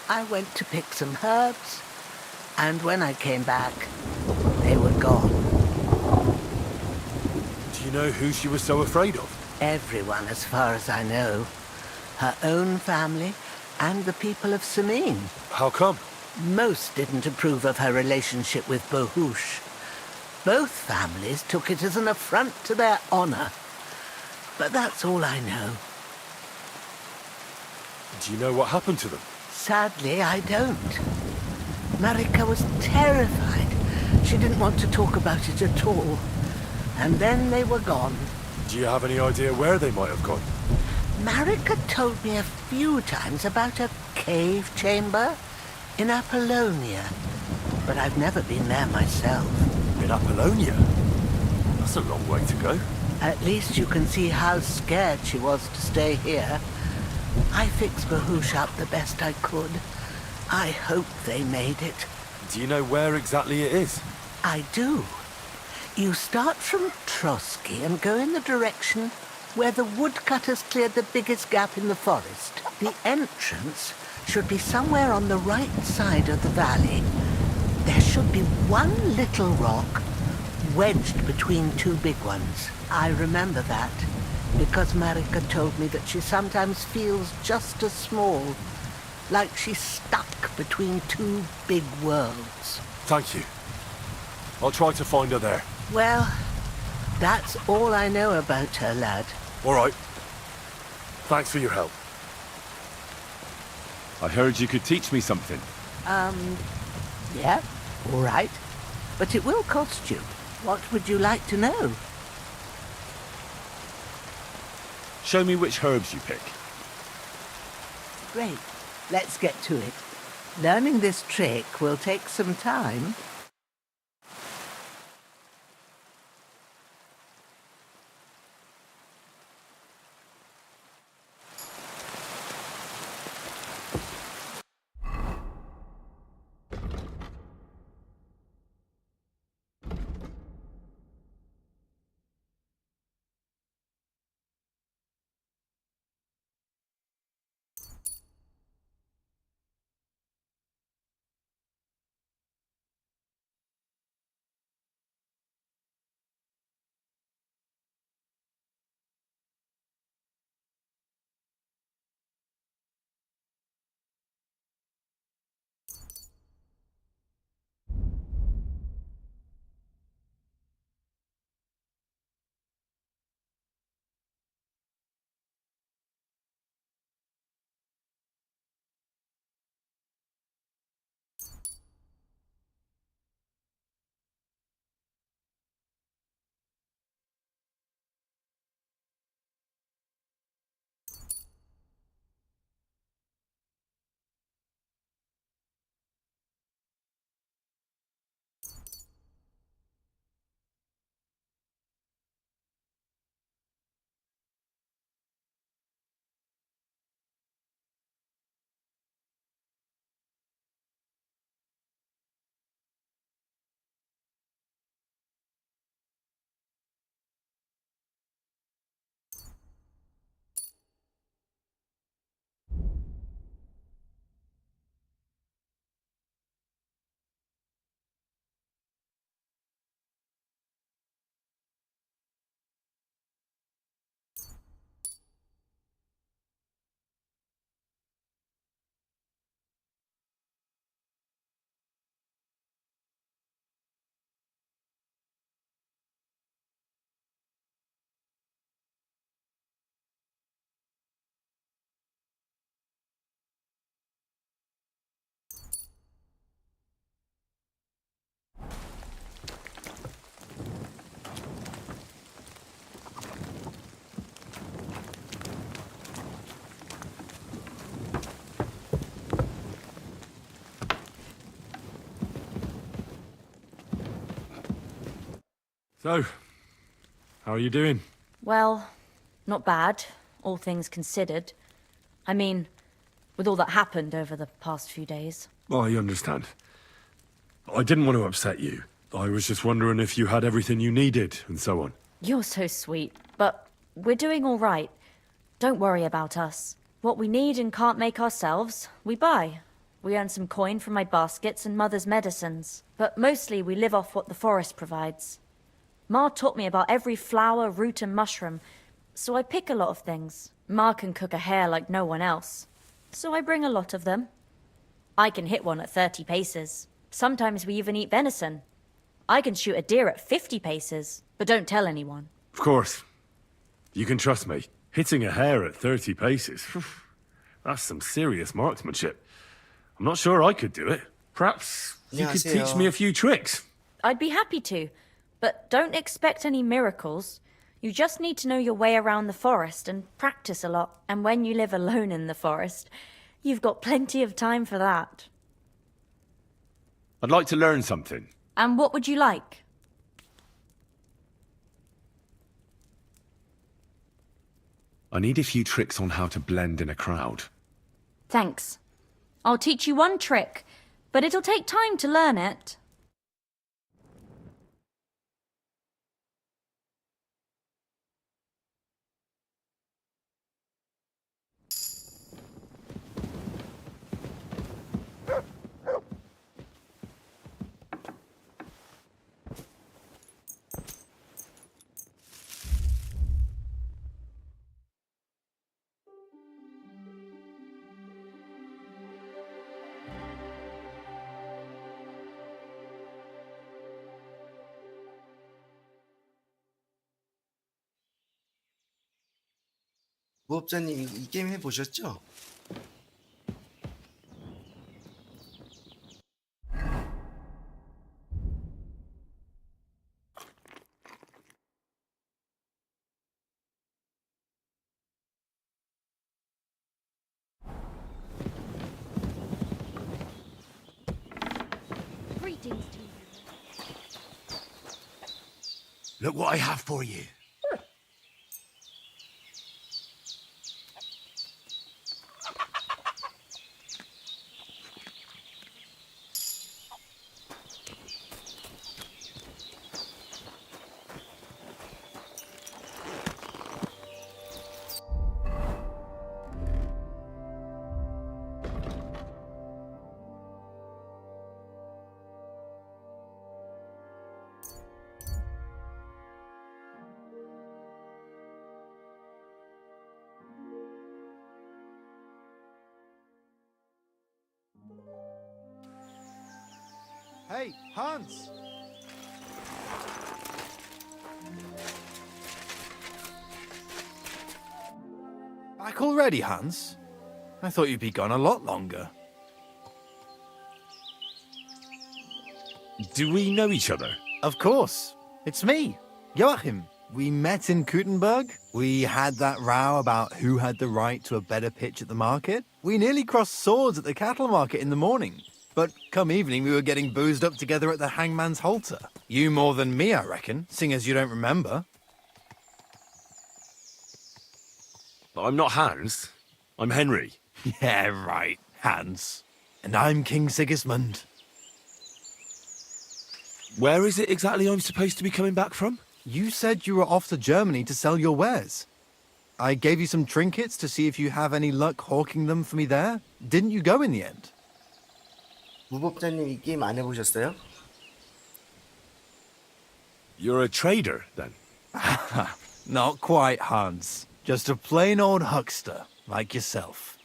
S8: I went to pick some herbs, and when I came back, they were gone.
S5: Do you know who she was so afraid of?
S8: Everyone, as far as I know. Her own family and the people of Sameen.
S5: How come?
S8: Most didn't approve of her relationship with Bohush. Both families took it as an affront to their honor. But that's all I know.
S5: Do you know what happened to them?
S8: Sadly, I don't. Marika was terrified. She didn't want to talk about it at all. And then they were gone.
S5: Do you have any idea where they might have gone?
S8: Marika told me a few times about a cave chamber in Apollonia, but I've never been there myself.
S5: In Apollonia? That's a long way to go.
S8: At least you can see how scared she was to stay here. I fixed Bahush up the best I could. I hope they made it.
S5: Do you know where exactly it is?
S8: I do. You start from Trotsky and go in the direction where the woodcutters cleared the biggest gap in the forest. The entrance should be somewhere on the right side of the valley. There should be one little rock wedged between two big ones. I remember that because Marika told me that she sometimes feels just as small, like she's stuck between two big worlds.
S5: Thank you. I'll try to find her there.
S8: Well, that's all I know about her, lad.
S5: All right. Thanks for your help. I heard you could teach me something.
S8: Yeah, all right. But it will cost you. What would you like to know?
S5: Show me which herbs you pick.
S8: Great. Let's get to it. Learning this trick will take some time.
S5: So, how are you doing?
S13: Well, not bad, all things considered. I mean, with all that happened over the past few days.
S5: I understand. I didn't want to upset you. I was just wondering if you had everything you needed, and so on.
S13: You're so sweet, but we're doing all right. Don't worry about us. What we need and can't make ourselves, we buy. We earn some coin from my baskets and Mother's medicines, but mostly we live off what the forest provides. Ma taught me about every flower, root and mushroom, so I pick a lot of things. Ma can cook a hare like no one else, so I bring a lot of them. I can hit one at 30 paces. Sometimes we even eat venison. I can shoot a deer at 50 paces, but don't tell anyone.
S3: Of course. You can trust me. Hitting a hare at 30 paces, that's some serious marksmanship. I'm not sure I could do it. Perhaps you could teach me a few tricks.
S13: I'd be happy to, but don't expect any miracles. You just need to know your way around the forest and practice a lot. And when you live alone in the forest, you've got plenty of time for that.
S3: I'd like to learn something.
S13: And what would you like?
S3: I need a few tricks on how to blend in a crowd.
S13: Thanks. I'll teach you one trick, but it'll take time to learn it.
S19: 무법자님, 이 게임 해보셨죠?
S7: Greetings to you.
S5: Look what I have for you.
S21: Hey, Hans! Back already, Hans? I thought you'd be gone a lot longer.
S3: Do we know each other?
S21: Of course. It's me, Joachim. We met in Gutenberg. We had that row about who had the right to a better pitch at the market. We nearly crossed swords at the cattle market in the morning. But come evening, we were getting boozed up together at the hangman's halter. You more than me, I reckon, seeing as you don't remember.
S3: I'm not Hans. I'm Henry.
S21: Yeah, right, Hans. And I'm King Sigismund.
S3: Where is it exactly I'm supposed to be coming back from?
S21: You said you were off to Germany to sell your wares. I gave you some trinkets to see if you have any luck hawking them for me there. Didn't you go in the end?
S19: 무법자님, 이 게임 안 해보셨어요?
S3: You're a trader, then?
S21: Not quite, Hans. Just a plain old huckster, like yourself.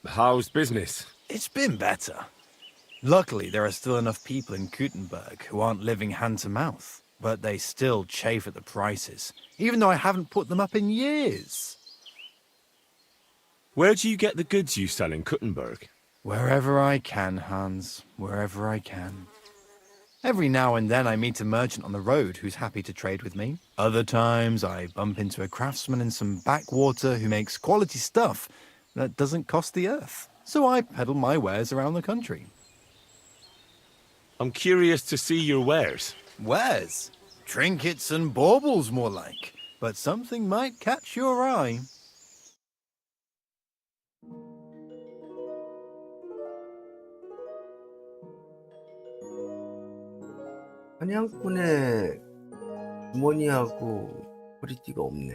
S3: How's business?
S21: It's been better. Luckily, there are still enough people in Gutenberg who aren't living hand to mouth, but they still chafe at the prices, even though I haven't put them up in years.
S3: Where do you get the goods you sell in Gutenberg?
S21: Wherever I can, Hans. Wherever I can. Every now and then I meet a merchant on the road who's happy to trade with me. Other times I bump into a craftsman in some backwater who makes quality stuff that doesn't cost the earth. So I peddle my wares around the country.
S3: I'm curious to see your wares.
S21: Wares? Trinkets and baubles, more like. But something might catch your eye.
S19: 사냥꾼의 주머니하고 허리띠가 없네.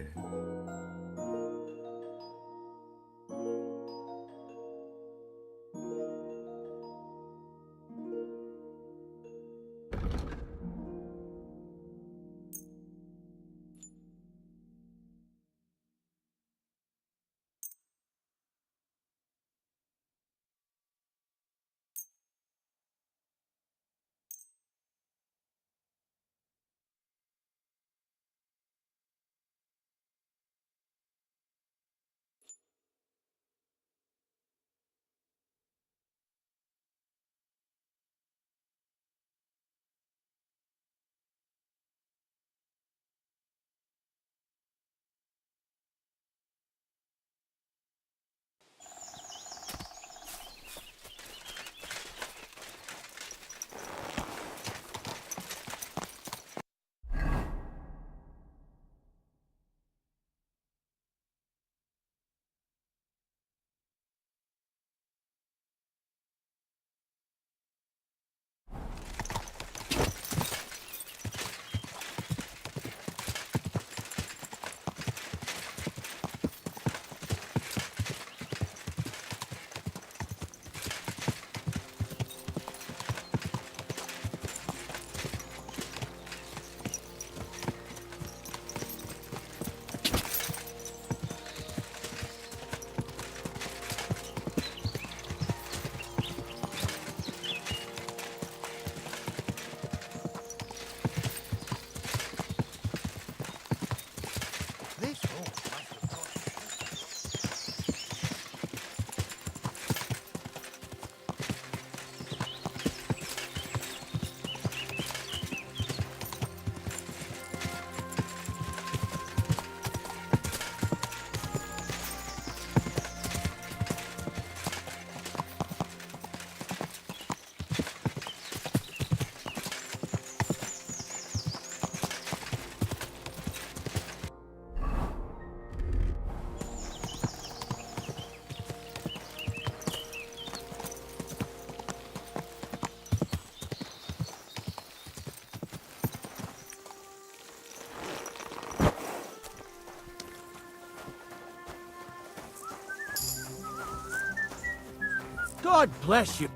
S1: God bless you.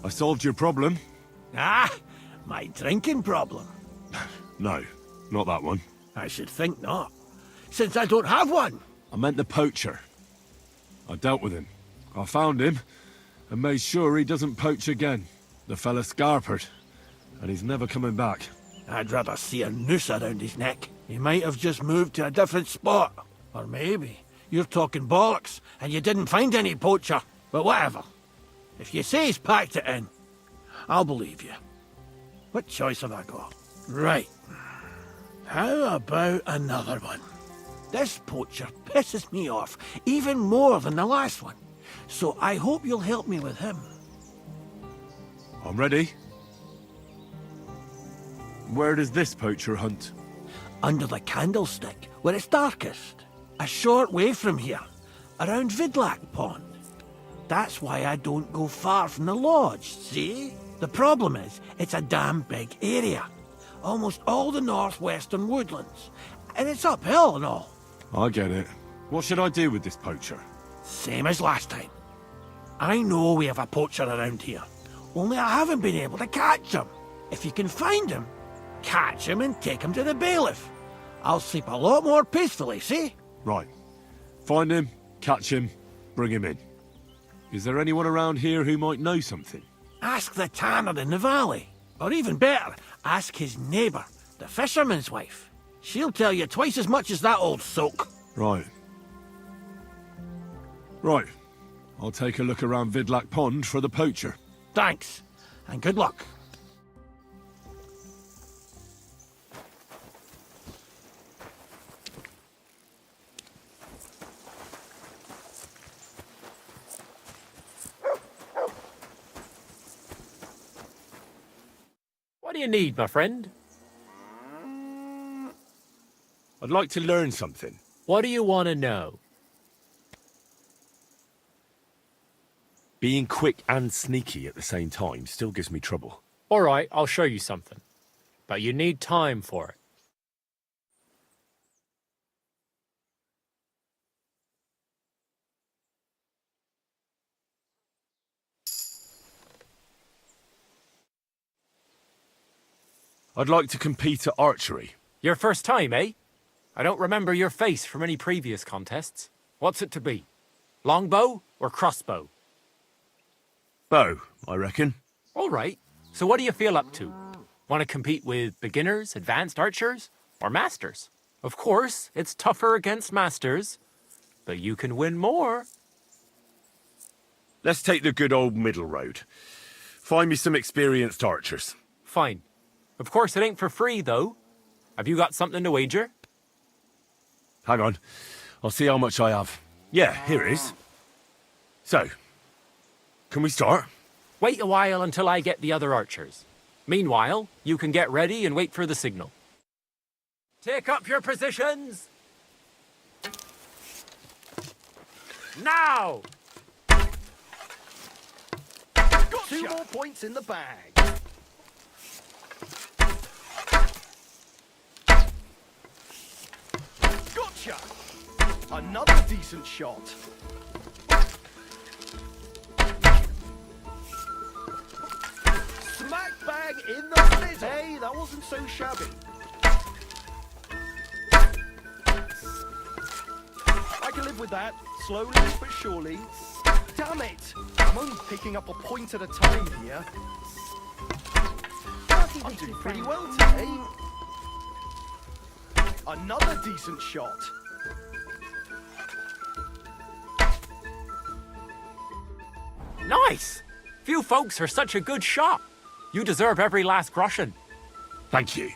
S5: I solved your problem.
S1: Ah, my drinking problem.
S5: No, not that one.
S1: I should think not, since I don't have one.
S5: I meant the poacher. I dealt with him. I found him and made sure he doesn't poach again. The fella scarpered, and he's never coming back.
S1: I'd rather see a noose around his neck. He might have just moved to a different spot. Or maybe you're talking bollocks and you didn't find any poacher. But whatever. If you say he's packed it in, I'll believe you. What choice have I got? Right. How about another one? This poacher pisses me off even more than the last one. So I hope you'll help me with him.
S5: I'm ready. Where does this poacher hunt?
S1: Under the candlestick, where it's darkest. A short way from here, around Vidlac Pond. That's why I don't go far from the lodge, see? The problem is, it's a damn big area. Almost all the northwestern woodlands. And it's uphill and all.
S5: I get it. What should I do with this poacher?
S1: Same as last time. I know we have a poacher around here. Only I haven't been able to catch him. If you can find him, catch him and take him to the bailiff. I'll sleep a lot more peacefully, see?
S5: Right. Find him, catch him, bring him in. Is there anyone around here who might know something?
S1: Ask the tanner in the valley. Or even better, ask his neighbour, the fisherman's wife. She'll tell you twice as much as that old soak.
S5: Right. Right. I'll take a look around Vidlac Pond for the poacher.
S1: Thanks, and good luck.
S17: What do you need, my friend?
S5: I'd like to learn something.
S17: What do you want to know?
S3: Being quick and sneaky at the same time still gives me trouble.
S17: All right, I'll show you something. But you need time for it.
S3: I'd like to compete at archery.
S17: Your first time, eh? I don't remember your face from any previous contests. What's it to be? Longbow or crossbow?
S3: Bow, I reckon.
S17: All right. So what do you feel up to? Want to compete with beginners, advanced archers, or masters? Of course, it's tougher against masters, but you can win more.
S3: Let's take the good old middle road. Find me some experienced archers.
S17: Fine. Of course, it ain't for free, though. Have you got something to wager?
S3: Hang on. I'll see how much I have. Yeah, here it is. So, can we start?
S17: Wait a while until I get the other archers. Meanwhile, you can get ready and wait for the signal. Take up your positions! Now!
S1: Gotcha.
S9: 2 more points in the bag. Gotcha! Another decent shot. Smack bang in the middle. Hey, that wasn't so shabby. I can live with that. Slowly but surely. Damn it! I'm only picking up a point at a time here. I'm doing pretty well today. Another decent shot.
S17: Nice! Few folks are such a good shot. You deserve every last groschen.
S3: Thank you.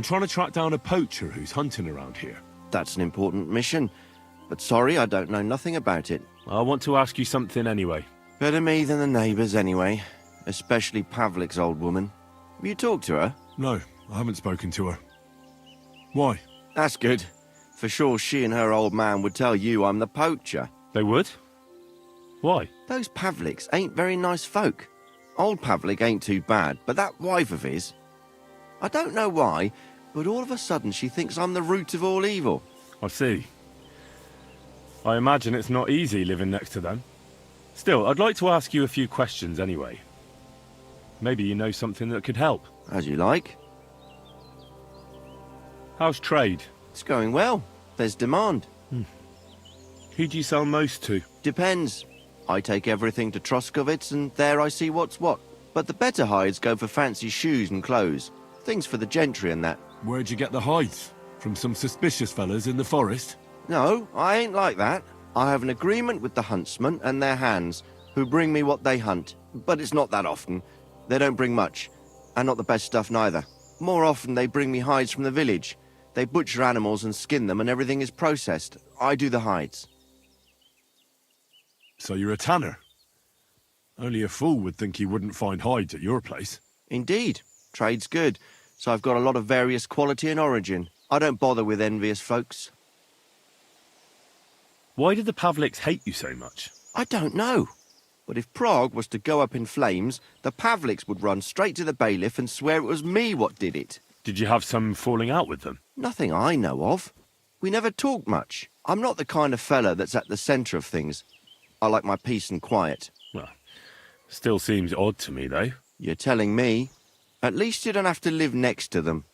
S3: I'm trying to track down a poacher who's hunting around here.
S10: That's an important mission. But sorry, I don't know nothing about it.
S3: I want to ask you something anyway.
S10: Better me than the neighbours anyway. Especially Pavlik's old woman. Have you talked to her?
S3: No, I haven't spoken to her. Why?
S10: That's good. For sure she and her old man would tell you I'm the poacher.
S3: They would? Why?
S10: Those Pavliks ain't very nice folk. Old Pavlik ain't too bad, but that wife of his... I don't know why, but all of a sudden she thinks I'm the root of all evil.
S3: I see. I imagine it's not easy living next to them. Still, I'd like to ask you a few questions anyway. Maybe you know something that could help.
S10: As you like.
S3: How's trade?
S10: It's going well. There's demand.
S3: Who do you sell most to?
S10: Depends. I take everything to Troskovitz and there I see what's what. But the better hides go for fancy shoes and clothes. Things for the gentry and that.
S3: Where'd you get the hides? From some suspicious fellas in the forest?
S10: No, I ain't like that. I have an agreement with the huntsmen and their hands, who bring me what they hunt. But it's not that often. They don't bring much. And not the best stuff neither. More often they bring me hides from the village. They butcher animals and skin them and everything is processed. I do the hides.
S3: So you're a tanner? Only a fool would think he wouldn't find hides at your place.
S10: Indeed. Trade's good. So I've got a lot of various quality and origin. I don't bother with envious folks.
S3: Why did the Pavliks hate you so much?
S10: I don't know. But if Prague was to go up in flames, the Pavliks would run straight to the bailiff and swear it was me what did it.
S3: Did you have some falling out with them?
S10: Nothing I know of. We never talk much. I'm not the kind of fella that's at the centre of things. I like my peace and quiet.
S3: Well, still seems odd to me, though.
S10: You're telling me? At least you don't have to live next to them.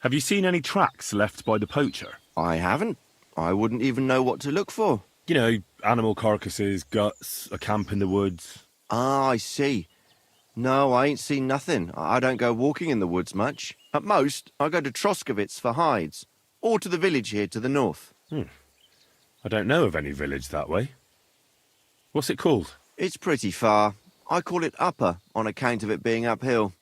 S3: Have you seen any tracks left by the poacher?
S10: I haven't. I wouldn't even know what to look for.
S3: You know, animal carcasses, guts, a camp in the woods.
S10: Ah, I see. No, I ain't seen nothing. I don't go walking in the woods much. At most, I go to Troskovitz for hides. Or to the village here to the north.
S3: I don't know of any village that way. What's it called?
S10: It's pretty far. I call it Upper, on account of it being uphill.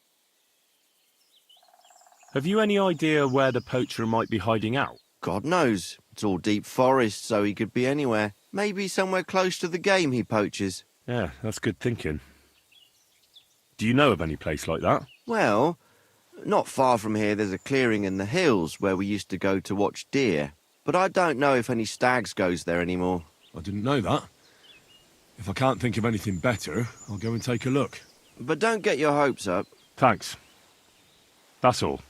S3: Have you any idea where the poacher might be hiding out?
S10: God knows. It's all deep forest, so he could be anywhere. Maybe somewhere close to the game he poaches.
S3: Yeah, that's good thinking. Do you know of any place like that?
S10: Well, not far from here there's a clearing in the hills where we used to go to watch deer. But I don't know if any stags goes there anymore.
S3: I didn't know that. If I can't think of anything better, I'll go and take a look.
S10: But don't get your hopes up.
S3: Thanks. That's all.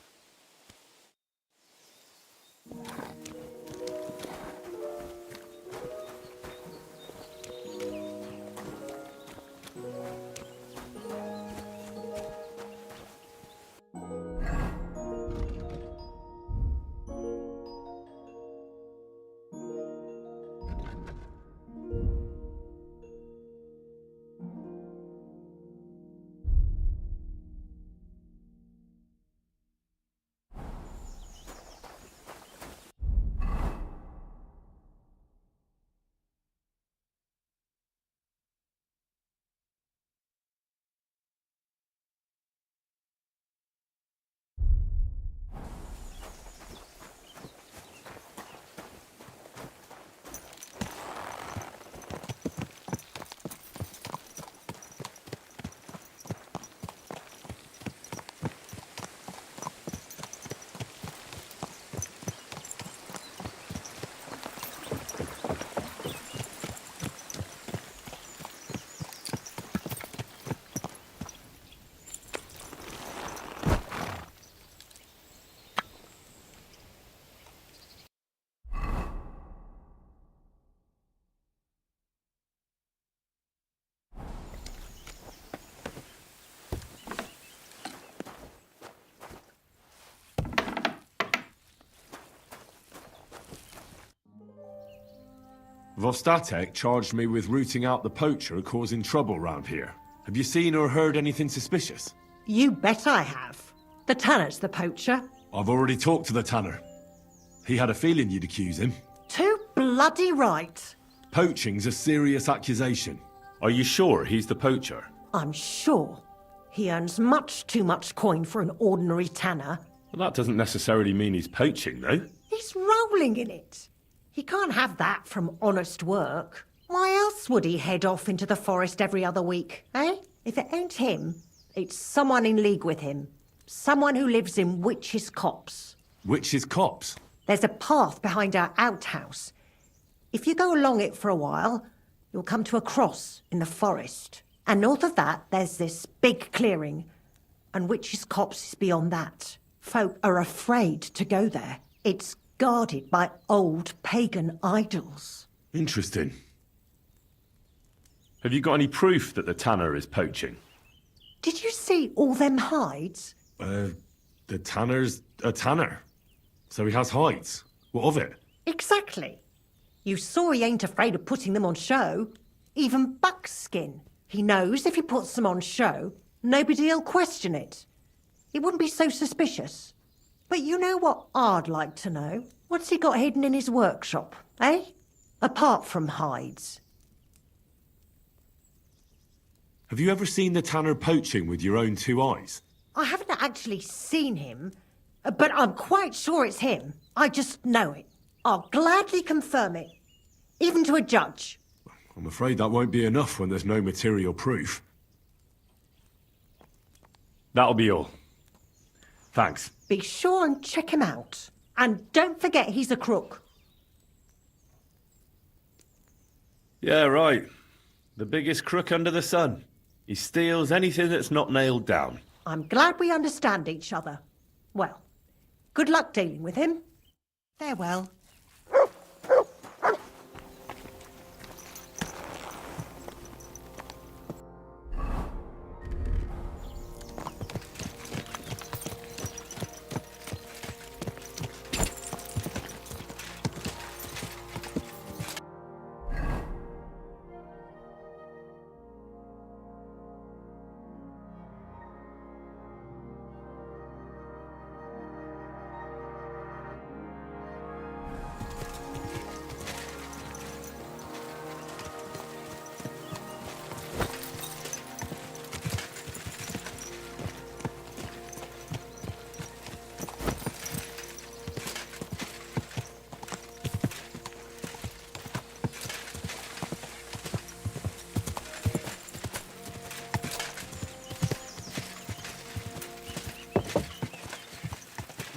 S3: Vostatek charged me with rooting out the poacher causing trouble round here. Have you seen or heard anything suspicious?
S22: You bet I have. The tanner's the poacher.
S3: I've already talked to the tanner. He had a feeling you'd accuse him.
S22: Too bloody right.
S3: Poaching's a serious accusation. Are you sure he's the poacher?
S22: I'm sure. He earns much too much coin for an ordinary tanner.
S5: Well, that doesn't necessarily mean he's poaching, though.
S22: He's rolling in it. He can't have that from honest work. Why else would he head off into the forest every other week, eh? If it ain't him, it's someone in league with him. Someone who lives in Witch's Copse.
S5: Witch's Copse?
S22: There's a path behind our outhouse. If you go along it for a while, you'll come to a cross in the forest. And north of that, there's this big clearing. And Witch's Copse is beyond that. Folk are afraid to go there. It's guarded by old pagan idols.
S5: Interesting. Have you got any proof that the tanner is poaching?
S22: Did you see all them hides?
S5: The tanner's a tanner. So he has hides. What of it?
S22: Exactly. You saw he ain't afraid of putting them on show. Even buckskin. He knows if he puts them on show, nobody'll question it. It wouldn't be so suspicious. But you know what I'd like to know? What's he got hidden in his workshop, eh? Apart from hides.
S5: Have you ever seen the tanner poaching with your own two eyes?
S22: I haven't actually seen him, but I'm quite sure it's him. I just know it. I'll gladly confirm it, even to a judge.
S5: I'm afraid that won't be enough when there's no material proof. That'll be all. Thanks.
S22: Be sure and check him out. And don't forget he's a crook.
S5: Yeah, right. The biggest crook under the sun. He steals anything that's not nailed down.
S22: I'm glad we understand each other. Well, good luck dealing with him. Farewell.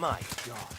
S9: My God.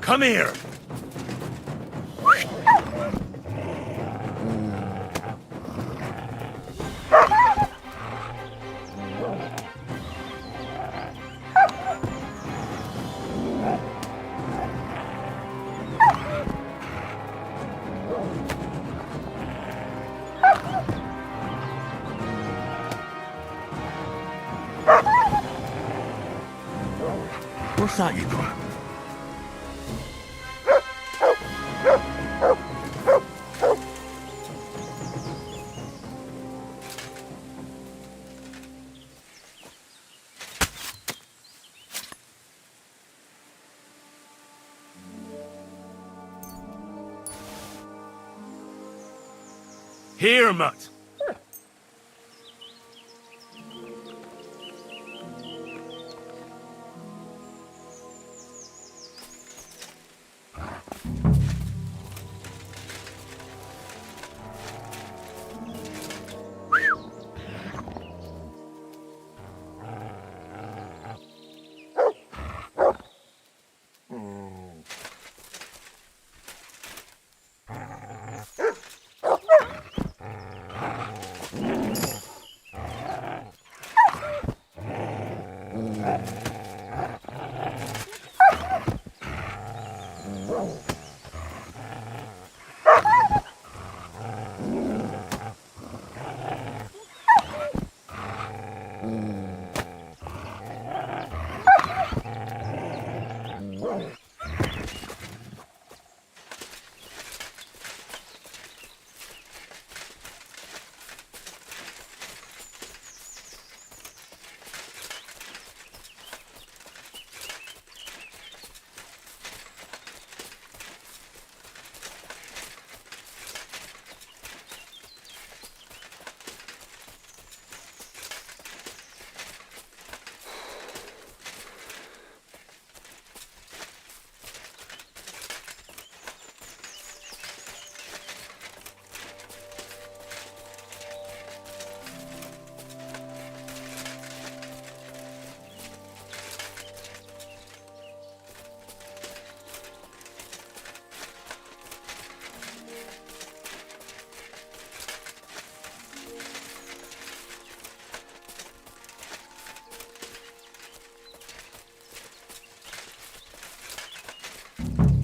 S5: Come here! What's that you got?
S3: Here, Mutt.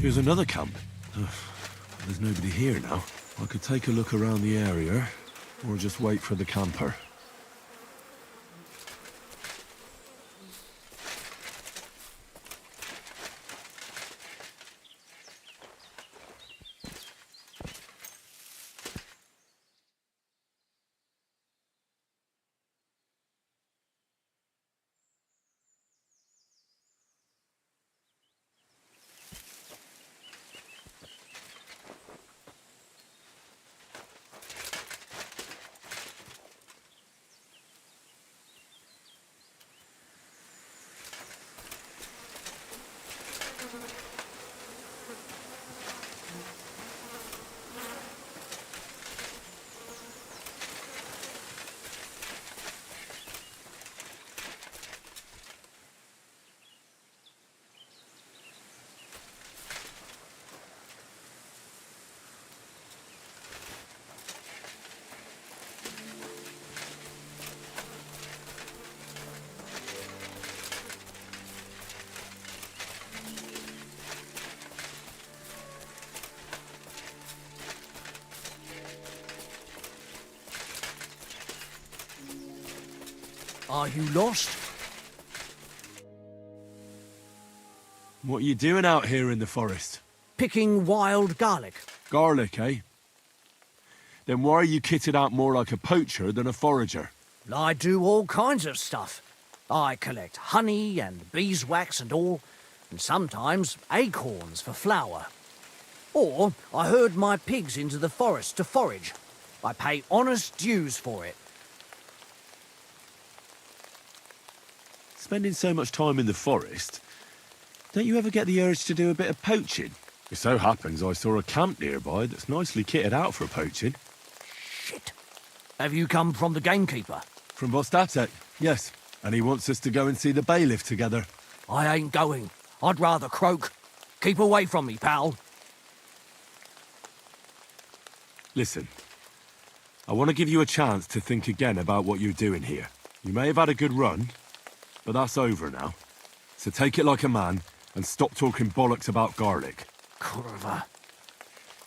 S5: Here's another camp. There's nobody here now. I could take a look around the area, or just wait for the camper.
S4: Are you lost?
S5: What are you doing out here in the forest?
S4: Picking wild garlic.
S5: Garlic, eh? Then why are you kitted out more like a poacher than a forager?
S4: I do all kinds of stuff. I collect honey and beeswax and all, and sometimes acorns for flour. Or I herd my pigs into the forest to forage. I pay honest dues for it.
S5: Spending so much time in the forest, don't you ever get the urge to do a bit of poaching? It so happens I saw a camp nearby that's nicely kitted out for poaching.
S4: Shit. Have you come from the gamekeeper?
S5: From Bostatek, yes. And he wants us to go and see the bailiff together.
S4: I ain't going. I'd rather croak. Keep away from me, pal.
S5: Listen, I want to give you a chance to think again about what you're doing here. You may have had a good run, but that's over now. So take it like a man and stop talking bollocks about garlic.
S4: Curva.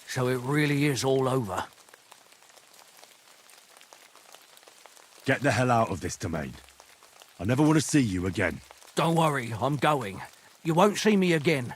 S4: So it really is all over.
S5: Get the hell out of this domain. I never want to see you again.
S4: Don't worry, I'm going. you won't see me again.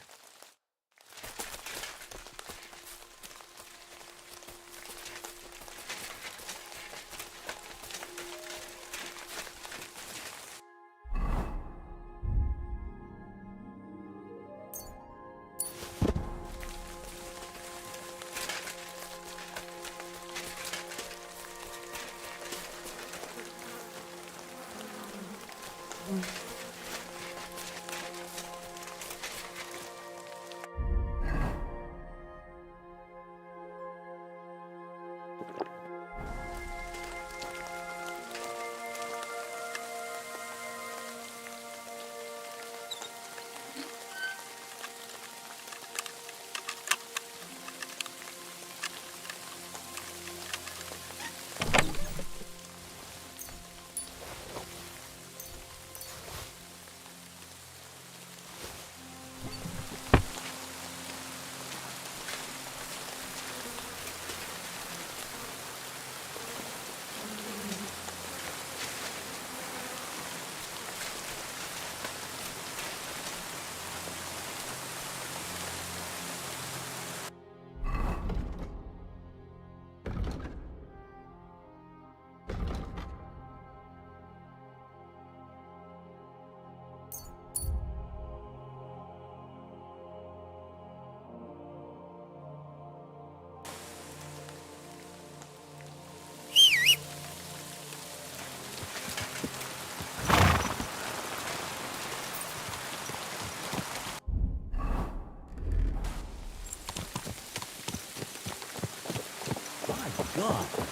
S4: God.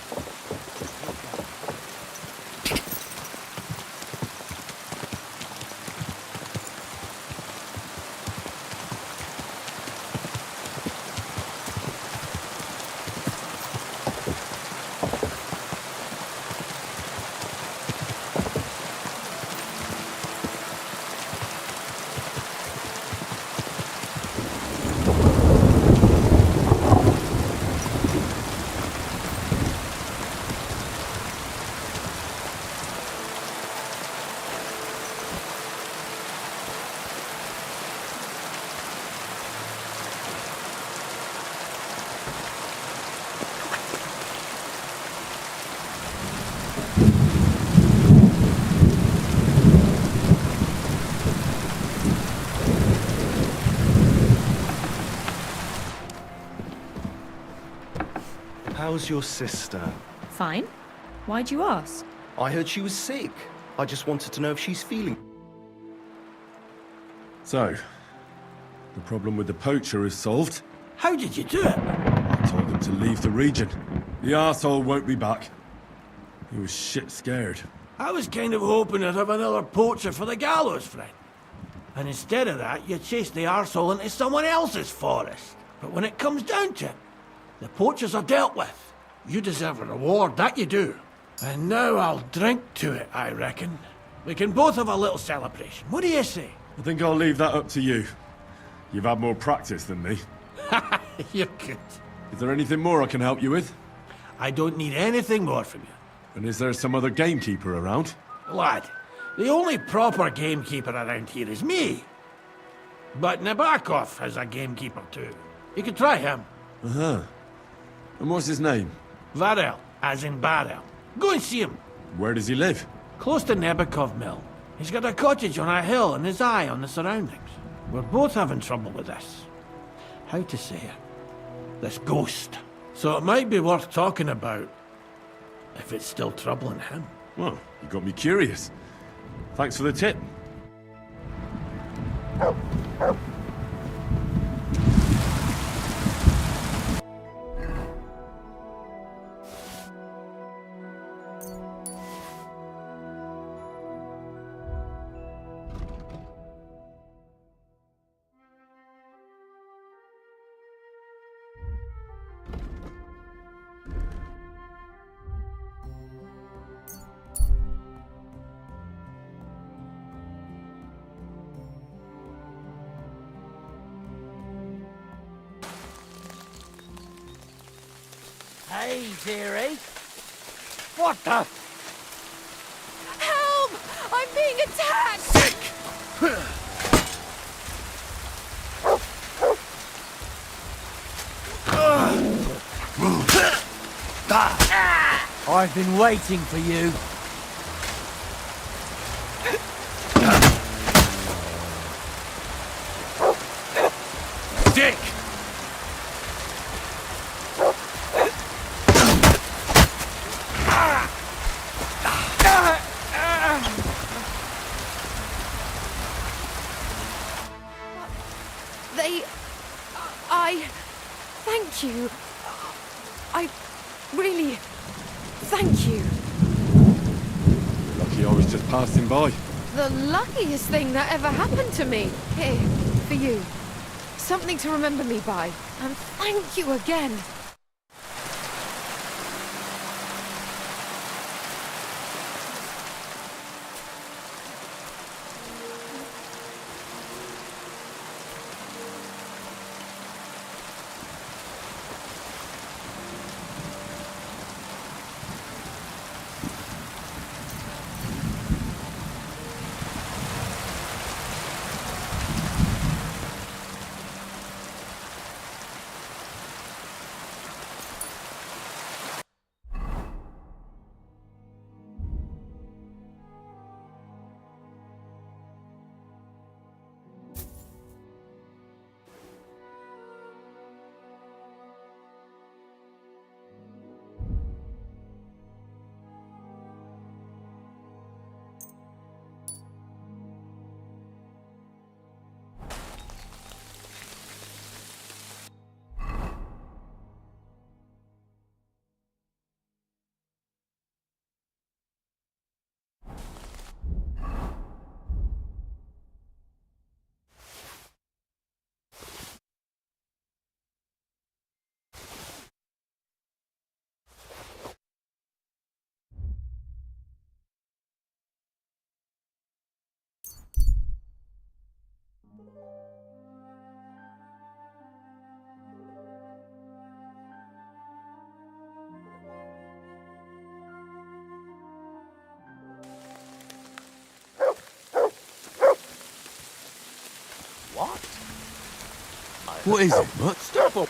S14: How's your sister?
S13: Fine. Why'd you ask?
S14: I heard she was sick. I just wanted to know if she's feeling.
S5: So, the problem with the poacher is solved.
S1: How did you do it?
S5: I told him to leave the region. The arsehole won't be back. He was shit scared.
S1: I was kind of hoping I'd have another poacher for the gallows, friend. And instead of that, you chased the arsehole into someone else's forest. But when it comes down to it, the poachers are dealt with. You deserve a reward, that you do. And now I'll drink to it, I reckon. We can both have a little celebration. What do you say?
S5: I think I'll leave that up to you. You've had more practice than me.
S1: You're good.
S5: Is there anything more I can help you with?
S1: I don't need anything more from you.
S5: And is there some other gamekeeper around?
S1: Lad, the only proper gamekeeper around here is me. But Nabokov has a gamekeeper too. You could try him.
S5: Uh-huh. And what's his name?
S1: Varel, as in barrel. Go and see him.
S5: Where does he live?
S1: Close to Nebokov Mill. He's got a cottage on a hill and his eye on the surroundings. We're both having trouble with this. How to say it? This ghost. So it might be worth talking about if it's still troubling him.
S5: Well, you got me curious. Thanks for the tip.
S11: Hey, dearie. What the?
S7: Help! I'm being attacked!
S4: I've been waiting for you.
S3: Dick!
S7: Thank you. I really... Thank you.
S3: Lucky I was just passing by.
S7: The luckiest thing that ever happened to me. Here, for you. Something to remember me by. And thank you again.
S3: What is it, Mutt?
S11: Stop up.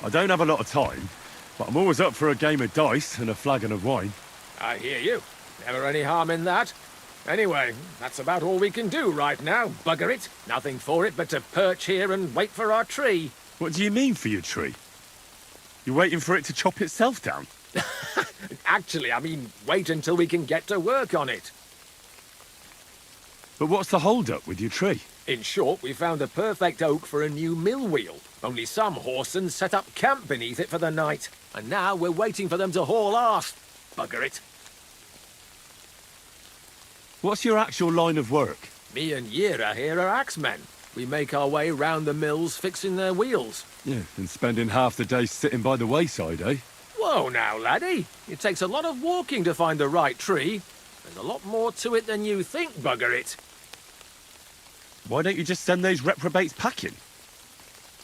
S3: I don't have a lot of time, but I'm always up for a game of dice and a flagon of wine.
S2: I hear you. Never any harm in that. Anyway, that's about all we can do right now. Bugger it. Nothing for it but to perch here and wait for our tree.
S3: What do you mean for your tree? You're waiting for it to chop itself down?
S2: Actually, I mean, wait until we can get to work on it.
S3: But what's the hold-up with your tree?
S2: In short, we found the perfect oak for a new mill wheel. Only some horsens set up camp beneath it for the night. And now we're waiting for them to haul arse. Bugger it.
S3: What's your actual line of work?
S2: Me and Yira here are axemen. We make our way round the mills fixing their wheels.
S3: Yeah, and spending half the day sitting by the wayside, eh?
S2: Whoa now, laddie. It takes a lot of walking to find the right tree. There's a lot more to it than you think, bugger it.
S3: Why don't you just send those reprobates packing?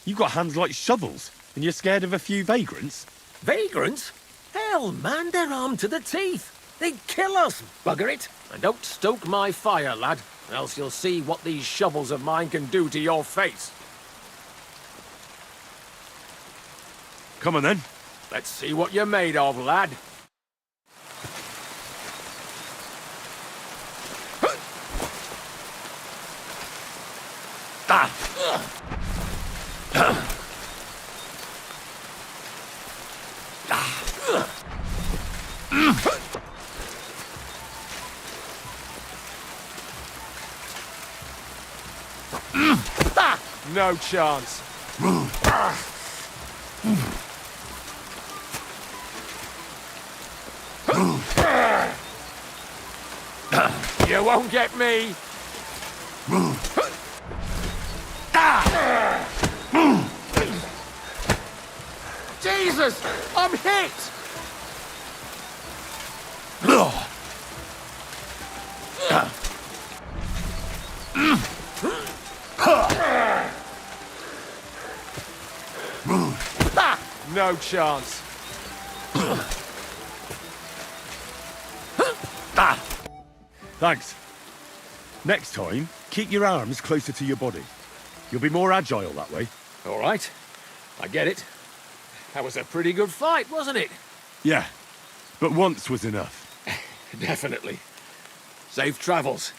S3: You've got hands like shovels, and you're scared of a few vagrants?
S2: Vagrants? Hell, man, they're armed to the teeth. They'd kill us, bugger it. And don't stoke my fire, lad, else you'll see what these shovels of mine can do to your face.
S3: Come on, then.
S2: Let's see what you're made of, lad. No chance. You won't get me. Jesus! I'm hit! No chance.
S3: Thanks. Next time, keep your arms closer to your body. You'll be more agile that way.
S2: All right. I get it. That was a pretty good fight, wasn't it?
S3: Yeah, but once was enough.
S2: Definitely. Safe travels.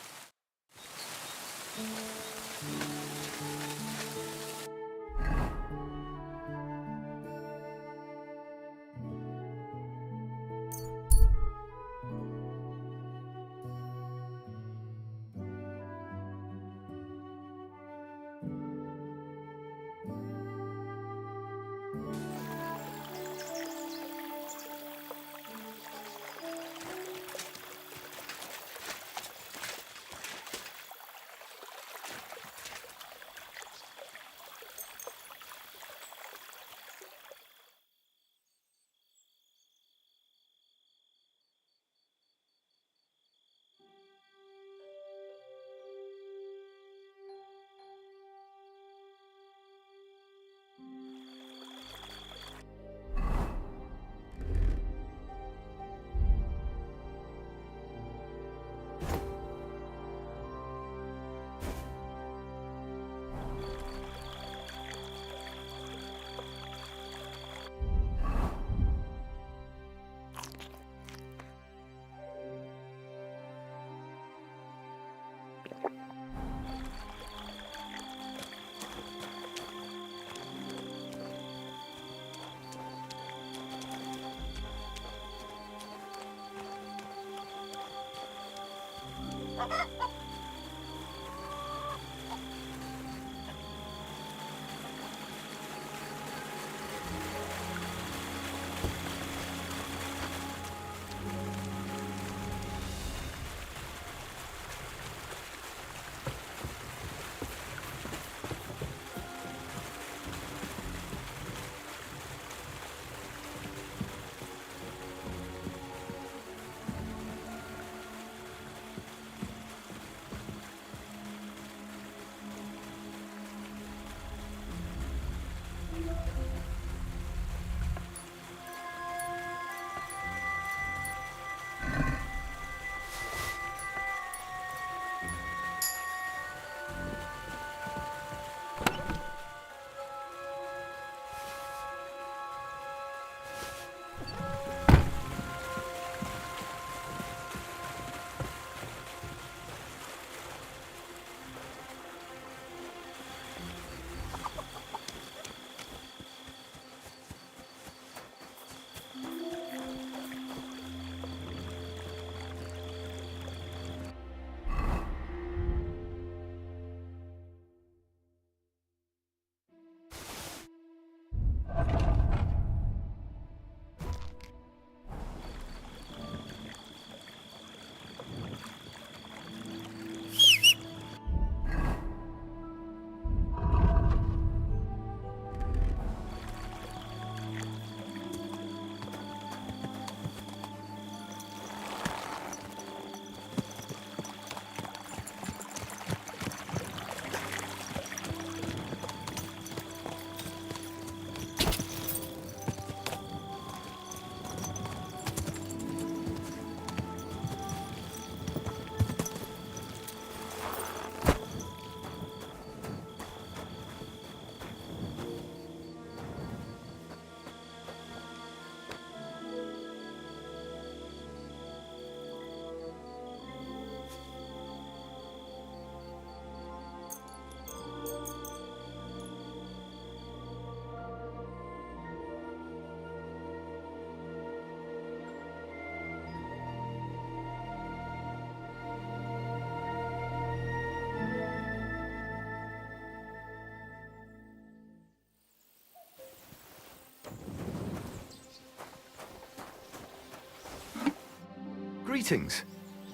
S14: Greetings.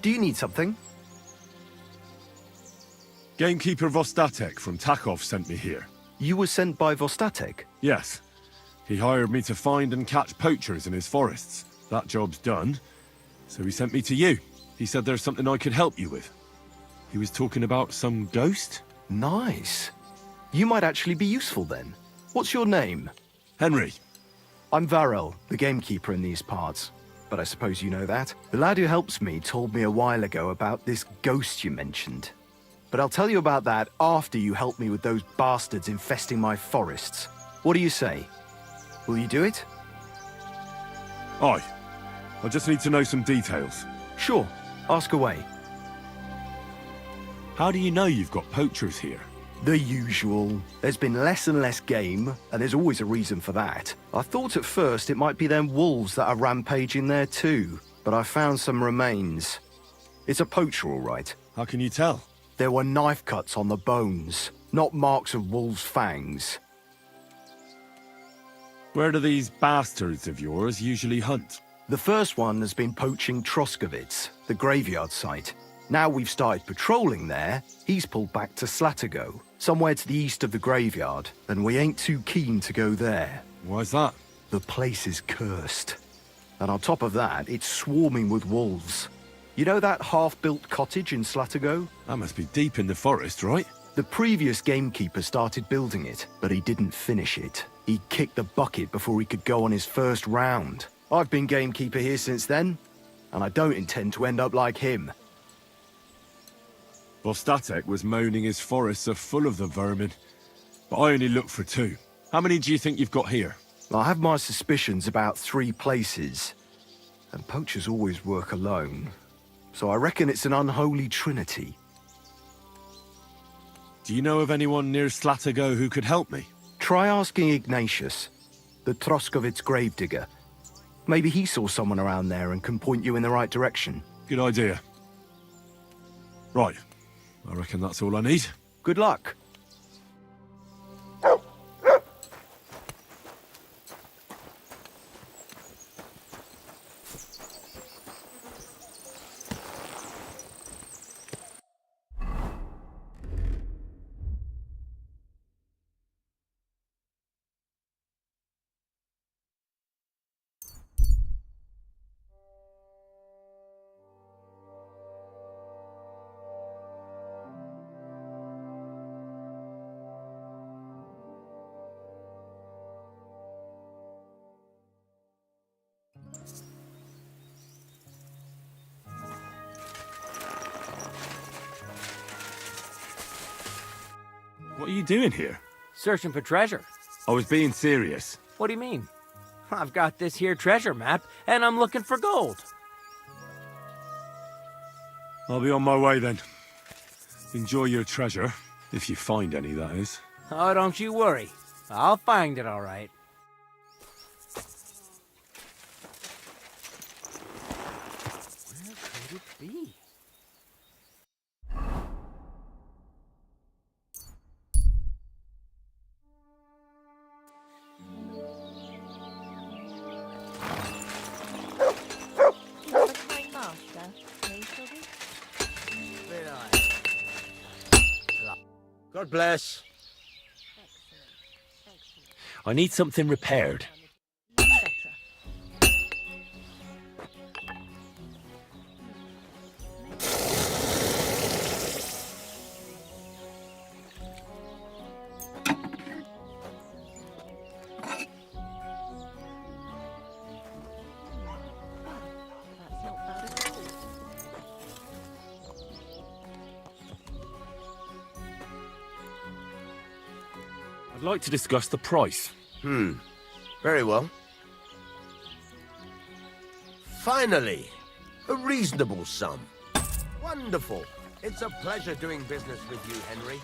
S14: Do you need something?
S3: Gamekeeper Vostatek from Takov sent me here.
S14: You were sent by Vostatek?
S3: Yes. He hired me to find and catch poachers in his forests. That job's done, so he sent me to you. He said there's something I could help you with. He was talking about some ghost?
S14: Nice. You might actually be useful then. What's your name?
S3: Henry.
S14: I'm Varel, the gamekeeper in these parts. But I suppose you know that. The lad who helps me told me a while ago about this ghost you mentioned. But I'll tell you about that after you help me with those bastards infesting my forests. What do you say? Will you do it?
S3: Aye. I just need to know some details.
S14: Sure. Ask away.
S5: How do you know you've got poachers here?
S14: The usual. There's been less and less game, and there's always a reason for that. I thought at first it might be them wolves that are rampaging there too, but I found some remains. It's a poacher, all right.
S5: How can you tell?
S14: There were knife cuts on the bones, not marks of wolves' fangs.
S5: Where do these bastards of yours usually hunt?
S14: The first one has been poaching Troskovitz, the graveyard site. Now we've started patrolling there, he's pulled back to Slatigo, somewhere to the east of the graveyard, and we ain't too keen to go there.
S5: Why's that?
S14: The place is cursed. And on top of that, it's swarming with wolves. You know that half-built cottage in Slatigo?
S5: That must be deep in the forest, right?
S14: The previous gamekeeper started building it, but he didn't finish it. He kicked the bucket before he could go on his first round. I've been gamekeeper here since then, and I don't intend to end up like him.
S5: Vostatek was moaning his forests are full of the vermin, but I only looked for 2. How many do you think you've got here?
S14: I have my suspicions about 3 places, and poachers always work alone, so I reckon it's an unholy trinity.
S5: Do you know of anyone near Slatigo who could help me?
S14: Try asking Ignatius, the Troskovitz gravedigger. Maybe he saw someone around there and can point you in the right direction.
S5: Good idea. Right. I reckon that's all I need.
S14: Good luck.
S5: What are you doing here?
S2: Searching for treasure.
S5: I was being serious.
S2: What do you mean? I've got this here treasure map, and I'm looking for gold.
S5: I'll be on my way then. Enjoy your treasure, if you find any, that is.
S2: Oh, don't you worry. I'll find it all right. Where could it be?
S6: God bless.
S11: I need something repaired. I'd like to discuss the price.
S6: Very well. Finally, a reasonable sum. Wonderful. It's a pleasure doing business with you, Henry.